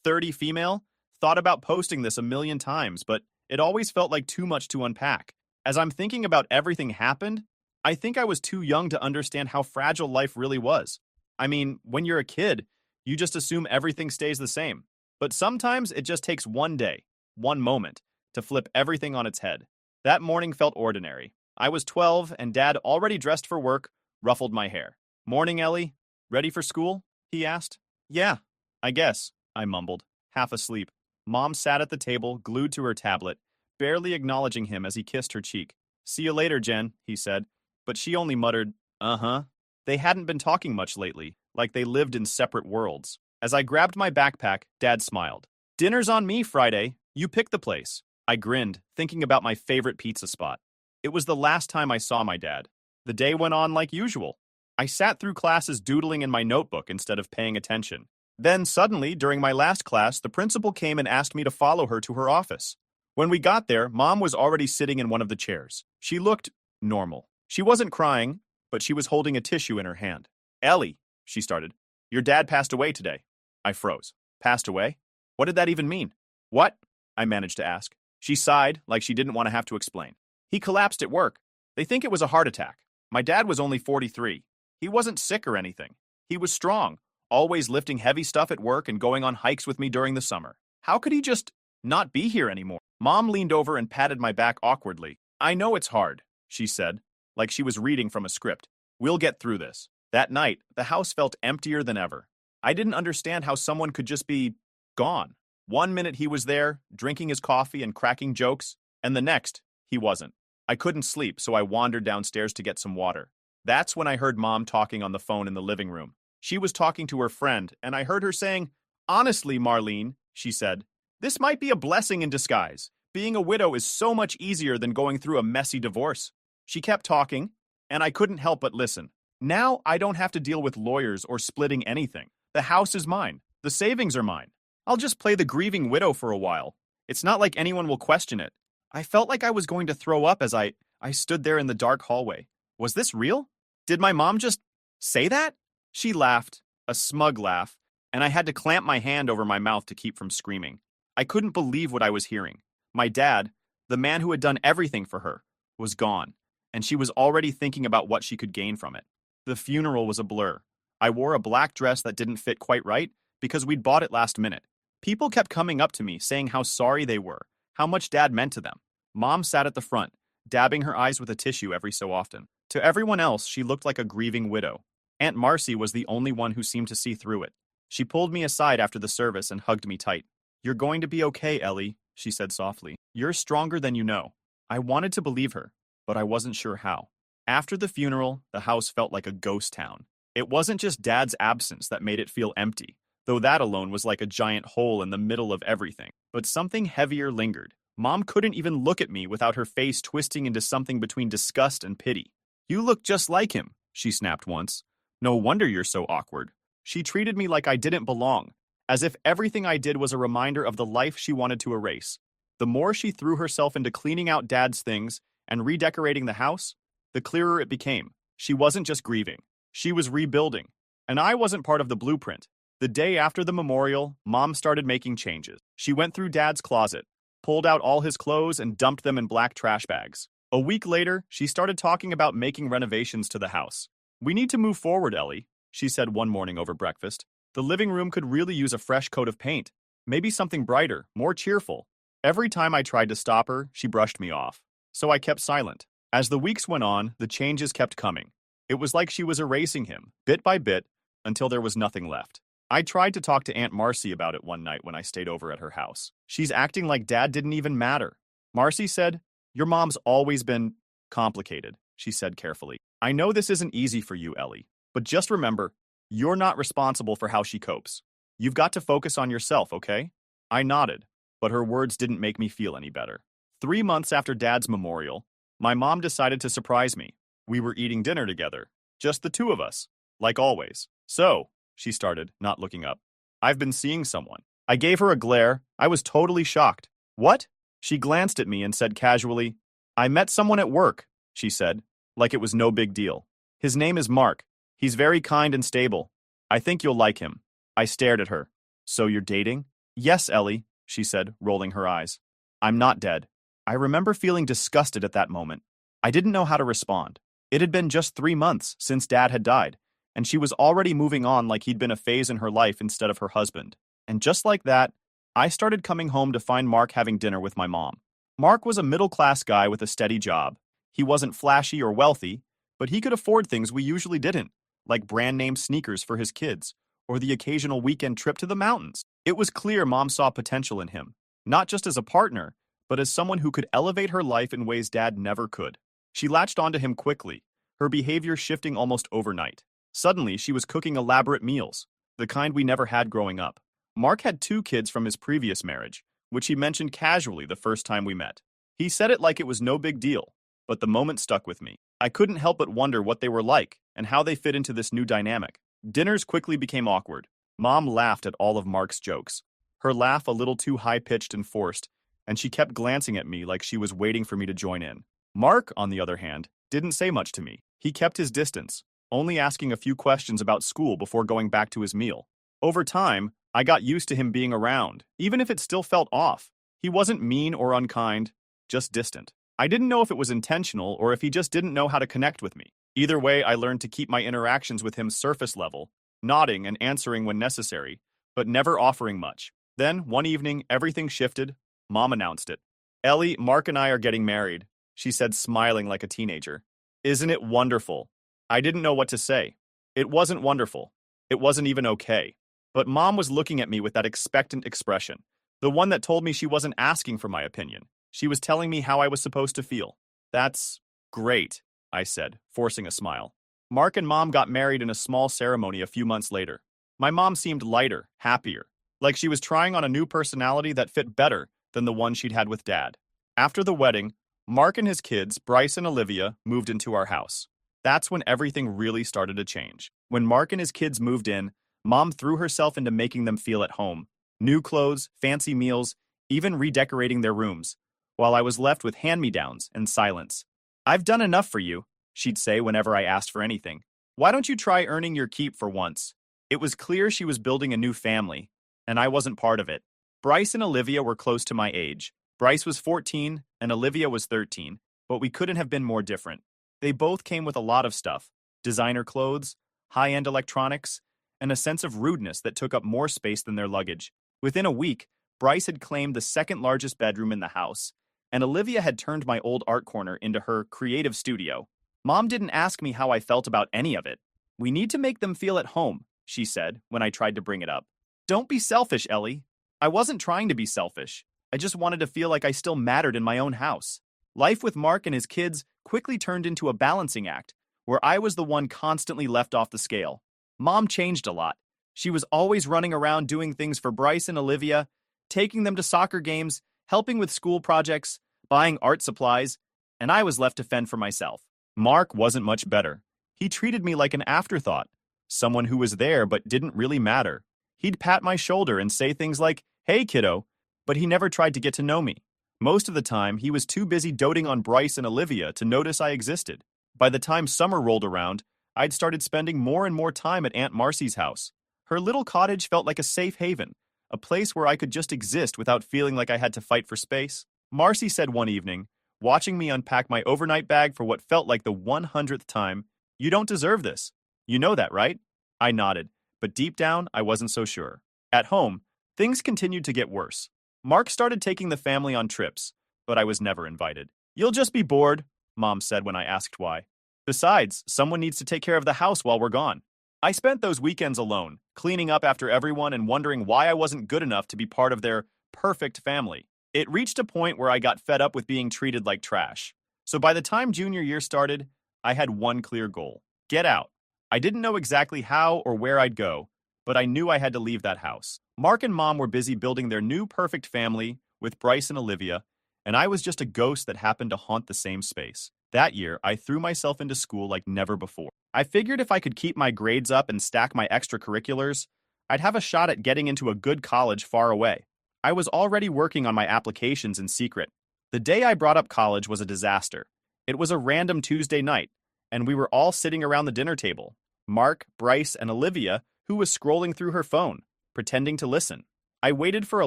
30 female, thought about posting this a million times, but it always felt like too much to unpack. As I'm thinking about everything happened, I think I was too young to understand how fragile life really was. I mean, when you're a kid, you just assume everything stays the same. But sometimes it just takes one day, one moment, to flip everything on its head. That morning felt ordinary. I was 12 and Dad, already dressed for work, ruffled my hair. "Morning, Ellie. Ready for school?" he asked. "Yeah, I guess," I mumbled, half asleep. Mom sat at the table, glued to her tablet, barely acknowledging him as he kissed her cheek. "See you later, Jen," he said, but she only muttered, "Uh-huh." They hadn't been talking much lately, like they lived in separate worlds. As I grabbed my backpack, Dad smiled. "Dinner's on me Friday. You pick the place." I grinned, thinking about my favorite pizza spot. It was the last time I saw my dad. The day went on like usual. I sat through classes doodling in my notebook instead of paying attention. Then suddenly, during my last class, the principal came and asked me to follow her to her office. When we got there, Mom was already sitting in one of the chairs. She looked normal. She wasn't crying, but she was holding a tissue in her hand. "Ellie," she started, "your dad passed away today." I froze. "Passed away? What did that even mean?" "What?" I managed to ask. She sighed, like she didn't want to have to explain. "He collapsed at work. They think it was a heart attack. My dad was only 43. He wasn't sick or anything. He was strong, always lifting heavy stuff at work and going on hikes with me during the summer. How could he just not be here anymore?" Mom leaned over and patted my back awkwardly. "I know it's hard," she said, like she was reading from a script. "We'll get through this." That night, the house felt emptier than ever. I didn't understand how someone could just be gone. One minute he was there, drinking his coffee and cracking jokes, and the next, he wasn't. I couldn't sleep, so I wandered downstairs to get some water. That's when I heard Mom talking on the phone in the living room. She was talking to her friend, and I heard her saying, "Honestly, Marlene," she said, "this might be a blessing in disguise. Being a widow is so much easier than going through a messy divorce." She kept talking, and I couldn't help but listen. Now I don't have to deal with lawyers or splitting anything. The house is mine. The savings are mine. I'll just play the grieving widow for a while. It's not like anyone will question it. I felt like I was going to throw up as I stood there in the dark hallway. Was this real? Did my mom just say that? She laughed, a smug laugh, and I had to clamp my hand over my mouth to keep from screaming. I couldn't believe what I was hearing. My dad, the man who had done everything for her, was gone, and she was already thinking about what she could gain from it. The funeral was a blur. I wore a black dress that didn't fit quite right because we'd bought it last minute. People kept coming up to me saying how sorry they were, how much Dad meant to them. Mom sat at the front, dabbing her eyes with a tissue every so often. To everyone else, she looked like a grieving widow. Aunt Marcy was the only one who seemed to see through it. She pulled me aside after the service and hugged me tight. "You're going to be okay, Ellie," she said softly. "You're stronger than you know." I wanted to believe her, but I wasn't sure how. After the funeral, the house felt like a ghost town. It wasn't just Dad's absence that made it feel empty, though that alone was like a giant hole in the middle of everything. But something heavier lingered. Mom couldn't even look at me without her face twisting into something between disgust and pity. "You look just like him," she snapped once. "No wonder you're so awkward." She treated me like I didn't belong, as if everything I did was a reminder of the life she wanted to erase. The more she threw herself into cleaning out Dad's things and redecorating the house, the clearer it became. She wasn't just grieving. She was rebuilding. And I wasn't part of the blueprint. The day after the memorial, Mom started making changes. She went through Dad's closet, pulled out all his clothes and dumped them in black trash bags. A week later, she started talking about making renovations to the house. "We need to move forward, Ellie," she said one morning over breakfast. "The living room could really use a fresh coat of paint. Maybe something brighter, more cheerful." Every time I tried to stop her, she brushed me off. So I kept silent. As the weeks went on, the changes kept coming. It was like she was erasing him, bit by bit, until there was nothing left. I tried to talk to Aunt Marcy about it one night when I stayed over at her house. "She's acting like Dad didn't even matter." Marcy said, "Your mom's always been complicated," she said carefully. "I know this isn't easy for you, Ellie, but just remember, you're not responsible for how she copes. You've got to focus on yourself, okay?" I nodded, but her words didn't make me feel any better. 3 months after Dad's memorial, my mom decided to surprise me. We were eating dinner together. Just the two of us, like always. So, she started, not looking up. I've been seeing someone. I gave her a glare. I was totally shocked. What? She glanced at me and said casually, I met someone at work, she said, like it was no big deal. His name is Mark. He's very kind and stable. I think you'll like him. I stared at her. So you're dating? Yes, Ellie, she said, rolling her eyes. I'm not dead. I remember feeling disgusted at that moment. I didn't know how to respond. It had been just 3 months since Dad had died, and she was already moving on like he'd been a phase in her life instead of her husband. And just like that, I started coming home to find Mark having dinner with my mom. Mark was a middle-class guy with a steady job. He wasn't flashy or wealthy, but he could afford things we usually didn't, like brand-name sneakers for his kids, or the occasional weekend trip to the mountains. It was clear Mom saw potential in him, not just as a partner, but as someone who could elevate her life in ways Dad never could. She latched onto him quickly, her behavior shifting almost overnight. Suddenly, she was cooking elaborate meals, the kind we never had growing up. Mark had 2 kids from his previous marriage, which he mentioned casually the first time we met. He said it like it was no big deal, but the moment stuck with me. I couldn't help but wonder what they were like and how they fit into this new dynamic. Dinners quickly became awkward. Mom laughed at all of Mark's jokes, her laugh a little too high-pitched and forced, and she kept glancing at me like she was waiting for me to join in. Mark, on the other hand, didn't say much to me. He kept his distance, only asking a few questions about school before going back to his meal. Over time, I got used to him being around, even if it still felt off. He wasn't mean or unkind, just distant. I didn't know if it was intentional or if he just didn't know how to connect with me. Either way, I learned to keep my interactions with him surface level, nodding and answering when necessary, but never offering much. Then, one evening, everything shifted. Mom announced it. Ellie, Mark and I are getting married, she said, smiling like a teenager. Isn't it wonderful? I didn't know what to say. It wasn't wonderful. It wasn't even okay. But Mom was looking at me with that expectant expression, the one that told me she wasn't asking for my opinion. She was telling me how I was supposed to feel. That's great, I said, forcing a smile. Mark and Mom got married in a small ceremony a few months later. My mom seemed lighter, happier, like she was trying on a new personality that fit better than the one she'd had with Dad. After the wedding, Mark and his kids, Bryce and Olivia, moved into our house. That's when everything really started to change. When Mark and his kids moved in, Mom threw herself into making them feel at home. New clothes, fancy meals, even redecorating their rooms, while I was left with hand-me-downs and silence. I've done enough for you, she'd say whenever I asked for anything. Why don't you try earning your keep for once? It was clear she was building a new family, and I wasn't part of it. Bryce and Olivia were close to my age. Bryce was 14 and Olivia was 13, but we couldn't have been more different. They both came with a lot of stuff: designer clothes, high-end electronics, and a sense of rudeness that took up more space than their luggage. Within a week, Bryce had claimed the second largest bedroom in the house, and Olivia had turned my old art corner into her creative studio. Mom didn't ask me how I felt about any of it. We need to make them feel at home, she said when I tried to bring it up. Don't be selfish, Ellie. I wasn't trying to be selfish. I just wanted to feel like I still mattered in my own house. Life with Mark and his kids quickly turned into a balancing act, where I was the one constantly left off the scale. Mom changed a lot. She was always running around doing things for Bryce and Olivia, taking them to soccer games, helping with school projects, buying art supplies, and I was left to fend for myself. Mark wasn't much better. He treated me like an afterthought, someone who was there but didn't really matter. He'd pat my shoulder and say things like, "Hey, kiddo," but he never tried to get to know me. Most of the time, he was too busy doting on Bryce and Olivia to notice I existed. By the time summer rolled around, I'd started spending more and more time at Aunt Marcy's house. Her little cottage felt like a safe haven, a place where I could just exist without feeling like I had to fight for space. Marcy said one evening, watching me unpack my overnight bag for what felt like the 100th time, "You don't deserve this. You know that, right?" I nodded, but deep down, I wasn't so sure. At home, things continued to get worse. Mark started taking the family on trips, but I was never invited. "You'll just be bored," Mom said when I asked why. "Besides, someone needs to take care of the house while we're gone." I spent those weekends alone, cleaning up after everyone and wondering why I wasn't good enough to be part of their perfect family. It reached a point where I got fed up with being treated like trash. So by the time junior year started, I had one clear goal: get out. I didn't know exactly how or where I'd go, but I knew I had to leave that house. Mark and Mom were busy building their new perfect family with Bryce and Olivia, and I was just a ghost that happened to haunt the same space. That year, I threw myself into school like never before. I figured if I could keep my grades up and stack my extracurriculars, I'd have a shot at getting into a good college far away. I was already working on my applications in secret. The day I brought up college was a disaster. It was a random Tuesday night, and we were all sitting around the dinner table. Mark, Bryce, and Olivia, who was scrolling through her phone, pretending to listen. I waited for a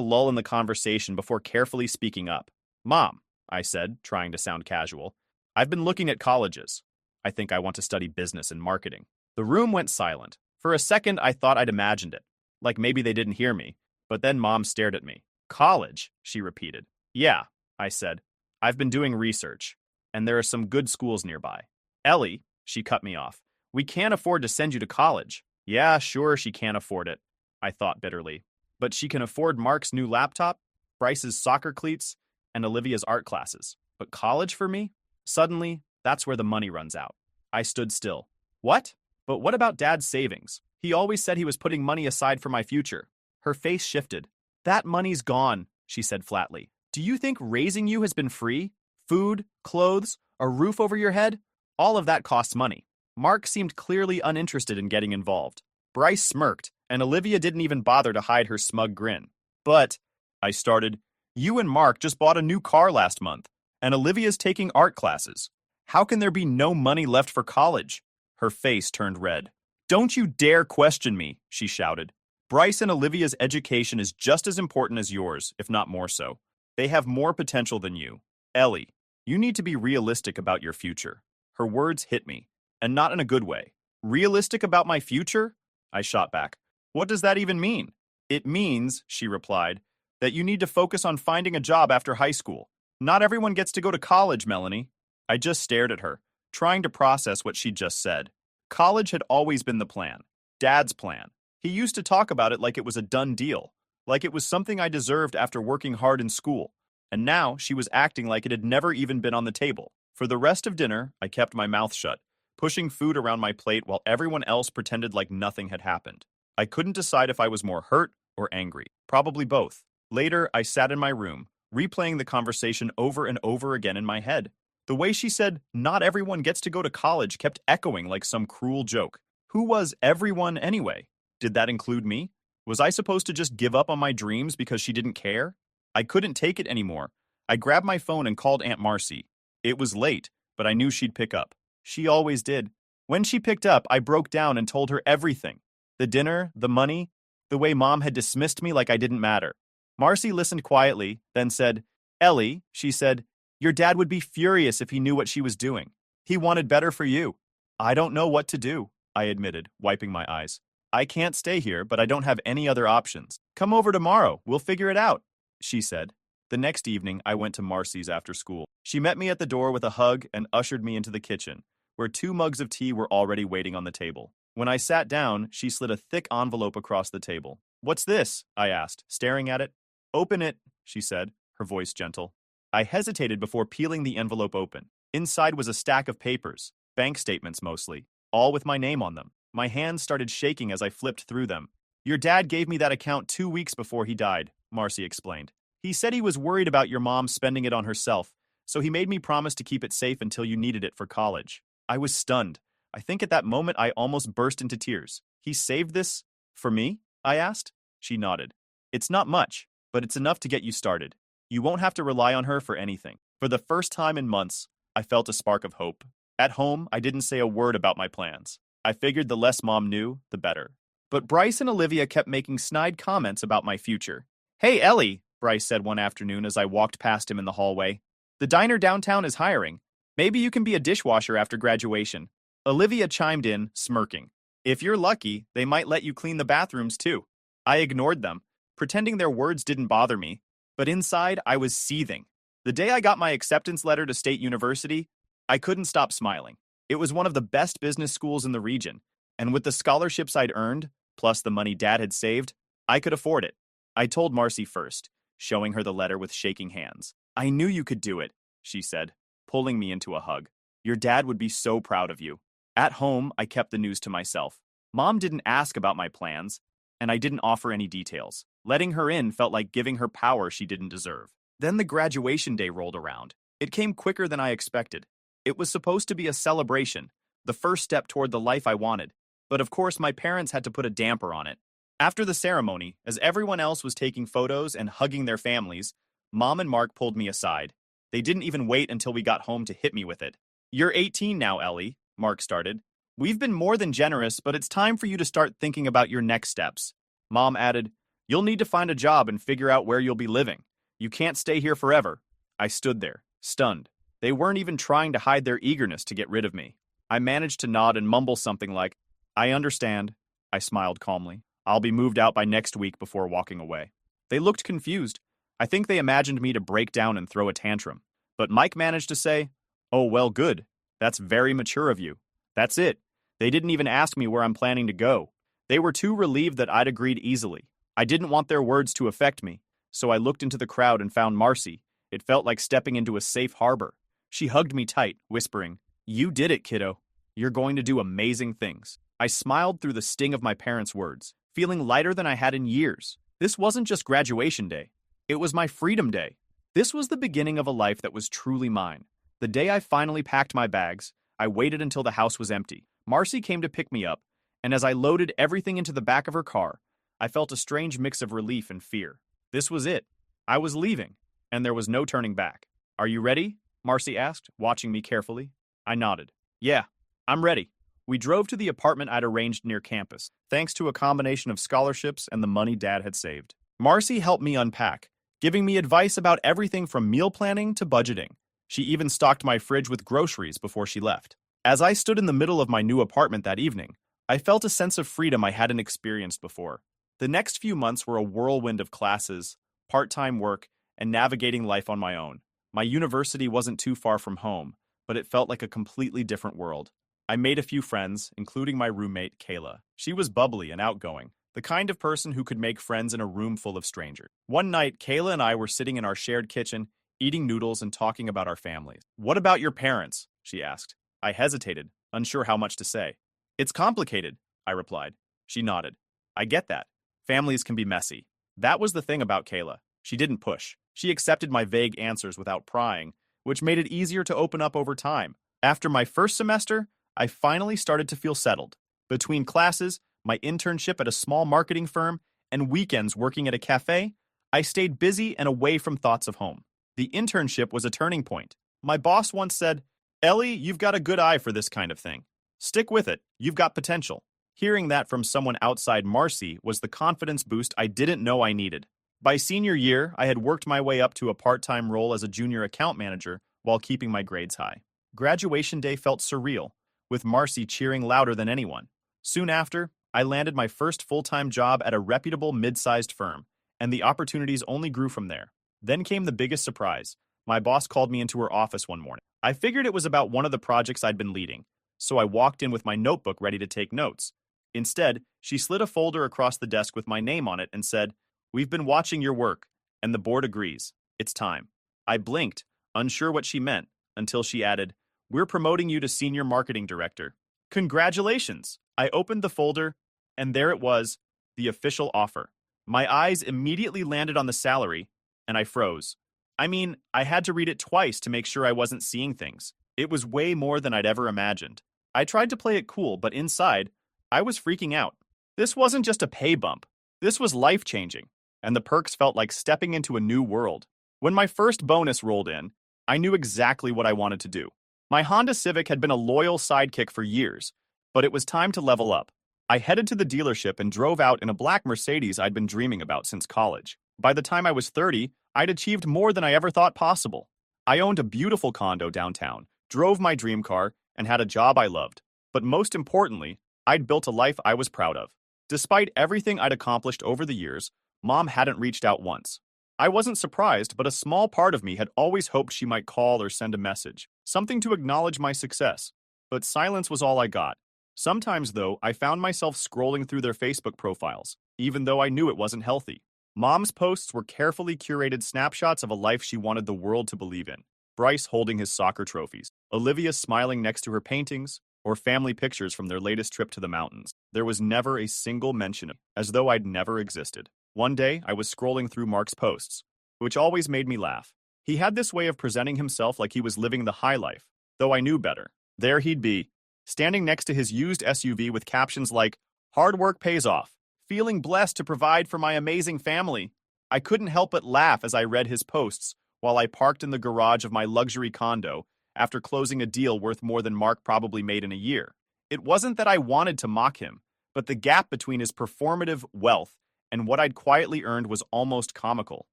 lull in the conversation before carefully speaking up. "Mom," I said, trying to sound casual, "I've been looking at colleges. I think I want to study business and marketing." The room went silent. For a second, I thought I'd imagined it, like maybe they didn't hear me, but then Mom stared at me. "College?" she repeated. "Yeah," I said. "I've been doing research, and there are some good schools nearby." "Ellie," she cut me off, "we can't afford to send you to college." "Yeah, sure she can't afford it," I thought bitterly. "But she can afford Mark's new laptop, Bryce's soccer cleats, and Olivia's art classes. But college for me?" Suddenly, that's where the money runs out. I stood still. "What? But what about Dad's savings? He always said he was putting money aside for my future." Her face shifted. "That money's gone," she said flatly. "Do you think raising you has been free? Food, clothes, a roof over your head? All of that costs money." Mark seemed clearly uninterested in getting involved. Bryce smirked, and Olivia didn't even bother to hide her smug grin. "But," I started, "you and Mark just bought a new car last month, and Olivia's taking art classes. How can there be no money left for college?" Her face turned red. "Don't you dare question me," she shouted. "Bryce and Olivia's education is just as important as yours, if not more so. They have more potential than you. Ellie, you need to be realistic about your future." Her words hit me, and not in a good way. "Realistic about my future?" I shot back. "What does that even mean?" "It means," she replied, "that you need to focus on finding a job after high school. Not everyone gets to go to college, Melanie." I just stared at her, trying to process what she'd just said. College had always been the plan. Dad's plan. He used to talk about it like it was a done deal, like it was something I deserved after working hard in school. And now she was acting like it had never even been on the table. For the rest of dinner, I kept my mouth shut, pushing food around my plate while everyone else pretended like nothing had happened. I couldn't decide if I was more hurt or angry. Probably both. Later, I sat in my room, replaying the conversation over and over again in my head. The way she said, "Not everyone gets to go to college," kept echoing like some cruel joke. Who was everyone anyway? Did that include me? Was I supposed to just give up on my dreams because she didn't care? I couldn't take it anymore. I grabbed my phone and called Aunt Marcy. It was late, but I knew she'd pick up. She always did. When she picked up, I broke down and told her everything. The dinner, the money, the way Mom had dismissed me like I didn't matter. Marcy listened quietly, then said, "Ellie," she said, "your dad would be furious if he knew what she was doing. He wanted better for you." "I don't know what to do," I admitted, wiping my eyes. "I can't stay here, but I don't have any other options. Come over tomorrow. We'll figure it out," she said. The next evening, I went to Marcy's after school. She met me at the door with a hug and ushered me into the kitchen, where 2 mugs of tea were already waiting on the table. When I sat down, she slid a thick envelope across the table. "What's this?" I asked, staring at it. "Open it," she said, her voice gentle. I hesitated before peeling the envelope open. Inside was a stack of papers, bank statements mostly, all with my name on them. My hands started shaking as I flipped through them. "Your dad gave me that account 2 weeks before he died," Marcy explained. "He said he was worried about your mom spending it on herself, so he made me promise to keep it safe until you needed it for college." I was stunned. I think at that moment I almost burst into tears. "He saved this for me?" I asked. She nodded. "It's not much, but it's enough to get you started. You won't have to rely on her for anything." For the first time in months, I felt a spark of hope. At home, I didn't say a word about my plans. I figured the less Mom knew, the better. But Bryce and Olivia kept making snide comments about my future. "Hey, Ellie," Bryce said one afternoon as I walked past him in the hallway. "The diner downtown is hiring. Maybe you can be a dishwasher after graduation." Olivia chimed in, smirking. "If you're lucky, they might let you clean the bathrooms too." I ignored them, pretending their words didn't bother me. But inside, I was seething. The day I got my acceptance letter to State University, I couldn't stop smiling. It was one of the best business schools in the region, and with the scholarships I'd earned, plus the money Dad had saved, I could afford it. I told Marcy first, showing her the letter with shaking hands. "I knew you could do it," she said, pulling me into a hug. "Your dad would be so proud of you." At home, I kept the news to myself. Mom didn't ask about my plans, and I didn't offer any details. Letting her in felt like giving her power she didn't deserve. Then the graduation day rolled around. It came quicker than I expected. It was supposed to be a celebration, the first step toward the life I wanted. But of course, my parents had to put a damper on it. After the ceremony, as everyone else was taking photos and hugging their families, Mom and Mark pulled me aside. They didn't even wait until we got home to hit me with it. "You're 18 now, Ellie," Mark started. "We've been more than generous, but it's time for you to start thinking about your next steps." Mom added, "You'll need to find a job and figure out where you'll be living. You can't stay here forever." I stood there, stunned. They weren't even trying to hide their eagerness to get rid of me. I managed to nod and mumble something like, "I understand." I smiled calmly. "I'll be moved out by next week," before walking away. They looked confused. I think they imagined me to break down and throw a tantrum. But Mike managed to say, "Oh, well, good. That's very mature of you." That's it. They didn't even ask me where I'm planning to go. They were too relieved that I'd agreed easily. I didn't want their words to affect me, so I looked into the crowd and found Marcy. It felt like stepping into a safe harbor. She hugged me tight, whispering, "You did it, kiddo. You're going to do amazing things." I smiled through the sting of my parents' words, feeling lighter than I had in years. This wasn't just graduation day. It was my freedom day. This was the beginning of a life that was truly mine. The day I finally packed my bags, I waited until the house was empty. Marcy came to pick me up, and as I loaded everything into the back of her car, I felt a strange mix of relief and fear. This was it. I was leaving, and there was no turning back. "Are you ready?" Marcy asked, watching me carefully. I nodded. "Yeah, I'm ready." We drove to the apartment I'd arranged near campus, thanks to a combination of scholarships and the money Dad had saved. Marcy helped me unpack, giving me advice about everything from meal planning to budgeting. She even stocked my fridge with groceries before she left. As I stood in the middle of my new apartment that evening, I felt a sense of freedom I hadn't experienced before. The next few months were a whirlwind of classes, part-time work, and navigating life on my own. My university wasn't too far from home, but it felt like a completely different world. I made a few friends, including my roommate, Kayla. She was bubbly and outgoing, the kind of person who could make friends in a room full of strangers. One night, Kayla and I were sitting in our shared kitchen, eating noodles and talking about our families. "What about your parents?" she asked. I hesitated, unsure how much to say. "It's complicated," I replied. She nodded. "I get that. Families can be messy." That was the thing about Kayla. She didn't push. She accepted my vague answers without prying, which made it easier to open up over time. After my first semester, I finally started to feel settled. Between classes, my internship at a small marketing firm, and weekends working at a cafe, I stayed busy and away from thoughts of home. The internship was a turning point. My boss once said, "Ellie, you've got a good eye for this kind of thing. Stick with it. You've got potential." Hearing that from someone outside Marcy was the confidence boost I didn't know I needed. By senior year, I had worked my way up to a part-time role as a junior account manager while keeping my grades high. Graduation day felt surreal, with Marcy cheering louder than anyone. Soon after, I landed my first full-time job at a reputable mid-sized firm, and the opportunities only grew from there. Then came the biggest surprise. My boss called me into her office one morning. I figured it was about one of the projects I'd been leading, so I walked in with my notebook ready to take notes. Instead, she slid a folder across the desk with my name on it and said, "We've been watching your work, and the board agrees. It's time." I blinked, unsure what she meant, until she added, "We're promoting you to Senior Marketing Director." Congratulations! I opened the folder, and there it was, the official offer. My eyes immediately landed on the salary, and I froze. I mean, I had to read it twice to make sure I wasn't seeing things. It was way more than I'd ever imagined. I tried to play it cool, but inside, I was freaking out. This wasn't just a pay bump. This was life-changing, and the perks felt like stepping into a new world. When my first bonus rolled in, I knew exactly what I wanted to do. My Honda Civic had been a loyal sidekick for years, but it was time to level up. I headed to the dealership and drove out in a black Mercedes I'd been dreaming about since college. By the time I was 30, I'd achieved more than I ever thought possible. I owned a beautiful condo downtown, drove my dream car, and had a job I loved. But most importantly, I'd built a life I was proud of. Despite everything I'd accomplished over the years, Mom hadn't reached out once. I wasn't surprised, but a small part of me had always hoped she might call or send a message, something to acknowledge my success. But silence was all I got. Sometimes, though, I found myself scrolling through their Facebook profiles, even though I knew it wasn't healthy. Mom's posts were carefully curated snapshots of a life she wanted the world to believe in. Bryce holding his soccer trophies, Olivia smiling next to her paintings, or family pictures from their latest trip to the mountains. There was never a single mention of it, as though I'd never existed. One day, I was scrolling through Mark's posts, which always made me laugh. He had this way of presenting himself like he was living the high life, though I knew better. There he'd be, standing next to his used SUV with captions like, "Hard work pays off. Feeling blessed to provide for my amazing family." I couldn't help but laugh as I read his posts while I parked in the garage of my luxury condo after closing a deal worth more than Mark probably made in a year. It wasn't that I wanted to mock him, but the gap between his performative wealth and what I'd quietly earned was almost comical.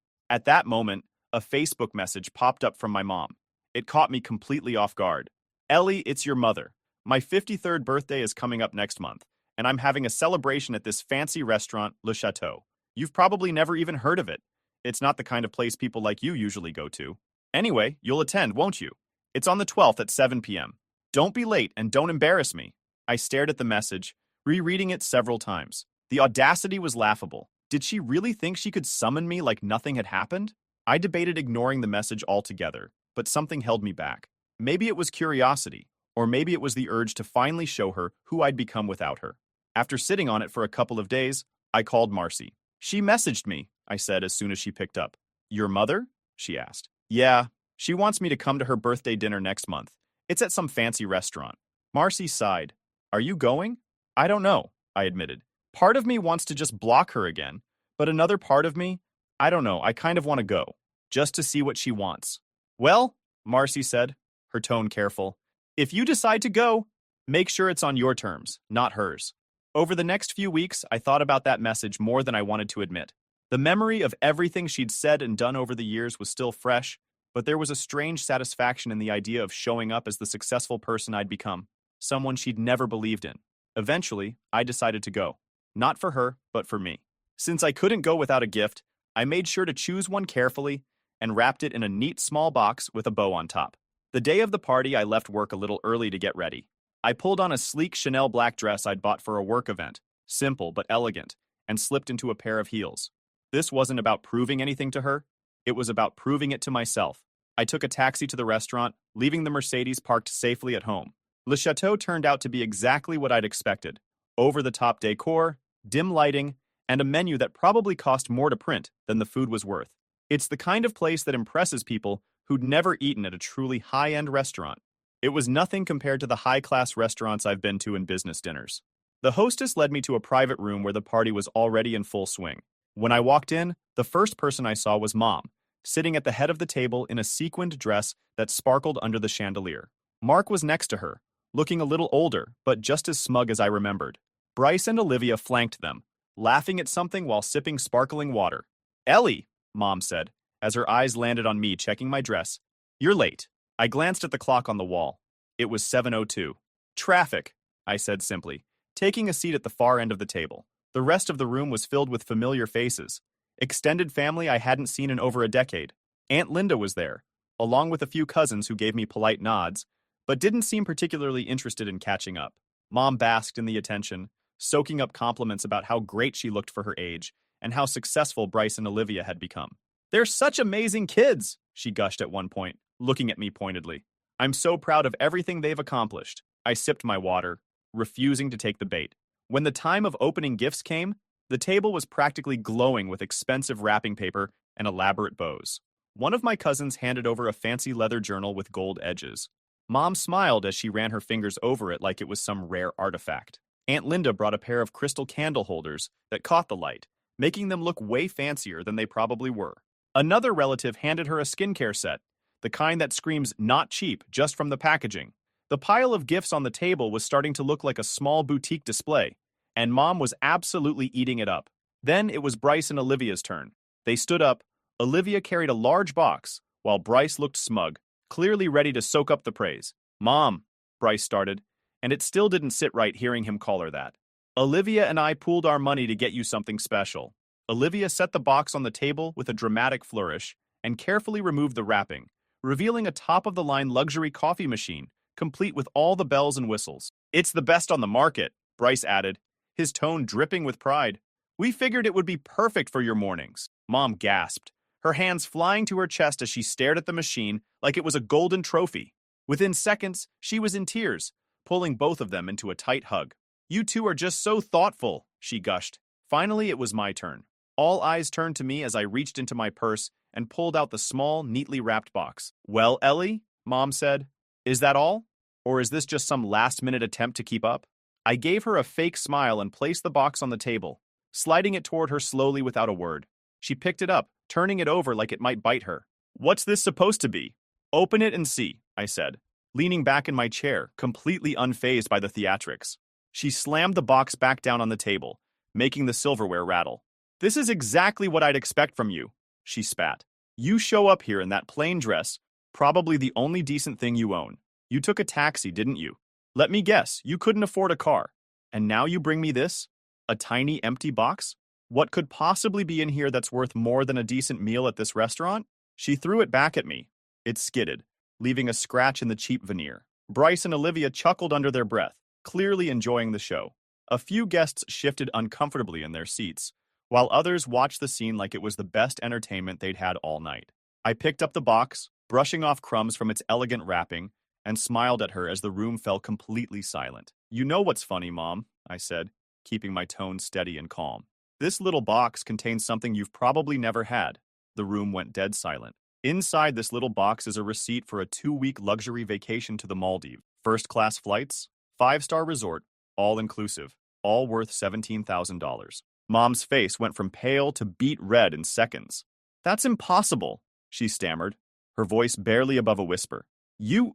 At that moment, a Facebook message popped up from my mom. It caught me completely off guard. "Ellie, it's your mother. My 53rd birthday is coming up next month, and I'm having a celebration at this fancy restaurant, Le Chateau. You've probably never even heard of it. It's not the kind of place people like you usually go to. Anyway, you'll attend, won't you? It's on the 12th at 7 p.m. Don't be late and don't embarrass me." I stared at the message, rereading it several times. The audacity was laughable. Did she really think she could summon me like nothing had happened? I debated ignoring the message altogether, but something held me back. Maybe it was curiosity, or maybe it was the urge to finally show her who I'd become without her. After sitting on it for a couple of days, I called Marcy. "She messaged me," I said as soon as she picked up. "Your mother?" she asked. "Yeah, she wants me to come to her birthday dinner next month. It's at some fancy restaurant." Marcy sighed. "Are you going?" "I don't know," I admitted. Part of me wants to just block her again, but another part of me, I don't know, I kind of want to go, just to see what she wants. "Well," Marcy said, her tone careful, "if you decide to go, make sure it's on your terms, not hers." Over the next few weeks, I thought about that message more than I wanted to admit. The memory of everything she'd said and done over the years was still fresh, but there was a strange satisfaction in the idea of showing up as the successful person I'd become, someone she'd never believed in. Eventually, I decided to go. Not for her, but for me. Since I couldn't go without a gift, I made sure to choose one carefully and wrapped it in a neat small box with a bow on top. The day of the party, I left work a little early to get ready. I pulled on a sleek Chanel black dress I'd bought for a work event, simple but elegant, and slipped into a pair of heels. This wasn't about proving anything to her. It was about proving it to myself. I took a taxi to the restaurant, leaving the Mercedes parked safely at home. Le Chateau turned out to be exactly what I'd expected. Over-the-top decor, dim lighting, and a menu that probably cost more to print than the food was worth. It's the kind of place that impresses people who'd never eaten at a truly high-end restaurant. It was nothing compared to the high-class restaurants I've been to in business dinners. The hostess led me to a private room where the party was already in full swing. When I walked in, the first person I saw was Mom, sitting at the head of the table in a sequined dress that sparkled under the chandelier. Mark was next to her, looking a little older, but just as smug as I remembered. Bryce and Olivia flanked them, laughing at something while sipping sparkling water. "Ellie," Mom said, as her eyes landed on me checking my dress. "You're late." I glanced at the clock on the wall. It was 7:02. "Traffic," I said simply, taking a seat at the far end of the table. The rest of the room was filled with familiar faces. Extended family I hadn't seen in over a decade. Aunt Linda was there, along with a few cousins who gave me polite nods, but didn't seem particularly interested in catching up. Mom basked in the attention, soaking up compliments about how great she looked for her age and how successful Bryce and Olivia had become. "They're such amazing kids," she gushed at one point, looking at me pointedly. "I'm so proud of everything they've accomplished." I sipped my water, refusing to take the bait. When the time of opening gifts came, the table was practically glowing with expensive wrapping paper and elaborate bows. One of my cousins handed over a fancy leather journal with gold edges. Mom smiled as she ran her fingers over it like it was some rare artifact. Aunt Linda brought a pair of crystal candle holders that caught the light, making them look way fancier than they probably were. Another relative handed her a skincare set, the kind that screams "not cheap" just from the packaging. The pile of gifts on the table was starting to look like a small boutique display, and Mom was absolutely eating it up. Then it was Bryce and Olivia's turn. They stood up. Olivia carried a large box, while Bryce looked smug, clearly ready to soak up the praise. "Mom," Bryce started, and it still didn't sit right hearing him call her that. "Olivia and I pooled our money to get you something special." Olivia set the box on the table with a dramatic flourish and carefully removed the wrapping, revealing a top-of-the-line luxury coffee machine, complete with all the bells and whistles. "It's the best on the market," Bryce added, his tone dripping with pride. "We figured it would be perfect for your mornings." Mom gasped, her hands flying to her chest as she stared at the machine like it was a golden trophy. Within seconds, she was in tears, pulling both of them into a tight hug. "You two are just so thoughtful," she gushed. Finally, it was my turn. All eyes turned to me as I reached into my purse and pulled out the small, neatly wrapped box. "Well, Ellie," Mom said, Is that all? Or is this just some last-minute attempt to keep up? I gave her a fake smile and placed the box on the table, sliding it toward her slowly without a word. She picked it up, turning it over like it might bite her. What's this supposed to be? Open it and see, I said, leaning back in my chair, completely unfazed by the theatrics. She slammed the box back down on the table, making the silverware rattle. This is exactly what I'd expect from you, she spat. You show up here in that plain dress, probably the only decent thing you own. You took a taxi, didn't you? Let me guess, you couldn't afford a car. And now you bring me this? A tiny empty box? What could possibly be in here that's worth more than a decent meal at this restaurant? She threw it back at me. It skidded, leaving a scratch in the cheap veneer. Bryce and Olivia chuckled under their breath, clearly enjoying the show. A few guests shifted uncomfortably in their seats, while others watched the scene like it was the best entertainment they'd had all night. I picked up the box, brushing off crumbs from its elegant wrapping, and smiled at her as the room fell completely silent. You know what's funny, Mom, I said, keeping my tone steady and calm. This little box contains something you've probably never had. The room went dead silent. Inside this little box is a receipt for a 2-week luxury vacation to the Maldives. First-class flights, 5-star resort, all-inclusive, all worth $17,000. Mom's face went from pale to beet red in seconds. That's impossible, she stammered, her voice barely above a whisper. You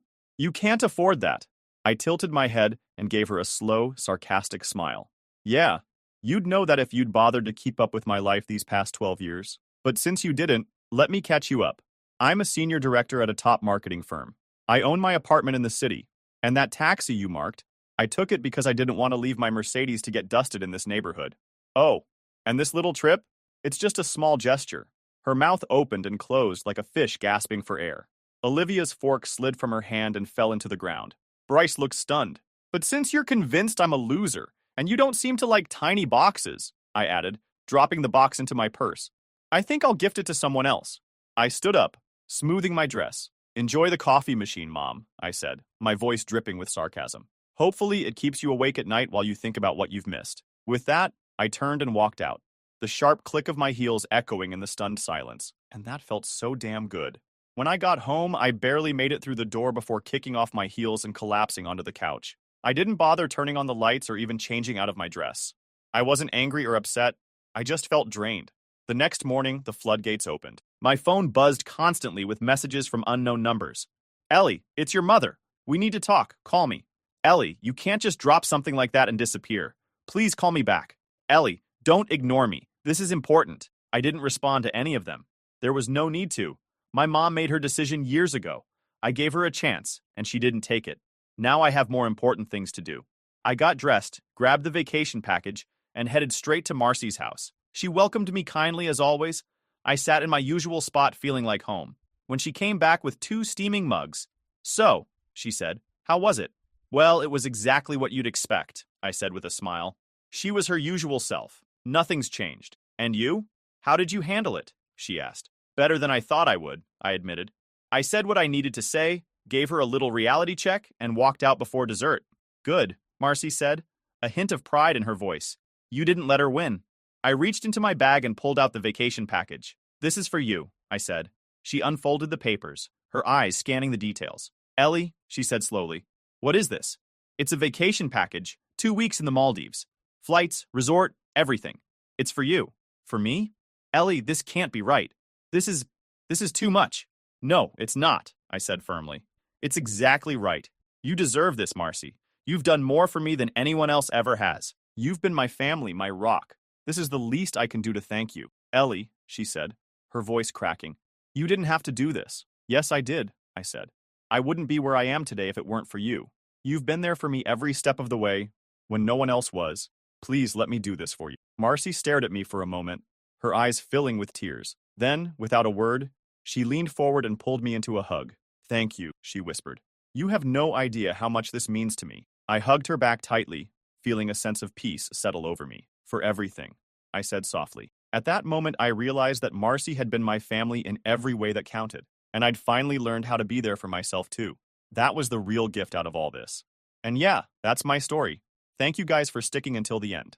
can't afford that. I tilted my head and gave her a slow, sarcastic smile. Yeah, you'd know that if you'd bothered to keep up with my life these past 12 years. But since you didn't, let me catch you up. I'm a senior director at a top marketing firm. I own my apartment in the city, and that taxi you marked, I took it because I didn't want to leave my Mercedes to get dusted in this neighborhood. Oh, and this little trip? It's just a small gesture. Her mouth opened and closed like a fish gasping for air. Olivia's fork slid from her hand and fell into the ground. Bryce looked stunned. But since you're convinced I'm a loser, and you don't seem to like tiny boxes, I added, dropping the box into my purse, I think I'll gift it to someone else. I stood up, smoothing my dress. Enjoy the coffee machine, Mom, I said, my voice dripping with sarcasm. Hopefully it keeps you awake at night while you think about what you've missed. With that, I turned and walked out, the sharp click of my heels echoing in the stunned silence, and that felt so damn good. When I got home, I barely made it through the door before kicking off my heels and collapsing onto the couch. I didn't bother turning on the lights or even changing out of my dress. I wasn't angry or upset, I just felt drained. The next morning, the floodgates opened. My phone buzzed constantly with messages from unknown numbers. Ellie, it's your mother. We need to talk. Call me. Ellie, you can't just drop something like that and disappear. Please call me back. Ellie, don't ignore me. This is important. I didn't respond to any of them. There was no need to. My mom made her decision years ago. I gave her a chance, and she didn't take it. Now I have more important things to do. I got dressed, grabbed the vacation package, and headed straight to Marcy's house. She welcomed me kindly as always. I sat in my usual spot feeling like home. When she came back with 2 steaming mugs. So, she said, how was it? Well, it was exactly what you'd expect, I said with a smile. She was her usual self. Nothing's changed. And you? How did you handle it? She asked. Better than I thought I would, I admitted. I said what I needed to say, gave her a little reality check, and walked out before dessert. Good, Marcy said, a hint of pride in her voice. You didn't let her win. I reached into my bag and pulled out the vacation package. This is for you, I said. She unfolded the papers, her eyes scanning the details. Ellie, she said slowly, what is this? It's a vacation package, 2 weeks in the Maldives. Flights, resort, everything. It's for you. For me? Ellie, this can't be right. This is too much. No, it's not, I said firmly. It's exactly right. You deserve this, Marcy. You've done more for me than anyone else ever has. You've been my family, my rock. This is the least I can do to thank you. Ellie, she said, her voice cracking. You didn't have to do this. Yes, I did, I said. I wouldn't be where I am today if it weren't for you. You've been there for me every step of the way, when no one else was. Please let me do this for you. Marcy stared at me for a moment, her eyes filling with tears. Then, without a word, she leaned forward and pulled me into a hug. Thank you, she whispered. You have no idea how much this means to me. I hugged her back tightly, feeling a sense of peace settle over me. For everything, I said softly. At that moment, I realized that Marcy had been my family in every way that counted, and I'd finally learned how to be there for myself too. That was the real gift out of all this. And yeah, that's my story. Thank you guys for sticking until the end.